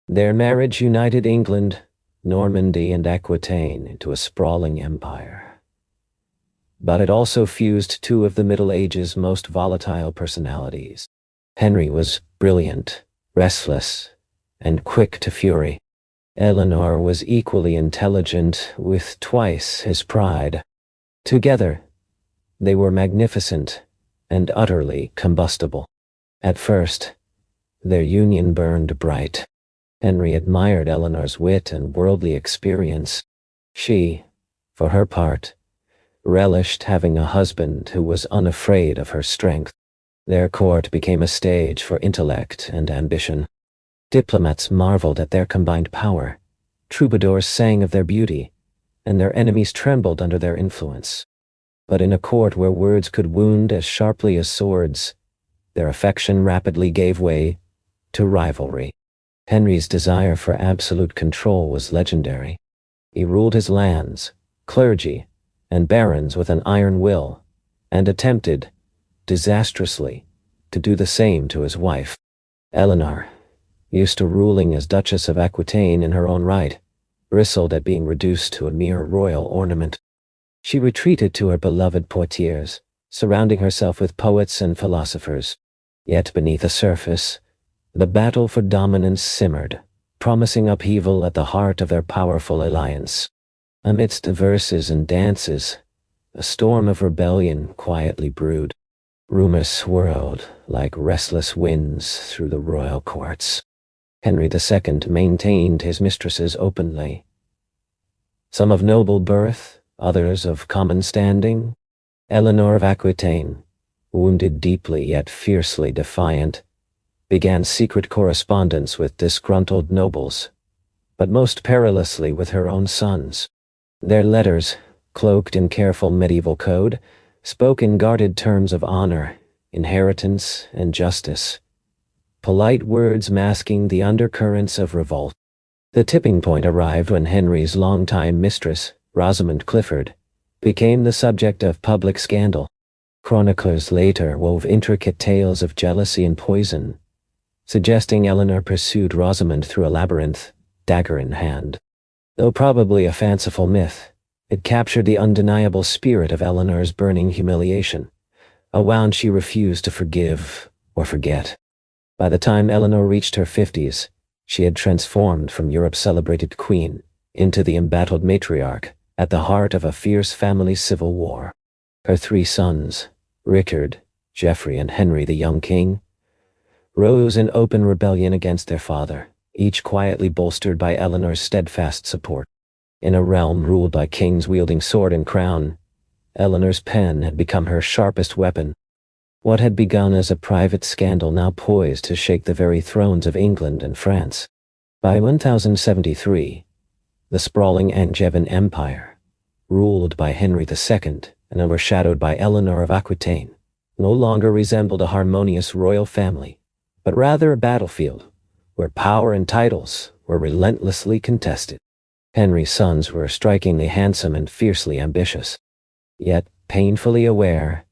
Their marriage united England, Normandy, and Aquitaine into a sprawling empire. But it also fused two of the Middle Age's most volatile personalities. Henry was brilliant, restless, and quick to fury. Eleanor was equally intelligent, with twice his pride. Together, they were magnificent and utterly combustible. At first, their union burned bright. Henry admired Eleanor's wit and worldly experience. She, for her part, relished having a husband who was unafraid of her strength. Their court became a stage for intellect and ambition. Diplomats marveled at their combined power, troubadours sang of their beauty, and their enemies trembled under their influence. But in a court where words could wound as sharply as swords, their affection rapidly gave way to rivalry. Henry's desire for absolute control was legendary. He ruled his lands, clergy, and barons with an iron will, and attempted, disastrously, to do the same to his wife. Eleanor, used to ruling as Duchess of Aquitaine in her own right, bristled at being reduced to a mere royal ornament. She retreated to her beloved Poitiers, surrounding herself with poets and philosophers. Yet beneath the surface, the battle for dominance simmered, promising upheaval at the heart of their powerful alliance. Amidst verses and dances, a storm of rebellion quietly brewed. Rumors swirled like restless winds through the royal courts. Henry II maintained his mistresses openly. Some of noble birth, others of common standing. Eleanor of Aquitaine, wounded deeply yet fiercely defiant, began secret correspondence with disgruntled nobles, but most perilously with her own sons. Their letters, cloaked in careful medieval code, spoke in guarded terms of honor, inheritance, and justice. Polite words masking the undercurrents of revolt. The tipping point arrived when Henry's longtime mistress, Rosamond Clifford, became the subject of public scandal. Chroniclers later wove intricate tales of jealousy and poison, suggesting Eleanor pursued Rosamond through a labyrinth, dagger in hand. Though probably a fanciful myth, it captured the undeniable spirit of Eleanor's burning humiliation, a wound she refused to forgive or forget. By the time Eleanor reached her 50s, she had transformed from Europe's celebrated queen into the embattled matriarch at the heart of a fierce family civil war. Her three sons, Richard, Geoffrey, and Henry the young king, rose in open rebellion against their father, each quietly bolstered by Eleanor's steadfast support. In a realm ruled by kings wielding sword and crown, Eleanor's pen had become her sharpest weapon. What had begun as a private scandal now poised to shake the very thrones of England and France. By 1073, the sprawling Angevin Empire, ruled by Henry II and overshadowed by Eleanor of Aquitaine, no longer resembled a harmonious royal family, but rather a battlefield where power and titles were relentlessly contested. Henry's sons were strikingly handsome and fiercely ambitious, yet painfully aware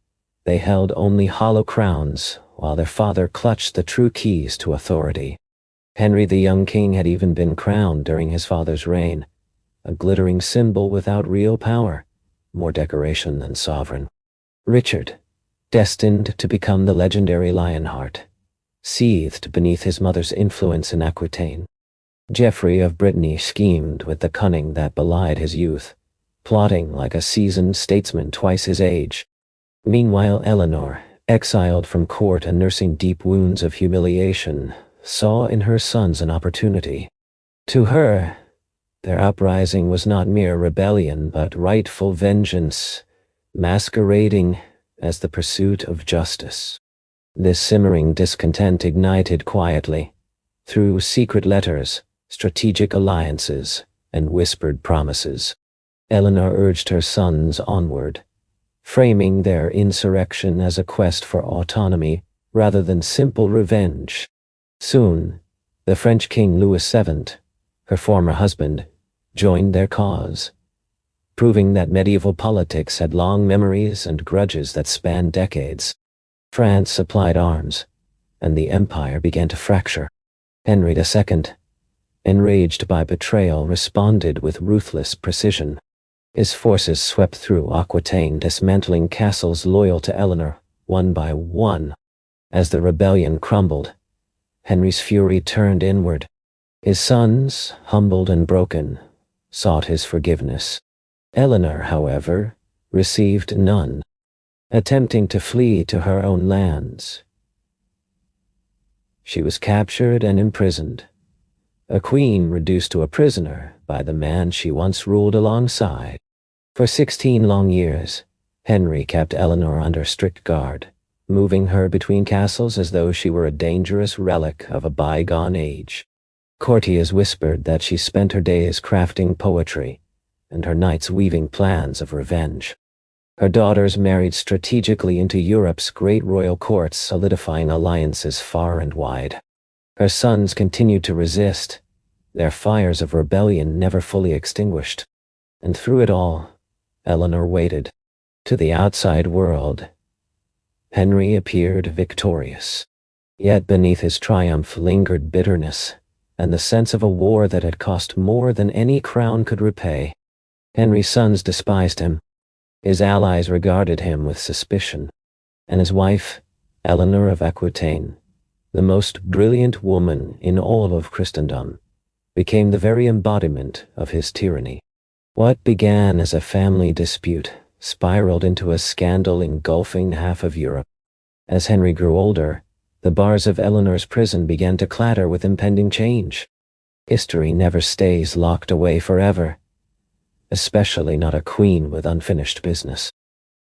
they held only hollow crowns while their father clutched the true keys to authority. Henry the young king had even been crowned during his father's reign, a glittering symbol without real power, more decoration than sovereign. Richard, destined to become the legendary Lionheart, seethed beneath his mother's influence in Aquitaine. Geoffrey of Brittany schemed with the cunning that belied his youth, plotting like a seasoned statesman twice his age. Meanwhile, Eleanor, exiled from court and nursing deep wounds of humiliation, saw in her sons an opportunity. To her, Their uprising was not mere rebellion, but rightful vengeance, masquerading as the pursuit of justice. This simmering discontent ignited quietly, through secret letters, strategic alliances, and whispered promises. Eleanor urged her sons onward, framing their insurrection as a quest for autonomy rather than simple revenge. Soon, the French King Louis VII, her former husband, joined their cause, proving that medieval politics had long memories and grudges that spanned decades. France supplied arms, and the empire began to fracture. Henry II, enraged by betrayal, responded with ruthless precision. His forces swept through Aquitaine, dismantling castles loyal to Eleanor, one by one. As the rebellion crumbled, Henry's fury turned inward. His sons, humbled and broken, sought his forgiveness. Eleanor, however, received none, attempting to flee to her own lands. She was captured and imprisoned, a queen reduced to a prisoner by the man she once ruled alongside. For 16 long years, Henry kept Eleanor under strict guard, moving her between castles as though she were a dangerous relic of a bygone age. Courtiers whispered that she spent her days crafting poetry and her nights weaving plans of revenge. Her daughters married strategically into Europe's great royal courts, solidifying alliances far and wide. Her sons continued to resist, their fires of rebellion never fully extinguished. And through it all, Eleanor waited. To the outside world, Henry appeared victorious. Yet beneath his triumph lingered bitterness, and the sense of a war that had cost more than any crown could repay. Henry's sons despised him. His allies regarded him with suspicion, and his wife, Eleanor of Aquitaine, the most brilliant woman in all of Christendom, became the very embodiment of his tyranny. What began as a family dispute spiraled into a scandal engulfing half of Europe. As Henry grew older, the bars of Eleanor's prison began to clatter with impending change. History never stays locked away forever, especially not a queen with unfinished business.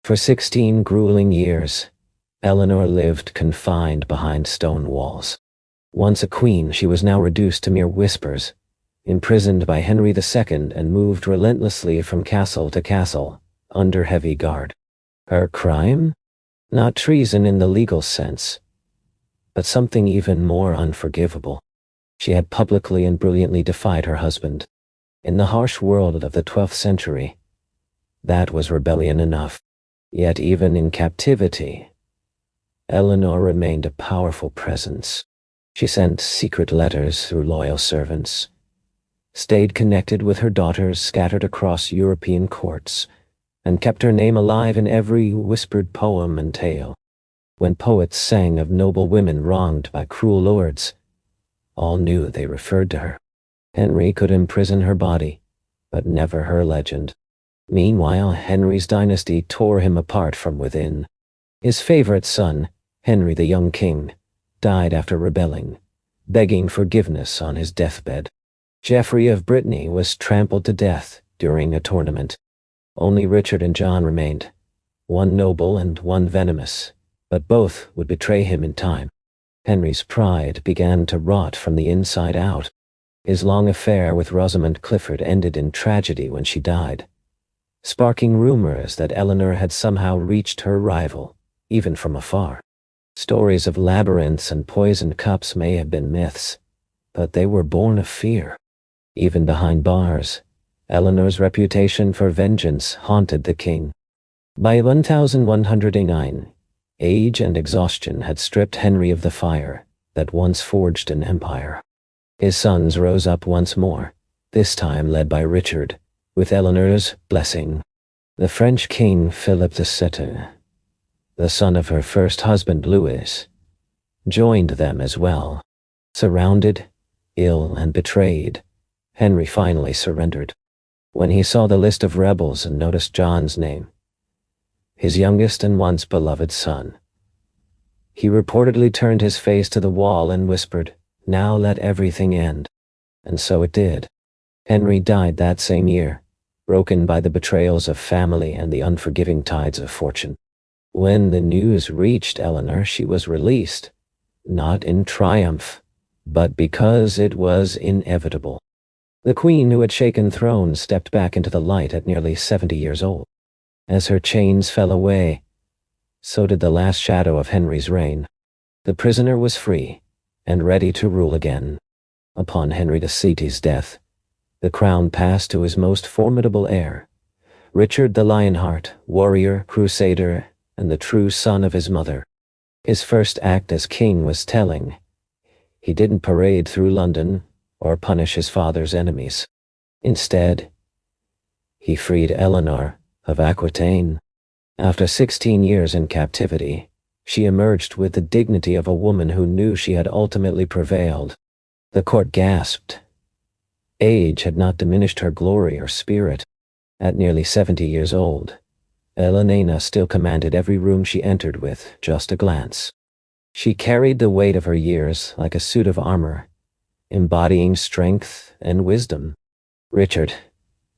For 16 grueling years, Eleanor lived confined behind stone walls. Once a queen, she was now reduced to mere whispers, imprisoned by Henry II and moved relentlessly from castle to castle, under heavy guard. Her crime? Not treason in the legal sense, but something even more unforgivable. She had publicly and brilliantly defied her husband. In the harsh world of the 12th century, that was rebellion enough. Yet even in captivity, Eleanor remained a powerful presence. She sent secret letters through loyal servants, stayed connected with her daughters scattered across European courts, and kept her name alive in every whispered poem and tale. When poets sang of noble women wronged by cruel lords, all knew they referred to her. Henry could imprison her body, but never her legend. Meanwhile, Henry's dynasty tore him apart from within. His favorite son, Henry the young king, died after rebelling, begging forgiveness on his deathbed. Geoffrey of Brittany was trampled to death during a tournament. Only Richard and John remained, one noble and one venomous, but both would betray him in time. Henry's pride began to rot from the inside out. His long affair with Rosamund Clifford ended in tragedy when she died, sparking rumors that Eleanor had somehow reached her rival, even from afar. Stories of labyrinths and poisoned cups may have been myths, but they were born of fear. Even behind bars, Eleanor's reputation for vengeance haunted the king. By 1109, age and exhaustion had stripped Henry of the fire that once forged an empire. His sons rose up once more, this time led by Richard, with Eleanor's blessing. The French king Philip II, the son of her first husband Louis, joined them as well. Surrounded, ill, and betrayed, Henry finally surrendered. When he saw the list of rebels and noticed John's name, his youngest and once beloved son, he reportedly turned his face to the wall and whispered, "Now let everything end." And so it did. Henry died that same year, broken by the betrayals of family and the unforgiving tides of fortune. When the news reached Eleanor, she was released, not in triumph, but because it was inevitable. The queen who had shaken thrones stepped back into the light at nearly 70 years old. As her chains fell away, so did the last shadow of Henry's reign. The prisoner was free and ready to rule again. Upon Henry VI's death, the crown passed to his most formidable heir, Richard the Lionheart, warrior, crusader, and the true son of his mother. His first act as king was telling. He didn't parade through London or punish his father's enemies. Instead, he freed Eleanor of Aquitaine. After 16 years in captivity, she emerged with the dignity of a woman who knew she had ultimately prevailed. The court gasped. Age had not diminished her glory or spirit. At nearly 70 years old, Eleanor still commanded every room she entered with just a glance. She carried the weight of her years like a suit of armor, embodying strength and wisdom. Richard,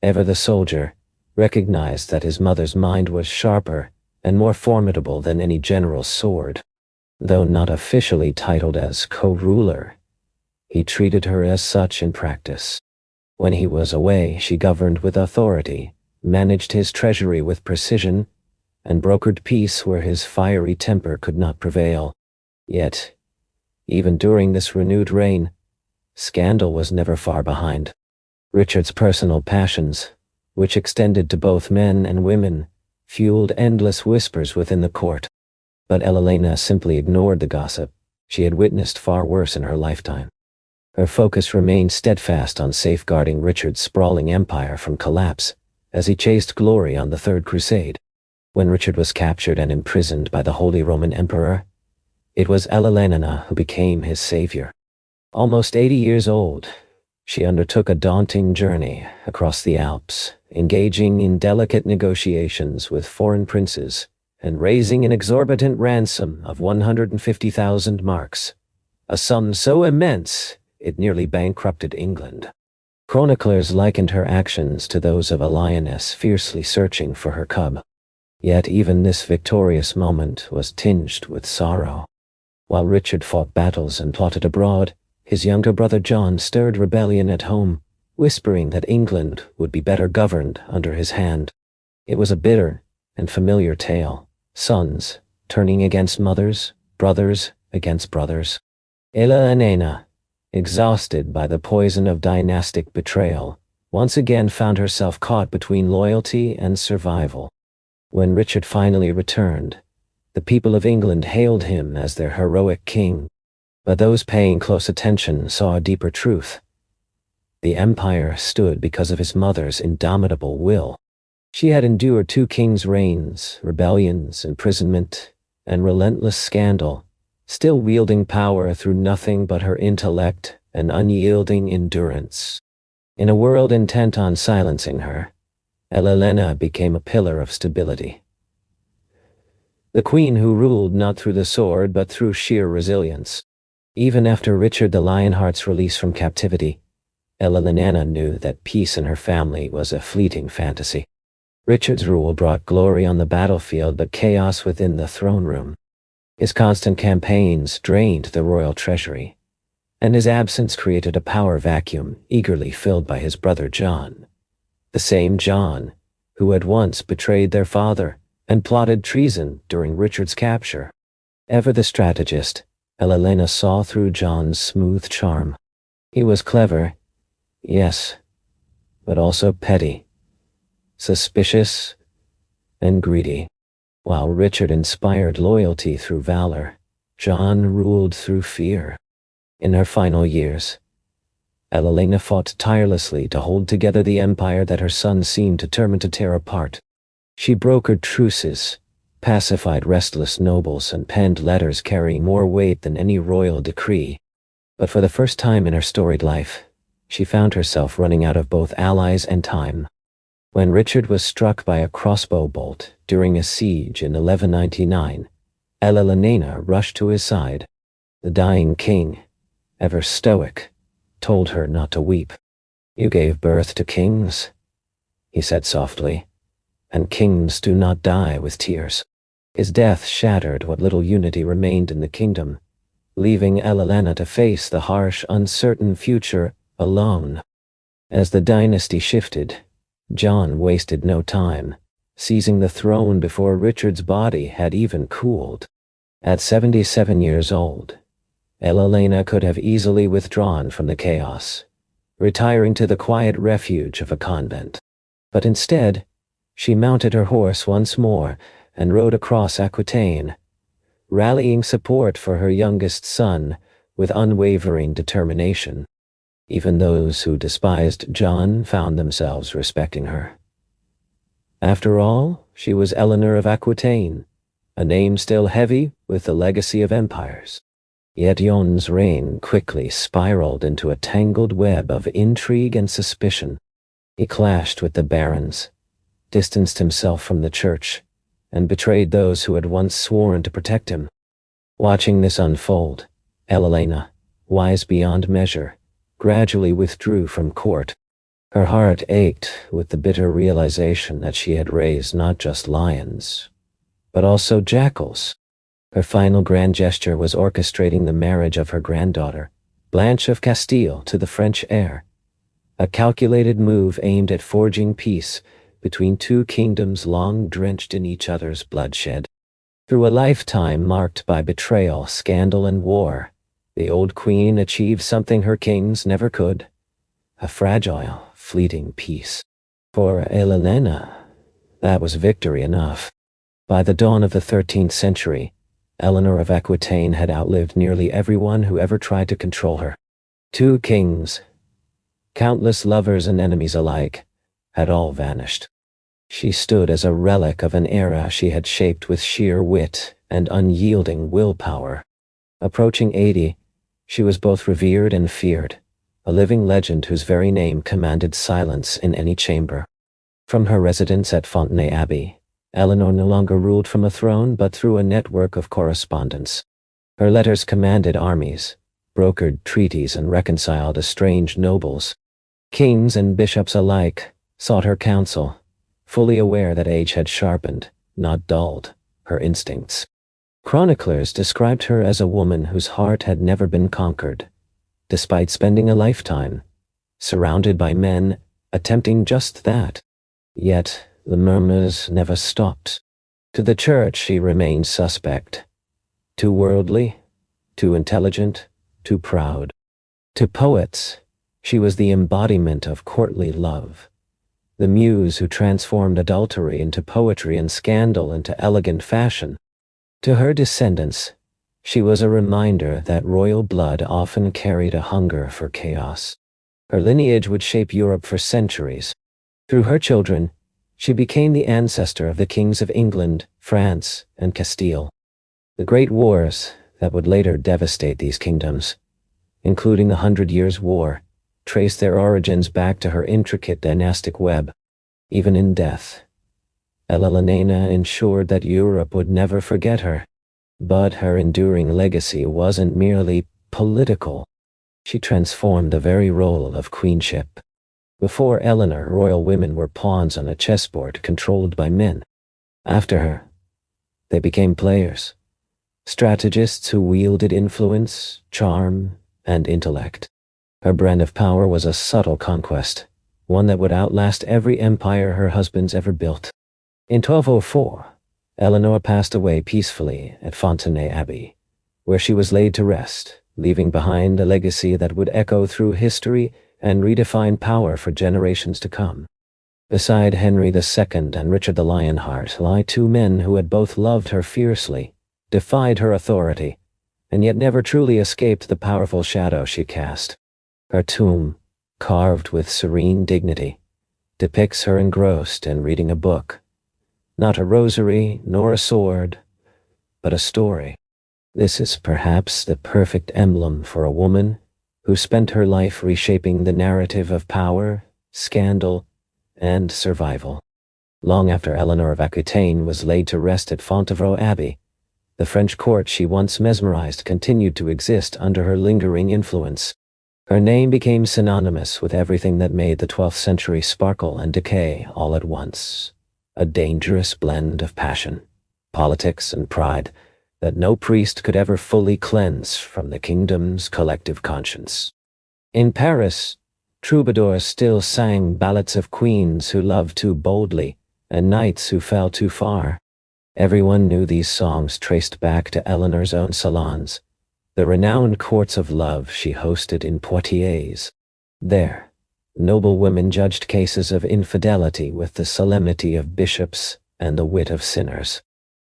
ever the soldier, recognized that his mother's mind was sharper and more formidable than any general's sword. Though not officially titled as co-ruler, he treated her as such in practice. When he was away, she governed with authority, managed his treasury with precision, and brokered peace where his fiery temper could not prevail. Yet, even during this renewed reign, scandal was never far behind. Richard's personal passions, which extended to both men and women, fueled endless whispers within the court. But Eleanor simply ignored the gossip. She had witnessed far worse in her lifetime. Her focus remained steadfast on safeguarding Richard's sprawling empire from collapse as he chased glory on the Third Crusade. When Richard was captured and imprisoned by the Holy Roman Emperor, it was Eleanor who became his savior. Almost 80 years old, she undertook a daunting journey across the Alps, engaging in delicate negotiations with foreign princes and raising an exorbitant ransom of 150,000 marks, a sum so immense it nearly bankrupted England. Chroniclers likened her actions to those of a lioness fiercely searching for her cub. Yet even this victorious moment was tinged with sorrow. While Richard fought battles and plotted abroad, his younger brother John stirred rebellion at home, whispering that England would be better governed under his hand. It was a bitter and familiar tale, sons turning against mothers, brothers against brothers. Eleanor, exhausted by the poison of dynastic betrayal, once again found herself caught between loyalty and survival. When Richard finally returned, the people of England hailed him as their heroic king. But those paying close attention saw a deeper truth. The empire stood because of his mother's indomitable will. She had endured 2 kings' reigns, rebellions, imprisonment, and relentless scandal, still wielding power through nothing but her intellect and unyielding endurance. In a world intent on silencing her, Eleanor became a pillar of stability. The queen who ruled not through the sword but through sheer resilience. Even after Richard the Lionheart's release from captivity, Eleanor knew that peace in her family was a fleeting fantasy. Richard's rule brought glory on the battlefield but chaos within the throne room. His constant campaigns drained the royal treasury, and his absence created a power vacuum eagerly filled by his brother John. The same John who had once betrayed their father and plotted treason during Richard's capture. Ever the strategist, Eleanor saw through John's smooth charm. He was clever, yes, but also petty, suspicious, and greedy. While Richard inspired loyalty through valor, John ruled through fear. In her final years, Eleanor fought tirelessly to hold together the empire that her son seemed determined to tear apart. She brokered truces, pacified restless nobles, and penned letters carrying more weight than any royal decree. But for the first time in her storied life, she found herself running out of both allies and time. When Richard was struck by a crossbow bolt during a siege in 1199, Eleanor rushed to his side. The dying king, ever stoic, told her not to weep. "You gave birth to kings," he said softly, "and kings do not die with tears." His death shattered what little unity remained in the kingdom, leaving Eleanor to face the harsh, uncertain future alone. As the dynasty shifted, John wasted no time, seizing the throne before Richard's body had even cooled. At 77 years old, Eleanor could have easily withdrawn from the chaos, retiring to the quiet refuge of a convent. But instead, she mounted her horse once more and rode across Aquitaine, rallying support for her youngest son with unwavering determination. Even those who despised John found themselves respecting her. After all, she was Eleanor of Aquitaine, a name still heavy with the legacy of empires. Yet John's reign quickly spiraled into a tangled web of intrigue and suspicion. He clashed with the barons, distanced himself from the church, and betrayed those who had once sworn to protect him. Watching this unfold, Eleanor, wise beyond measure, gradually withdrew from court. Her heart ached with the bitter realization that she had raised not just lions, but also jackals. Her final grand gesture was orchestrating the marriage of her granddaughter, Blanche of Castile, to the French heir, a calculated move aimed at forging peace between two kingdoms long drenched in each other's bloodshed. Through a lifetime marked by betrayal, scandal, and war, the old queen achieved something her kings never could: a fragile, fleeting peace. For Eleanor, that was victory enough. By the dawn of the 13th century, Eleanor of Aquitaine had outlived nearly everyone who ever tried to control her. Two kings, countless lovers and enemies alike, had all vanished. She stood as a relic of an era she had shaped with sheer wit and unyielding willpower. Approaching 80, she was both revered and feared, a living legend whose very name commanded silence in any chamber. From her residence at Fontenay Abbey, Eleanor no longer ruled from a throne but through a network of correspondence. Her letters commanded armies, brokered treaties, and reconciled estranged nobles. Kings and bishops alike sought her counsel, fully aware that age had sharpened, not dulled, her instincts. Chroniclers described her as a woman whose heart had never been conquered, despite spending a lifetime surrounded by men attempting just that. Yet the murmurs never stopped. To the church she remained suspect. Too worldly, too intelligent, too proud. To poets, she was the embodiment of courtly love, the muse who transformed adultery into poetry and scandal into elegant fashion. To her descendants, she was a reminder that royal blood often carried a hunger for chaos. Her lineage would shape Europe for centuries. Through her children, she became the ancestor of the kings of England, France, and Castile. The great wars that would later devastate these kingdoms, including the 100 Years' War, traced their origins back to her intricate dynastic web. Even in death, Eleanor ensured that Europe would never forget her. But her enduring legacy wasn't merely political. She transformed the very role of queenship. Before Eleanor, royal women were pawns on a chessboard controlled by men. After her, they became players, strategists who wielded influence, charm, and intellect. Her brand of power was a subtle conquest, one that would outlast every empire her husbands ever built. In 1204, Eleanor passed away peacefully at Fontenay Abbey, where she was laid to rest, leaving behind a legacy that would echo through history and redefine power for generations to come. Beside Henry II and Richard the Lionheart lie two men who had both loved her fiercely, defied her authority, and yet never truly escaped the powerful shadow she cast. Her tomb, carved with serene dignity, depicts her engrossed and reading a book. Not a rosary nor a sword, but a story. This is perhaps the perfect emblem for a woman who spent her life reshaping the narrative of power, scandal, and survival. Long after Eleanor of Aquitaine was laid to rest at Fontevraud Abbey, the French court she once mesmerized continued to exist under her lingering influence. Her name became synonymous with everything that made the 12th century sparkle and decay all at once. A dangerous blend of passion, politics, and pride that no priest could ever fully cleanse from the kingdom's collective conscience. In Paris, troubadours still sang ballads of queens who loved too boldly and knights who fell too far. Everyone knew these songs traced back to Eleanor's own salons, the renowned courts of love she hosted in Poitiers. There, noble women judged cases of infidelity with the solemnity of bishops and the wit of sinners.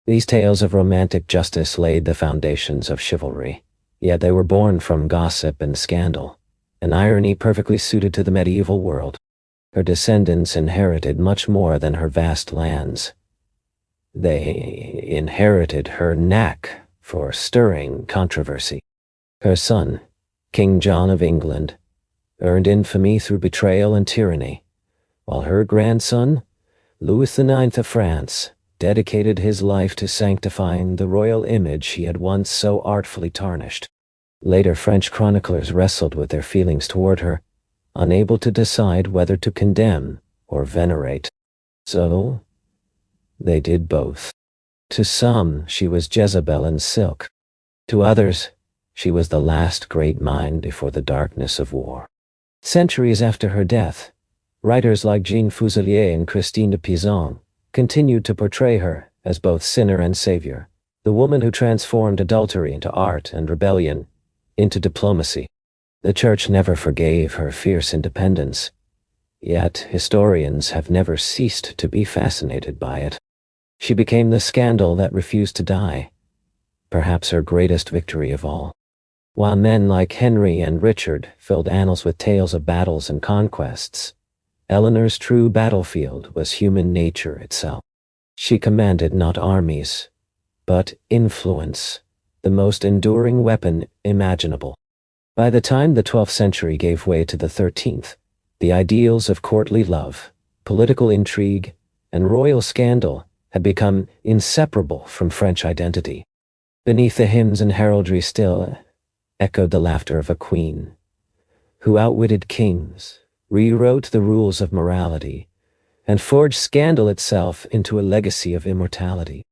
These tales of romantic justice laid the foundations of chivalry, yet they were born from gossip and scandal, an irony perfectly suited to the medieval world. Her descendants inherited much more than her vast lands. They inherited her knack for stirring controversy. Her son, King John of England, earned infamy through betrayal and tyranny, while her grandson, Louis IX of France, dedicated his life to sanctifying the royal image he had once so artfully tarnished. Later French chroniclers wrestled with their feelings toward her, unable to decide whether to condemn or venerate. So, they did both. To some, she was Jezebel in silk. To others, she was the last great mind before the darkness of war. Centuries after her death, writers like Jean Fuselier and Christine de Pizan continued to portray her as both sinner and savior, the woman who transformed adultery into art and rebellion into diplomacy. The Church never forgave her fierce independence, yet historians have never ceased to be fascinated by it. She became the scandal that refused to die, perhaps her greatest victory of all. While men like Henry and Richard filled annals with tales of battles and conquests, Eleanor's true battlefield was human nature itself. She commanded not armies, but influence, the most enduring weapon imaginable. By the time the 12th century gave way to the 13th, the ideals of courtly love, political intrigue, and royal scandal had become inseparable from French identity. Beneath the hymns and heraldry still echoed the laughter of a queen, who outwitted kings, rewrote the rules of morality, and forged scandal itself into a legacy of immortality.